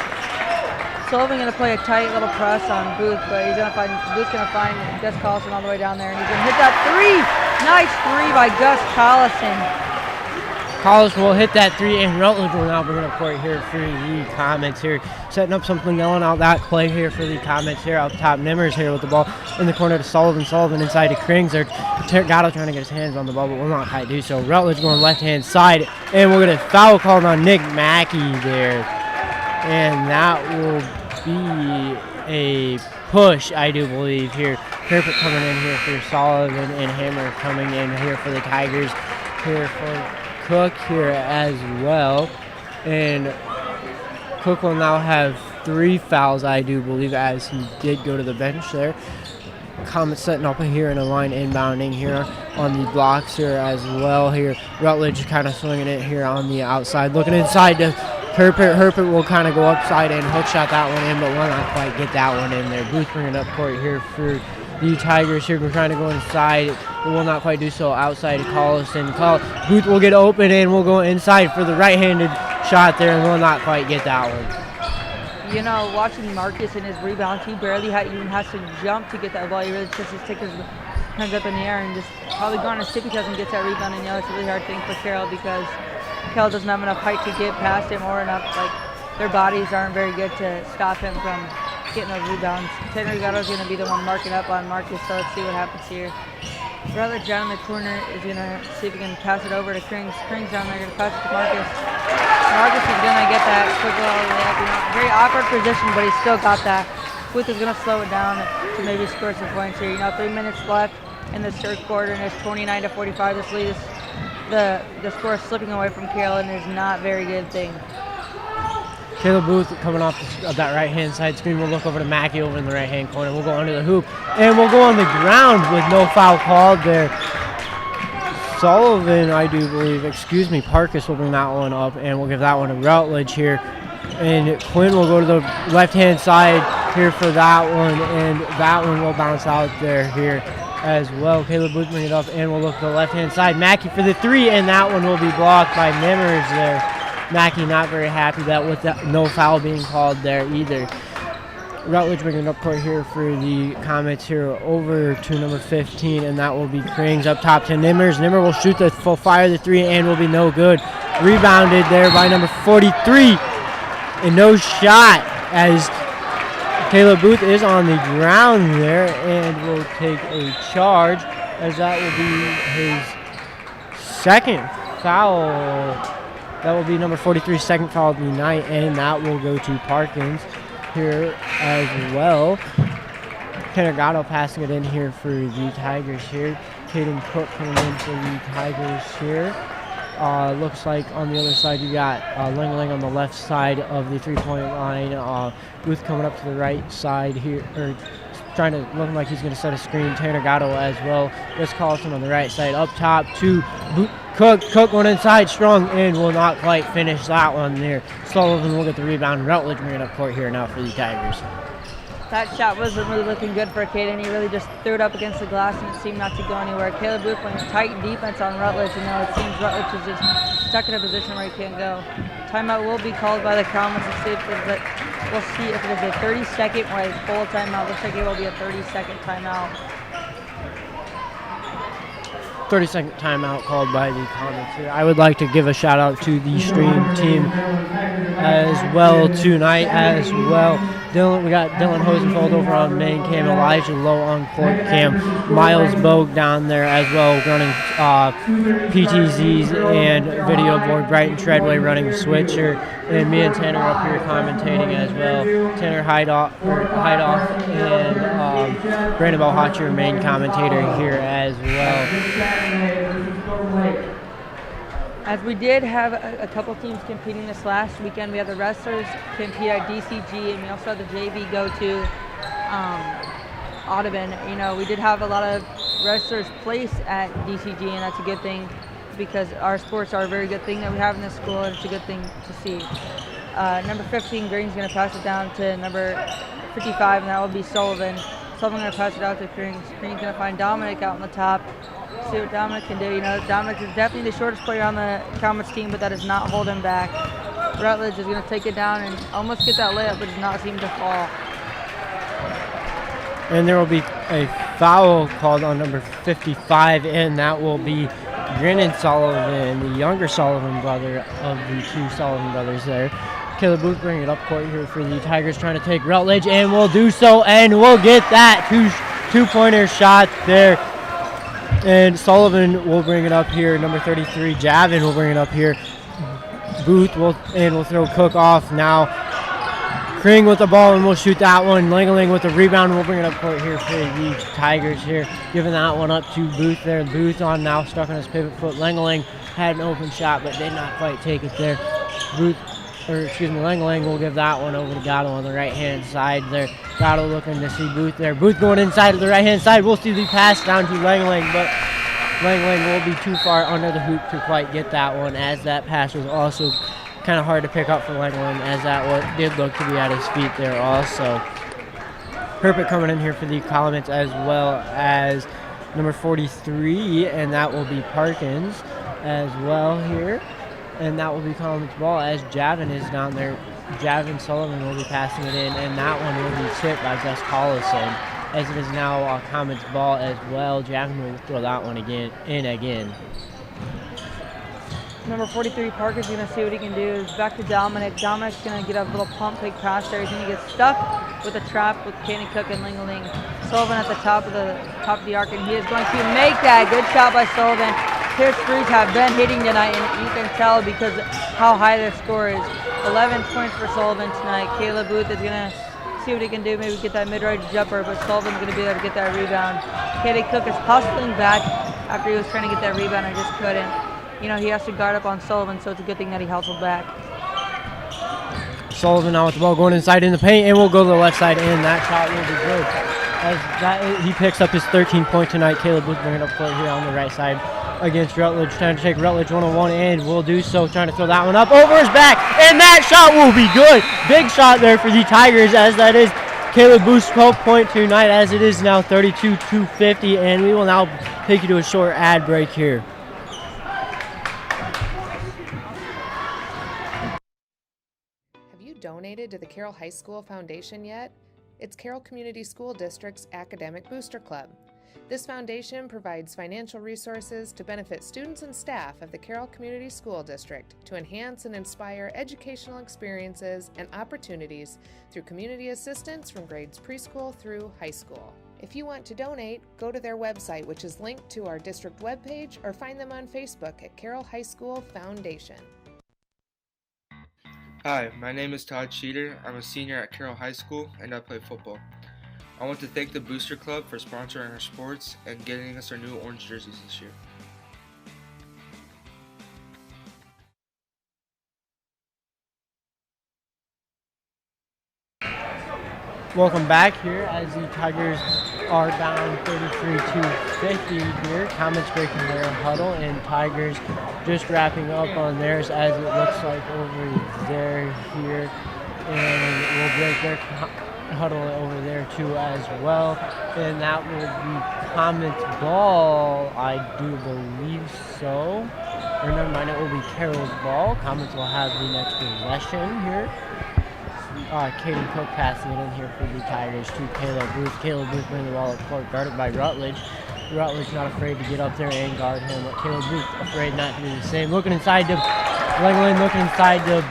Sullivan going to play a tight little press on Booth, but Booth's going to find Gus Collison all the way down there, and he's going to hit that three. Nice three by Gus Collison. Collison will hit that 3, and Rutledge will now bring it up court here for the Comets here. Setting up something going out that play here for the Comets here. Out top, Nimmers here with the ball in the corner to Sullivan. Sullivan inside to Krings. Gatto trying to get his hands on the ball, but will not quite do so. Rutledge going left-hand side, and we're going to foul called on Nick Mackey there. And that will be a push, I do believe, here. Kerpert coming in here for Sullivan, and Hammer coming in here for the Tigers. Here for Cook here as well, and Cook will now have 3 fouls, I do believe, as he did go to the bench there. Comet setting up here in a line inbounding here on the blocks here as well. Here Rutledge kind of swinging it here on the outside, looking inside to Herpert. Herpert will kind of go upside and hook shot that one in, but will not quite get that one in there. Booth bringing up court here for the Tigers here. We're trying to go inside. We will not quite do so outside to Collison. Booth will get open and will go inside for the right-handed shot there, and will not quite get that one. Watching Marcus and his rebounds, he barely even has to jump to get that ball. He really just takes his hands up in the air and just probably go on his tippy toes and gets that rebound. And it's a really hard thing for Carroll because Carroll doesn't have enough height to get past him or enough, their bodies aren't very good to stop him from getting those rebounds. Tanner Gatto's going to be the one marking up on Marcus, so let's see what happens here. Rutledge down in the corner is going to see if he can pass it over to Krings. Krings down there, going to pass it to Marcus. Marcus is going to get that quick little layup. Very awkward position, but he's still got that. Booth is going to slow it down to maybe score some points here. 3 minutes left in this third quarter, and it's 29-45. This lead is the score is slipping away from Carroll, and is not a very good thing. Caleb Booth coming off that right-hand side screen. We'll look over to Mackey over in the right-hand corner. We'll go under the hoop, and we'll go on the ground with no foul called there. Sullivan, I do believe, Parkus will bring that one up, and we'll give that one to Rutledge here. And Quinn will go to the left-hand side here for that one, and that one will bounce out there here as well. Caleb Booth bring it up, and we'll look to the left-hand side. Mackey for the 3, and that one will be blocked by Nimmers there. Mackey not very happy with that no foul being called there either. Rutledge bringing it up court here for the Comets here over to number 15, and that will be Krings up top to Nimmers. Nimmer will shoot the full fire, the 3, and will be no good. Rebounded there by number 43, and no shot as Caleb Booth is on the ground there and will take a charge, as that will be his second foul. That will be number 43's second foul of the night, and that will go to Parkins here as well. Tanner Gatto passing it in here for the Tigers here. Caden Cook coming in for the Tigers here. Looks like on the other side you got Ling on the left side of the three-point line. Booth coming up to the right side here, or looking like he's going to set a screen. Tanner Gatto as well. Gus Collison on the right side. Up top to Cook. Cook going inside strong and will not quite finish that one there. Sullivan will get the rebound. Rutledge bringing up court here now for the Tigers. That shot wasn't really looking good for Caden. He really just threw it up against the glass and it seemed not to go anywhere. Caleb Booth playing tight defense on Rutledge, and now it seems Rutledge is just stuck in a position where he can't go. Timeout will be called by the Comets. We'll see if it is a 30-second or a full timeout. Looks like it will be a 30-second timeout. 30-second timeout called by the comments here. I would like to give a shout out to the stream team as well tonight as well. We got Dylan Hosenfold over on main cam, Elijah Lowe on court cam, Miles Bogue down there as well running PTZs and video board, Brighton Treadway running switcher, and me and Tanner up here commentating as well. Tanner Heidoff and Brandon Balhatcher, main commentator here as well. As we did have a couple teams competing this last weekend, we had the wrestlers compete at DCG, and we also had the JV go to Audubon. You know, we did have a lot of wrestlers place at DCG, and that's a good thing because our sports are a very good thing that we have in this school, and it's a good thing to see. Number 15, Green's going to pass it down to number 55, and that will be Sullivan. Sullivan going to pass it out to Green. Green's going to find Dominic out on the top. See what Dominic can do. You know, Dominic is definitely the shortest player on the Comets team, but that does not hold him back. Rutledge is going to take it down and almost get that layup, but does not seem to fall. And there will be a foul called on number 55, and that will be Grinnan Sullivan, the younger Sullivan brother of the two Sullivan brothers there. Caleb Booth bringing it up court here for the Tigers, trying to take Rutledge, and will do so, and we'll get that two-pointer shot there. And Sullivan will bring it up here. Number 33, Javin will bring it up here. Booth will throw Cook off now. Kring with the ball, and we'll shoot that one. Langeling with the rebound. We'll bring it up court here for the Tigers here. Giving that one up to Booth there. Booth on now, stuck on his pivot foot. Langeling had an open shot, but did not quite take it there. Langeling will give that one over to Gatto on the right-hand side there. Gatto looking to see Booth there. Booth going inside of the right-hand side. We'll see the pass down to Langeling, but Langeling will be too far under the hoop to quite get that one, as that pass was also kind of hard to pick up for Langeling, as that one did look to be at his feet there also. Herpet coming in here for the Columns, as well as number 43, and that will be Parkins as well here. And that will be Collins' ball as Javin is down there. Javin Sullivan will be passing it in, and that one will be tipped by Gus Collison, as it is now Comet's ball as well. Javin will throw that one again. Number 43, Parker's going to see what he can do. Back to Dominic. Dominic's going to get a little pump fake pass there. He's going to get stuck with a trap with Kenny Cook and Lingeling. Sullivan at the top of the arc, and he is going to make that. Good shot by Sullivan. His threes have been hitting tonight, and you can tell because how high their score is. 11 points for Sullivan tonight. Caleb Booth is going to see what he can do, maybe get that mid-range jumper, but Sullivan's going to be able to get that rebound. Kenny Cook is hustling back after he was trying to get that rebound and just couldn't. You know, he has to guard up on Sullivan, so it's a good thing that he hustled back. Sullivan now with the ball going inside in the paint, and we'll go to the left side, and that shot will be good. He picks up his 13th point tonight. Caleb Booth bringing it up court here on the right side against Rutledge, trying to take Rutledge one-on-one, and will do so, trying to throw that one up over his back, and that shot will be good. Big shot there for the Tigers, as that is Caleb Booth's 12th point tonight, as it is now 32-50, and we will now take you to a short ad break here. Have you donated to the Carroll High School Foundation yet? It's Carroll Community School District's Academic Booster Club. This foundation provides financial resources to benefit students and staff of the Carroll Community School District to enhance and inspire educational experiences and opportunities through community assistance from grades preschool through high school. If you want to donate, go to their website, which is linked to our district webpage, or find them on Facebook at Carroll High School Foundation. Hi, my name is Todd Cheater. I'm a senior at Carroll High School, and I play football. I want to thank the Booster Club for sponsoring our sports and getting us our new orange jerseys this year. Welcome back here as the Tigers are down 33-50 here. Comets breaking their huddle, and Tigers just wrapping up on theirs, as it looks like over there here. And we'll break their huddle over there too as well. And that will be Comets ball, I do believe so. Or never mind, it will be Carroll's ball. Comets will have the next possession here. Caden Cook passing it in here for the Tigers to Caleb Booth. Caleb Booth bringing the ball up court, guarded by Rutledge. Rutledge not afraid to get up there and guard him. But Caleb Booth afraid not to do the same. Looking inside to Langland, looking inside to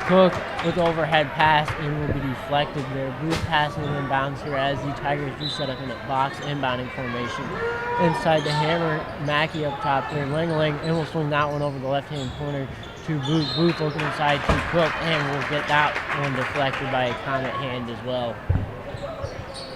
Cook with the overhead pass and will be deflected there. Booth passing in bounds here as the Tigers do set up in a box inbounding formation. Inside the Hammer, Mackey up top there. Langling and will swing that one over the left-hand corner to Booth. Booth looking inside to Cook and will get that one deflected by a Comet hand as well.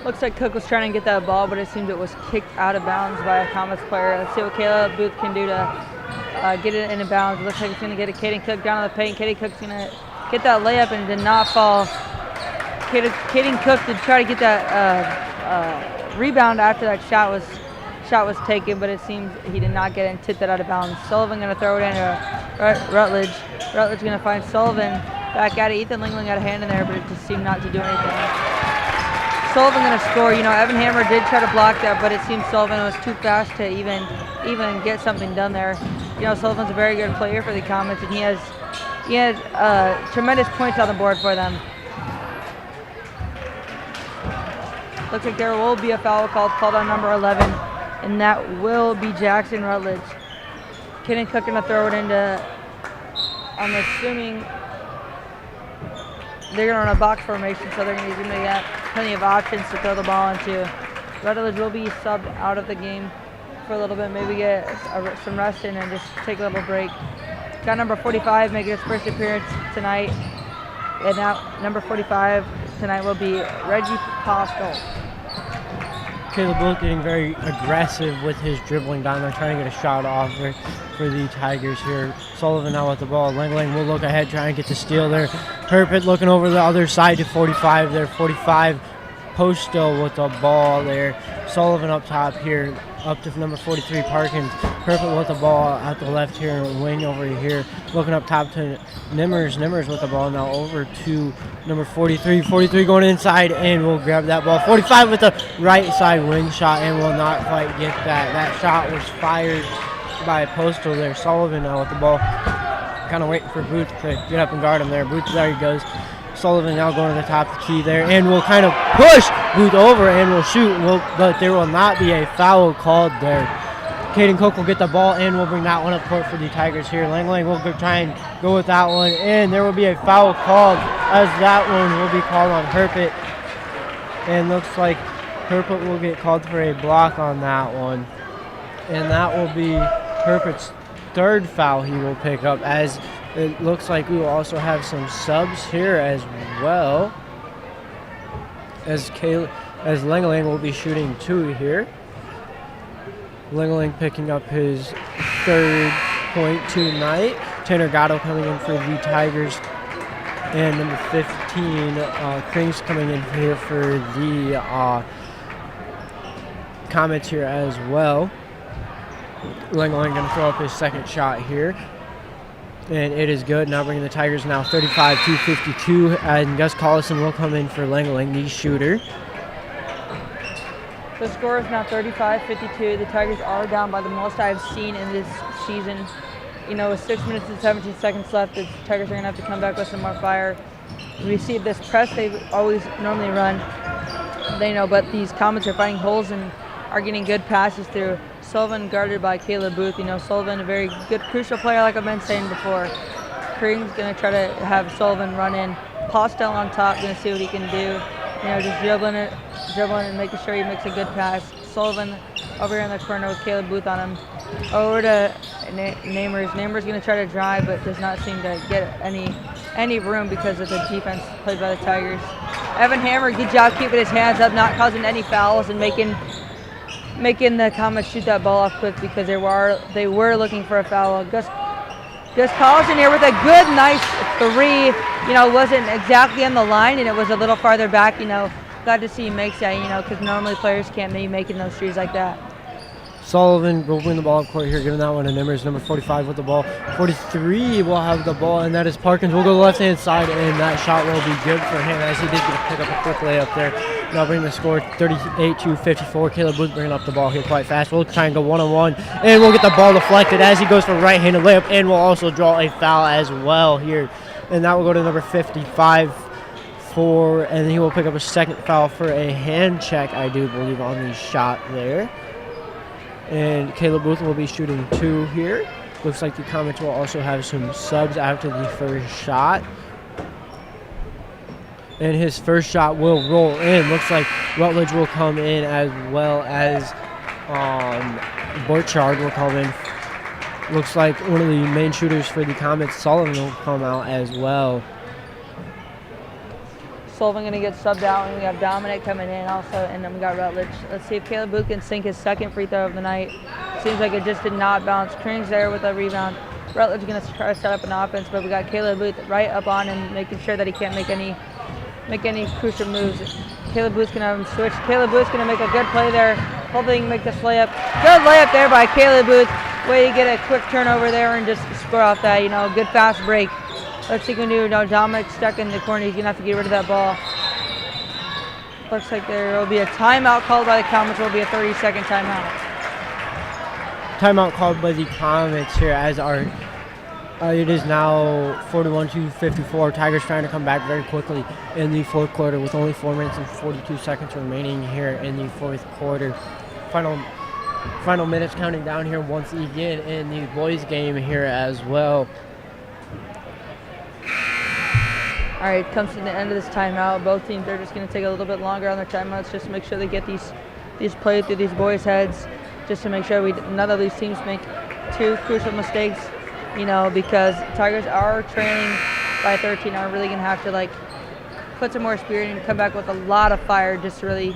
Looks like Cook was trying to get that ball, but it seems it was kicked out of bounds by a Comets player. Let's see what Caleb Booth can do to get it in bounds. Looks like it's going to get a Caden Cook down to the paint. Caden Cook's going to get that layup and did not fall. Caden Cook did try to get that rebound after that shot was taken, but it seems he did not get it and tipped it out of bounds. Sullivan going to throw it into Rutledge. Rutledge going to find Sullivan back at it. Ethan Lingling got a hand in there, but it just seemed not to do anything. Sullivan going to score. You know, Evan Hammer did try to block that, but it seems Sullivan was too fast to even get something done there. You know, Sullivan's a very good player for the Comets, and he has tremendous points on the board for them. Looks like there will be a foul called on number 11, and that will be Jackson Rutledge. Caden Cook going to throw it into, I'm assuming they're going to run a box formation, so they're going to get plenty of options to throw the ball into. Rutledge will be subbed out of the game for a little bit, maybe get some rest in and just take a little break. Got number 45 making his first appearance tonight, and now number 45 tonight will be Reggie Postel. Caleb Booth getting very aggressive with his dribbling down there, trying to get a shot off for the Tigers here. Sullivan now with the ball. Langling will look ahead, try and get the steal there. Herpet looking over the other side to 45 there. 45 Postel with the ball there. Sullivan up top here, up to number 43 Parkins. Herpet with the ball at the left here, wing over here. Looking up top to Nimmers. Nimmers with the ball now over to number 43. 43 going inside and will grab that ball. 45 with the right side wing shot and will not quite get that. That shot was fired by Postel there. Sullivan now with the ball. Kind of waiting for Booth to get up and guard him there. Booth, there he goes. Sullivan now going to the top of the key there and will kind of push Booth over and will shoot, but there will not be a foul called there. Caden Cook will get the ball and will bring that one up court for the Tigers here. Langling will try and go with that one, and there will be a foul called as that one will be called on Herpet. And looks like Herpet will get called for a block on that one. And that will be Herpet's third foul he will pick up, as it looks like we will also have some subs here as well. As Langling will be shooting 2 here. Langling picking up his third point tonight. Tanner Gatto coming in for the Tigers. And number 15, Krings coming in here for the Comets here as well. Langling going to throw up his second shot here. And it is good. Now bringing the Tigers now 35-52. And Gus Collison will come in for Langling, the shooter. The score is now 35-52. The Tigers are down by the most I've seen in this season. You know, with 6 minutes and 17 seconds left, the Tigers are going to have to come back with some more fire. We see this press they always normally run. They know, but these Comets are finding holes and are getting good passes through. Sullivan guarded by Caleb Booth. You know, Sullivan, a very good, crucial player, like I've been saying before. Kring's going to try to have Sullivan run in. Postel on top, going to see what he can do. You know, just dribbling and making sure he makes a good pass. Sullivan over here in the corner with Caleb Booth on him. Over to Namers. Namers going to try to drive, but does not seem to get any room because of the defense played by the Tigers. Evan Hammer, good job keeping his hands up, not causing any fouls, and making the Comets shoot that ball off quick because they were looking for a foul. Gus Collison here with a good, nice 3. You know, wasn't exactly on the line, and it was a little farther back. You know, glad to see he makes that. You know, because normally players can't be making those threes like that. Sullivan will win the ball up court here, giving that one to Nimmers. Number 45 with the ball. 43 will have the ball, and that is Parkins. Will go to the left-hand side, and that shot will be good for him as he did get to pick up a quick layup there. Now bringing the score 38-54. Caleb Booth bringing up the ball here quite fast. We'll try and go one-on-one, and we'll get the ball deflected as he goes for a right-handed layup, and we'll also draw a foul as well here. And that will go to number 55 and he will pick up a second foul for a hand check, I do believe, on the shot there. And Caleb Booth will be shooting 2 here. Looks like the Comets will also have some subs after the first shot. And his first shot will roll in. Looks like Rutledge will come in, as well as Borchardt will come in. Looks like one of the main shooters for the Comets, Sullivan, will come out as well. Sullivan going to get subbed out, and we have Dominic coming in also, and then we got Rutledge. Let's see if Caleb Booth can sink his second free throw of the night. Seems like it just did not bounce. Krings there with a rebound. Rutledge going to try to set up an offense, but we got Caleb Booth right up on him, making sure that he can't make any crucial moves. Caleb Booth's going to have him switch. Caleb Booth's going to make a good play there. Hopefully he can make this layup. Good layup there by Caleb Booth. Way to get a quick turnover there and just score off that, good fast break. Let's see what we can do. Now Dominic's stuck in the corner. He's going to have to get rid of that ball. Looks like there will be a timeout called by the Comets. Will be a 30-second timeout. Timeout called by the Comets here as it is now 41-54. Tigers trying to come back very quickly in the fourth quarter with only 4 minutes and 42 seconds remaining here in the fourth quarter. Final minutes counting down here once again in the boys game here as well. All right, it comes to the end of this timeout. Both teams are just going to take a little bit longer on their timeouts just to make sure they get these plays through these boys' heads, just to make sure none of these teams make 2 crucial mistakes, because Tigers are trailing by 13, are really going to have to put some more spirit and come back with a lot of fire just to really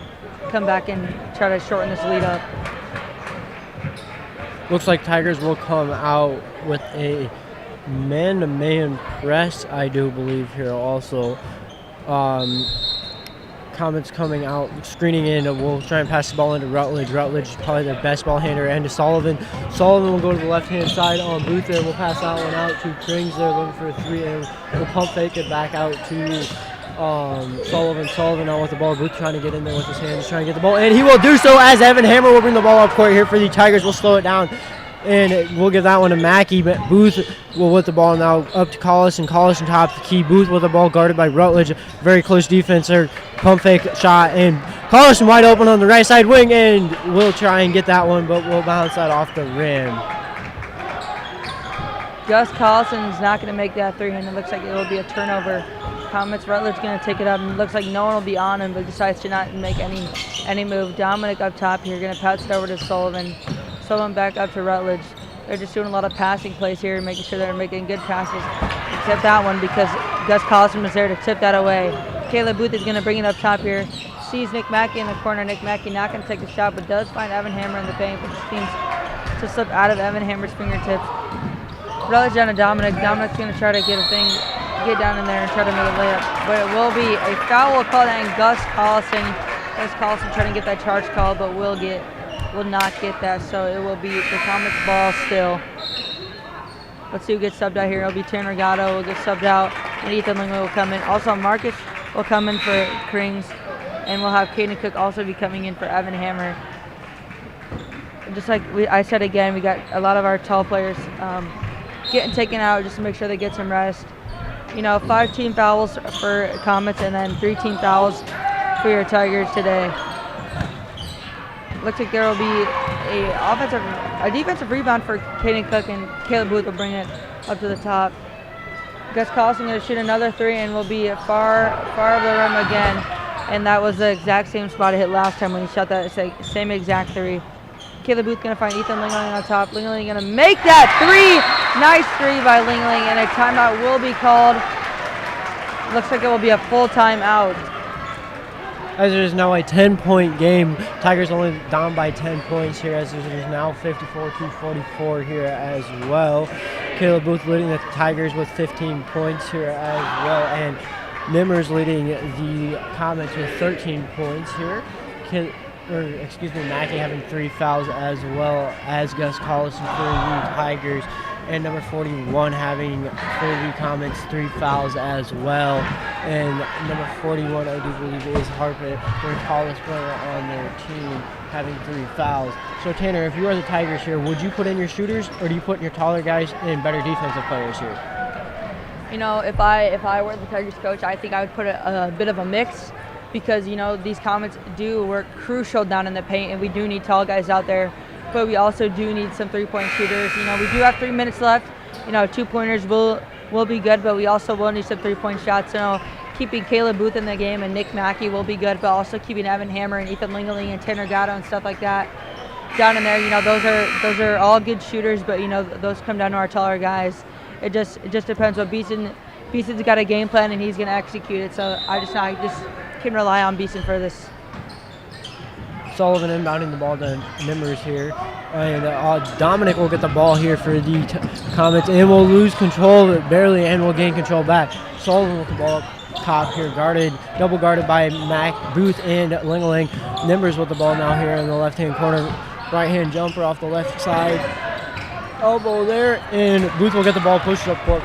come back and try to shorten this lead up. Looks like Tigers will come out with a man-to-man press, I do believe, here also. Comets coming out, screening in. We'll try and pass the ball into Rutledge. Rutledge is probably their best ball handler, and to Sullivan. Sullivan will go to the left-hand side on Booth there. We'll pass that one out to Krings there, looking for a 3, and we'll pump fake it back out to Sullivan. Sullivan out with the ball. Booth trying to get in there with his hands, trying to get the ball, and he will do so as Evan Hammer will bring the ball up court here for the Tigers. We'll slow it down, and we'll give that one to Mackey, but Booth will with the ball now up to Collison. Collison top the key. Booth with the ball guarded by Rutledge. Very close defense there. Pump fake shot, and Collison wide open on the right side wing, and we'll try and get that one, but we'll bounce that off the rim. Gus Collison is not going to make that 3, and it looks like it will be a turnover. Comets, Rutledge going to take it up, and it looks like no one will be on him, but decides to not make any move. Dominic up top here, going to pass it over to Sullivan. Sullivan back up to Rutledge. They're just doing a lot of passing plays here, making sure they're making good passes, except that one because Gus Collison was there to tip that away. Caleb Booth is going to bring it up top here. Sees Nick Mackey in the corner. Nick Mackey not going to take the shot, but does find Evan Hammer in the paint, but seems to slip out of Evan Hammer's fingertips. Rutledge down to Dominic. Dominic's going to try to get down in there and try to make a layup, but it will be a foul called on Gus Collison. Gus Collison trying to get that charge call, but will not get that, so it will be the Comets ball still. Let's see who gets subbed out here. It'll be Tanner Gatto will get subbed out, and Ethan Lingley will come in. Also, Marcus will come in for Krings, and we'll have Caden Cook also be coming in for Evan Hammer. Just like I said again, we got a lot of our tall players getting taken out just to make sure they get some rest. 5 team fouls for Comets, and then 3 team fouls for your Tigers today. Looks like there will be a defensive rebound for Caden Cook, and Caleb Booth will bring it up to the top. Gus Collison going to shoot another 3, and will be far of the rim again. And that was the exact same spot it hit last time when he shot that same exact 3. Caleb Booth going to find Ethan Lingling on top. Lingling going to make that 3. Nice 3 by Lingling, and a timeout will be called. Looks like it will be a full timeout. As it is now a 10-point game. Tigers only down by 10 points here, as it is now 54-44 here as well. Caleb Booth leading the Tigers with 15 points here as well, and Nimmers leading the Comets with 13 points here. Mackey having 3 fouls as well as Gus Collison for the Tigers, and number 41 having for the Comets 3 fouls as well. And number 41, I do believe, is Harper, their tallest player on their team, having 3 fouls. So Tanner, if you are the Tigers here, would you put in your shooters, or do you put in your taller guys and better defensive players here? If I were the Tigers coach, I think I would put a bit of a mix, because these Comets do work crucial down in the paint, and we do need tall guys out there but we also do need some three-point shooters. You know, we do have 3 minutes left. You know, 2-pointers will be good, but we also will need some three-point shots. You know, keeping Caleb Booth in the game and Nick Mackey will be good, but also keeping Evan Hammer and Ethan Lingeling and Tanner Gatto and stuff like that down in there. You know, those are all good shooters, but you know, those come down to our taller guys. It just depends what Beeson's got a game plan and he's going to execute it. So I just can rely on Beeson for this. Sullivan inbounding the ball to Nimmers here. And Dominic will get the ball here for the Comets and will lose control barely and will gain control back. Sullivan with the ball up top here, double guarded by Mac, Booth, and Lingeling. Nimmers with the ball now here in the left-hand corner. Right-hand jumper off the left side. Elbow there, and Booth will get the ball pushed up court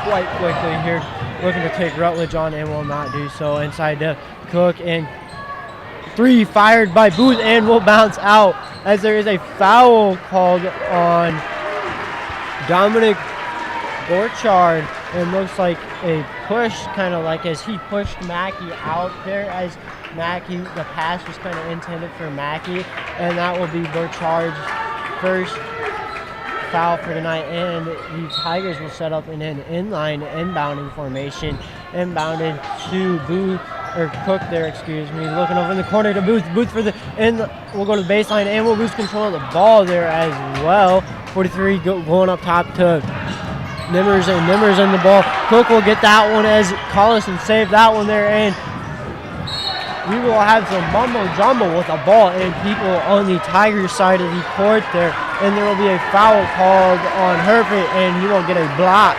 quite quickly here. Looking to take Rutledge on and will not do so. Inside to Cook, and 3 fired by Booth and will bounce out as there is a foul called on Dominic Borchard. It looks like a push, kind of like as he pushed Mackey out there, as Mackey, the pass was kind of intended for Mackey, and that will be Borchard's first foul for tonight, and the Tigers will set up in an inline inbounding formation. Inbounded to Booth, or Cook there, excuse me, looking over in the corner to Booth. Booth for the end, will go to the baseline and will lose control of the ball there as well. 43 going up top to Nimmers, and Nimmers in the ball. Cook will get that one as Collison saved that one there, and we will have some mumbo jumbo with the ball and people on the Tigers side of the court there, and there will be a foul called on Herpet, and he will get a block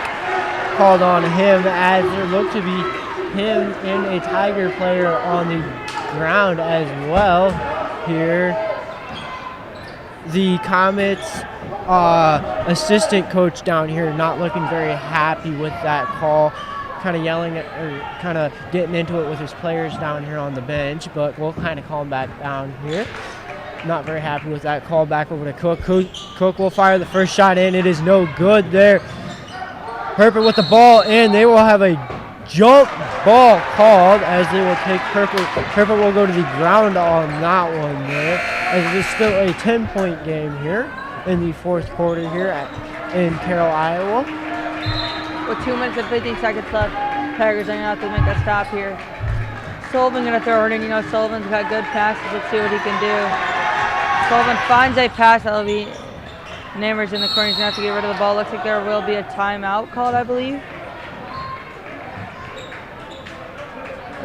called on him as there looked to be him and a Tiger player on the ground as well here. The Comets assistant coach down here not looking very happy with that call, kind of yelling at, or kind of getting into it with his players down here on the bench, but we'll kind of calm back down here. Not very happy with that call. Back over to Cook. Cook will fire the first shot and it is no good there. Herpet with the ball, and they will have a jump ball called as they will take Herpet. Herpet will go to the ground on that one there, as it is still a 10-point game here in the fourth quarter here in Carroll, Iowa. With 2 minutes and 15 seconds left, Tigers are going to have to make a stop here. Sullivan going to throw it in. You know, Sullivan's got good passes. Let's see what he can do. Sullivan finds a pass. That'll be Nimmers in the corner. He's going to have to get rid of the ball. Looks like there will be a timeout called, I believe.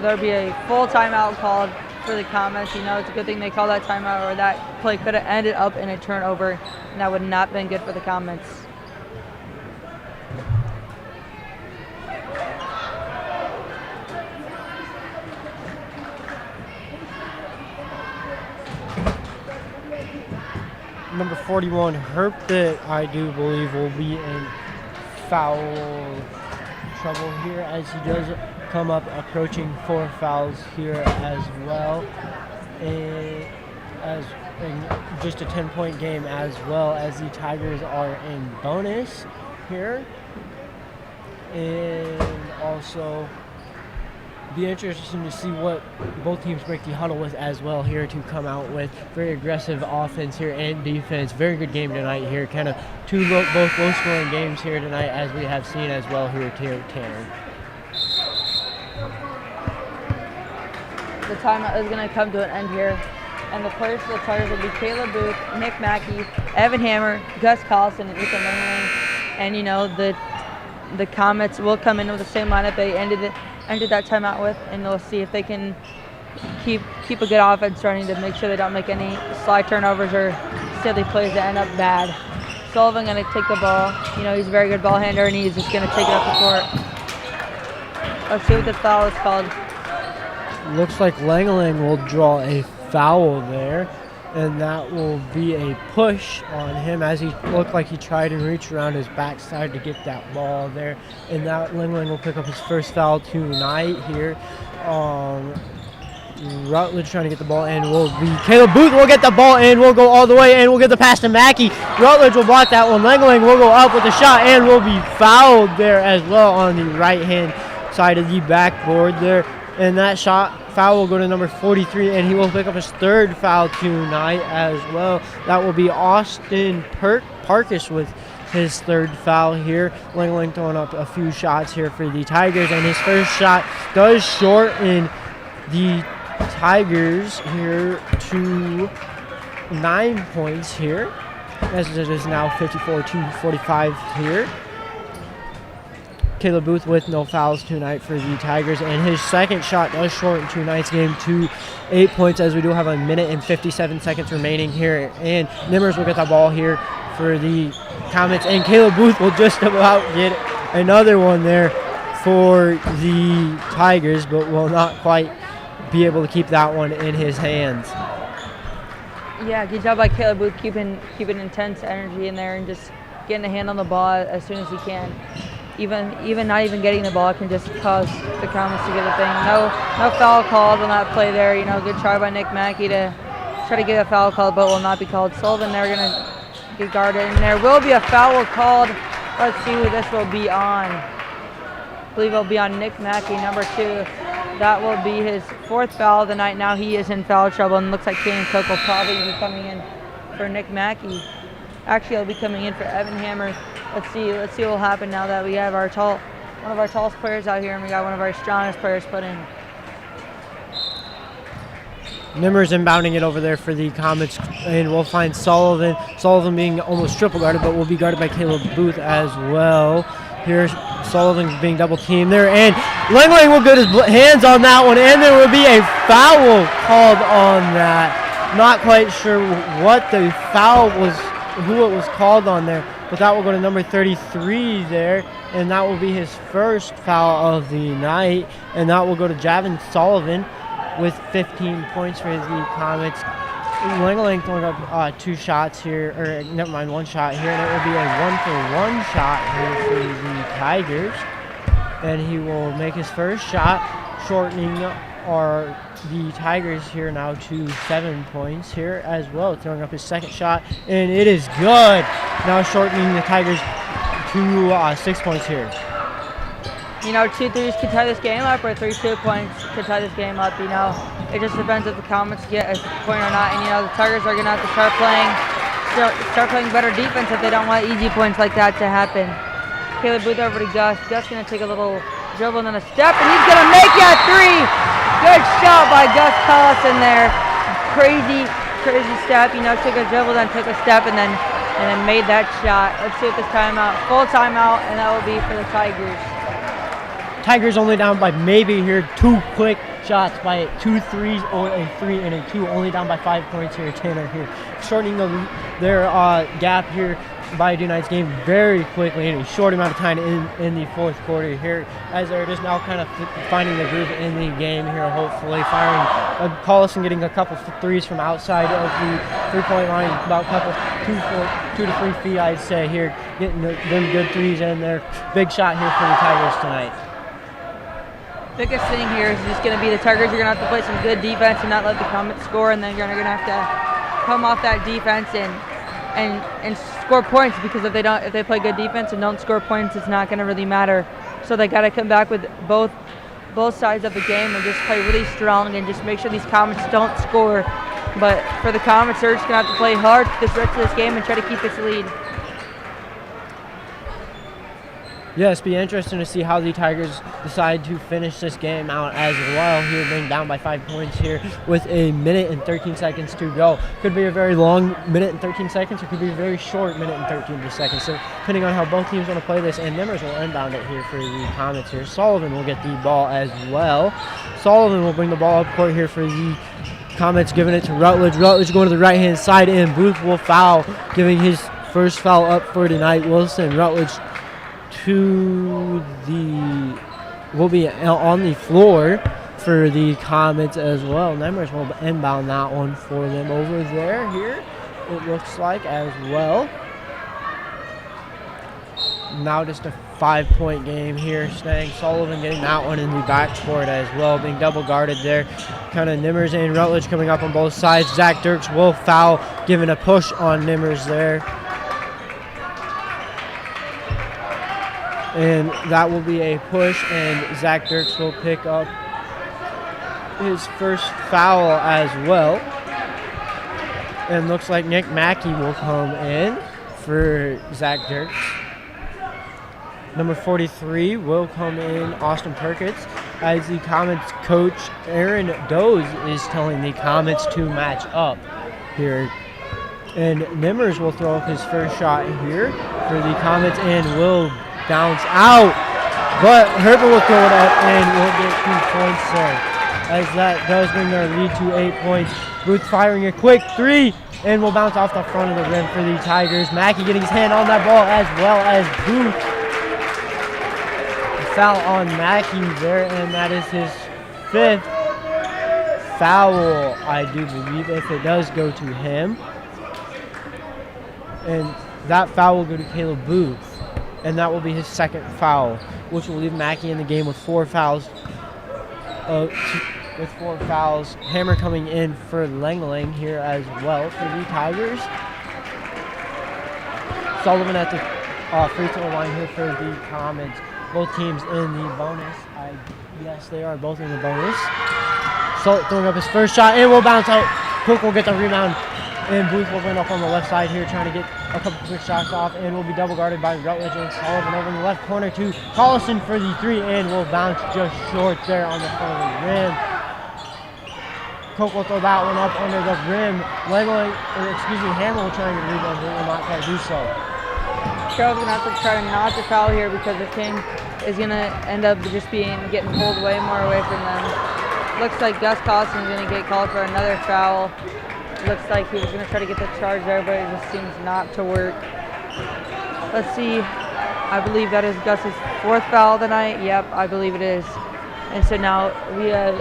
There'll be a full timeout called for the Comets. You know, it's a good thing they called that timeout, or that play could have ended up in a turnover, and that would not have been good for the Comets. Number 41, Herpet, I do believe, will be in foul trouble here as he does come up approaching 4 fouls here as well. And as in just a 10-point game, as well as the Tigers are in bonus here. And also be interesting to see what both teams break the huddle with as well here, to come out with very aggressive offense here and defense. Very good game tonight here, kind of both low-scoring games here tonight, as we have seen as well here at Tanner. The timeout is going to come to an end here, and the players for the Tigers will be Caleb Booth, Nick Mackey, Evan Hammer, Gus Collison, and Ethan Lingeling. And you know, the Comets will come in with the same lineup they ended that timeout with, and they'll see if they can keep a good offense running to make sure they don't make any slide turnovers or silly plays that end up bad. Sullivan going to take the ball. You know, he's a very good ball handler, and he's just going to take it up the court. Let's see what the foul is called. Looks like Lingeling will draw a foul there, and that will be a push on him, as he looked like he tried and reached around his backside to get that ball there, and that Lingeling will pick up his first foul tonight here. Rutledge trying to get the ball, and will be Caleb Booth will get the ball and will go all the way, and will get the pass to Mackey. Rutledge will block that one. Lingeling will go up with the shot and will be fouled there as well on the right hand side of the backboard there. And that foul will go to number 43, and he will pick up his third foul tonight as well. That will be Austin Parkus with his third foul here. Ling throwing up a few shots here for the Tigers, and his first shot does shorten the Tigers here to 9 points here, as it is now 54-45 here. Caleb Booth with no fouls tonight for the Tigers, and his second shot does shorten tonight's game to 8 points, as we do have a minute and 57 seconds remaining here. And Nimmers will get the ball here for the Comets, and Caleb Booth will just about get another one there for the Tigers, but will not quite be able to keep that one in his hands. Yeah, good job by Caleb Booth keeping intense energy in there and just getting a hand on the ball as soon as he can. Even not even getting the ball can just cause the Comets to get a thing. No foul called on that play there. Good try by Nick Mackey to try to get a foul called, but will not be called. Sullivan, they're going to get guarded, and there will be a foul called. Let's see who this will be on. I believe it'll be on Nick Mackey, number 2. That will be his 4th foul of the night. Now he is in foul trouble, and looks like Kane Cook will probably be coming in for Nick Mackey. Actually, he'll be coming in for Evan Hammer. Let's see what will happen now that we have one of our tallest players out here, and we got one of our strongest players put in. Nimmers inbounding it over there for the Comets, and we'll find Sullivan. Sullivan being almost triple guarded, but will be guarded by Caleb Booth as well. Here's Sullivan being double teamed there, and Lang will get his hands on that one, and there will be a foul called on that. Not quite sure what the foul was, who it was called on there, but that will go to number 33 there, and that will be his first foul of the night, and that will go to Javin Sullivan with 15 points for the Comets. Lang throwing up 2 shots here, or never mind, 1 shot here, and it will be a 1-for-1 shot here for the Tigers. And he will make his first shot, shortening the Tigers here now to 7 points here as well. Throwing up his second shot, and it is good. Now shortening the Tigers to 6 points here. 2 threes could tie this game up, or 3 2-points could tie this game up. It just depends if the Comets get a point or not. And the Tigers are going to have to start playing better defense if they don't want easy points like that to happen. Caleb Booth over to Gus. Gus going to take a little dribble and then a step, and he's going to make that 3. Good shot by Gus Collison there. Crazy step. Took a dribble, then took a step, and then made that shot. Let's see what this timeout, full timeout, and that will be for the Tigers. Tigers only down by maybe here 2 quick shots by 2 threes or a 3 and a 2, only down by 5 points here. Tanner here shortening their gap here by tonight's game very quickly in a short amount of time in the 4th quarter here, as they're just now kind of finding the groove in the game here, hopefully firing Collison getting a couple threes from outside of the 3-point line, about a couple 2 to 3 feet I'd say here, getting them good threes in there. Big shot here for the Tigers tonight. Biggest thing here is just going to be the Tigers are going to have to play some good defense and not let the Comets score, and then you're going to have to come off that defense and score points, because if they play good defense and don't score points, it's not going to really matter. So they got to come back with both sides of the game and just play really strong and just make sure these Comets don't score. But for the Comets, they're just going to have to play hard this rest of this game and try to keep this lead. Yes, be interesting to see how the Tigers decide to finish this game out as well. Here being down by 5 points here with a minute and 13 seconds to go. Could be a very long minute and 13 seconds, or could be a very short minute and 13 seconds. So depending on how both teams want to play this, and Nimmers will inbound it here for the Comets here. Sullivan will get the ball as well. Sullivan will bring the ball up court here for the Comets, giving it to Rutledge. Rutledge going to the right-hand side, and Booth will foul, giving his first foul up for tonight. Wilson Rutledge will be on the floor for the Comets as well. Nimmers will inbound that one for them over there here, it looks like, as well. Now just a 5-point game here. Staying Sullivan getting that one in the backcourt as well, being double guarded there. Kind of Nimmers and Rutledge coming up on both sides. Zach Dirks will foul, giving a push on Nimmers there. And that will be a push, and Zach Dirks will pick up his first foul as well. And looks like Nick Mackey will come in for Zach Dirks. Number 43 will come in, Austin Perkins, as the Comets coach Aaron Doze is telling the Comets to match up here. And Nimmers will throw up his first shot here for the Comets and will bounce out. But Herbert will throw it up and will get 2 points there, as that does bring their lead to 8 points. Booth firing a quick three and will bounce off the front of the rim for the Tigers. Mackey getting his hand on that ball as well as Booth. Foul on Mackey there, and that is his 5th foul, I do believe, if it does go to him. And that foul will go to Caleb Booth, and that will be his 2nd foul, which will leave Mackey in the game with 4 fouls. Hammer coming in for Langling here as well for the Tigers. Sullivan at the free throw line here for the Comets. Both teams in the bonus. Yes, they are both in the bonus. Salt throwing up his first shot and will bounce out. Cook will get the rebound, and Booth will win up on the left side here, trying to get a couple quick shots off, and will be double guarded by Rutledge and Sullivan over in the left corner to Collison for the 3, and will bounce just short there on the front of the rim. Cook will throw that one up under the rim. Hammer will try and rebound, but will not quite do so. Carroll's going to have to try to not to foul here because this game is going to end up just getting pulled way more away from them. Looks like Gus Collison's going to get called for another foul. Looks like he was going to try to get the charge there, but it just seems not to work. Let's see. I believe that is Gus's 4th foul tonight. Yep, I believe it is. And so now we have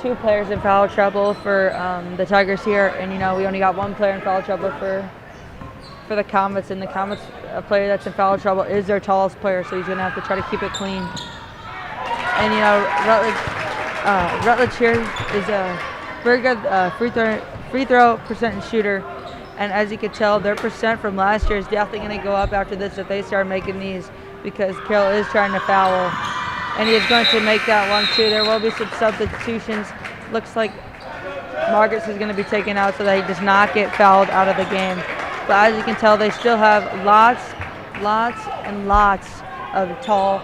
2 players in foul trouble for the Tigers here, and we only got 1 player in foul trouble for the Comets, and the Comets, a player that's in foul trouble is their tallest player, so he's going to have to try to keep it clean. And Rutledge here is a very good free throw percent shooter, and as you can tell, their percent from last year is definitely going to go up after this if they start making these, because Carroll is trying to foul, and he is going to make that one too. There will be some substitutions. Looks like Marcus is going to be taken out so that he does not get fouled out of the game. But as you can tell, they still have lots and lots of tall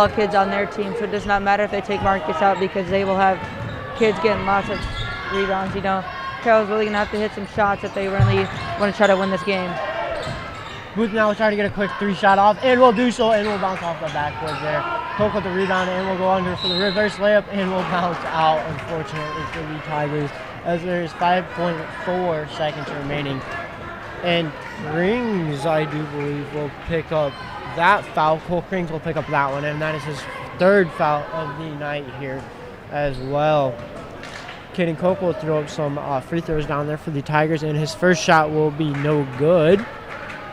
kids on their team. So it does not matter if they take Marcus out, because they will have kids getting lots of rebounds. Carroll's really going to have to hit some shots if they really want to try to win this game. Booth now will try to get a quick 3-shot off, and will do so, and will bounce off the backboard there. Cook with the rebound, and will go under for the reverse layup, and will bounce out, unfortunately, for the Tigers, as there's 5.4 seconds remaining. And Rings, I do believe, will pick up that foul. Cole Rings will pick up that one, and that is his 3rd foul of the night here as well. Caden Coke will throw up some free throws down there for the Tigers, and his first shot will be no good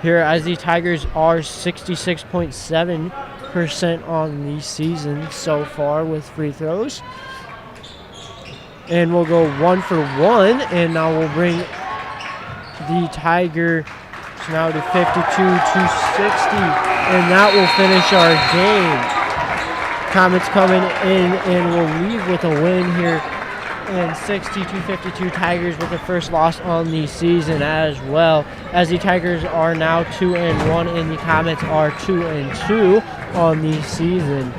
here, as the Tigers are 66.7% on the season so far with free throws. And we'll go 1 for 1, and now we'll bring the Tigers now to 52-60, and that will finish our game. Comets coming in and will leave with a win here, and 62-52 Tigers with the first loss on the season as well, as the Tigers are now 2-1 and the Comets are 2-2 on the season.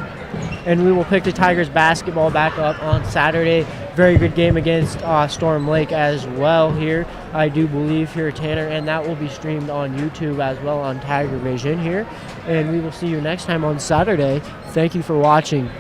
And we will pick the Tigers basketball back up on Saturday. Very good game against Storm Lake as well here, I do believe, here, Tanner, and that will be streamed on YouTube as well on Tiger Vision here. And we will see you next time on Saturday. Thank you for watching.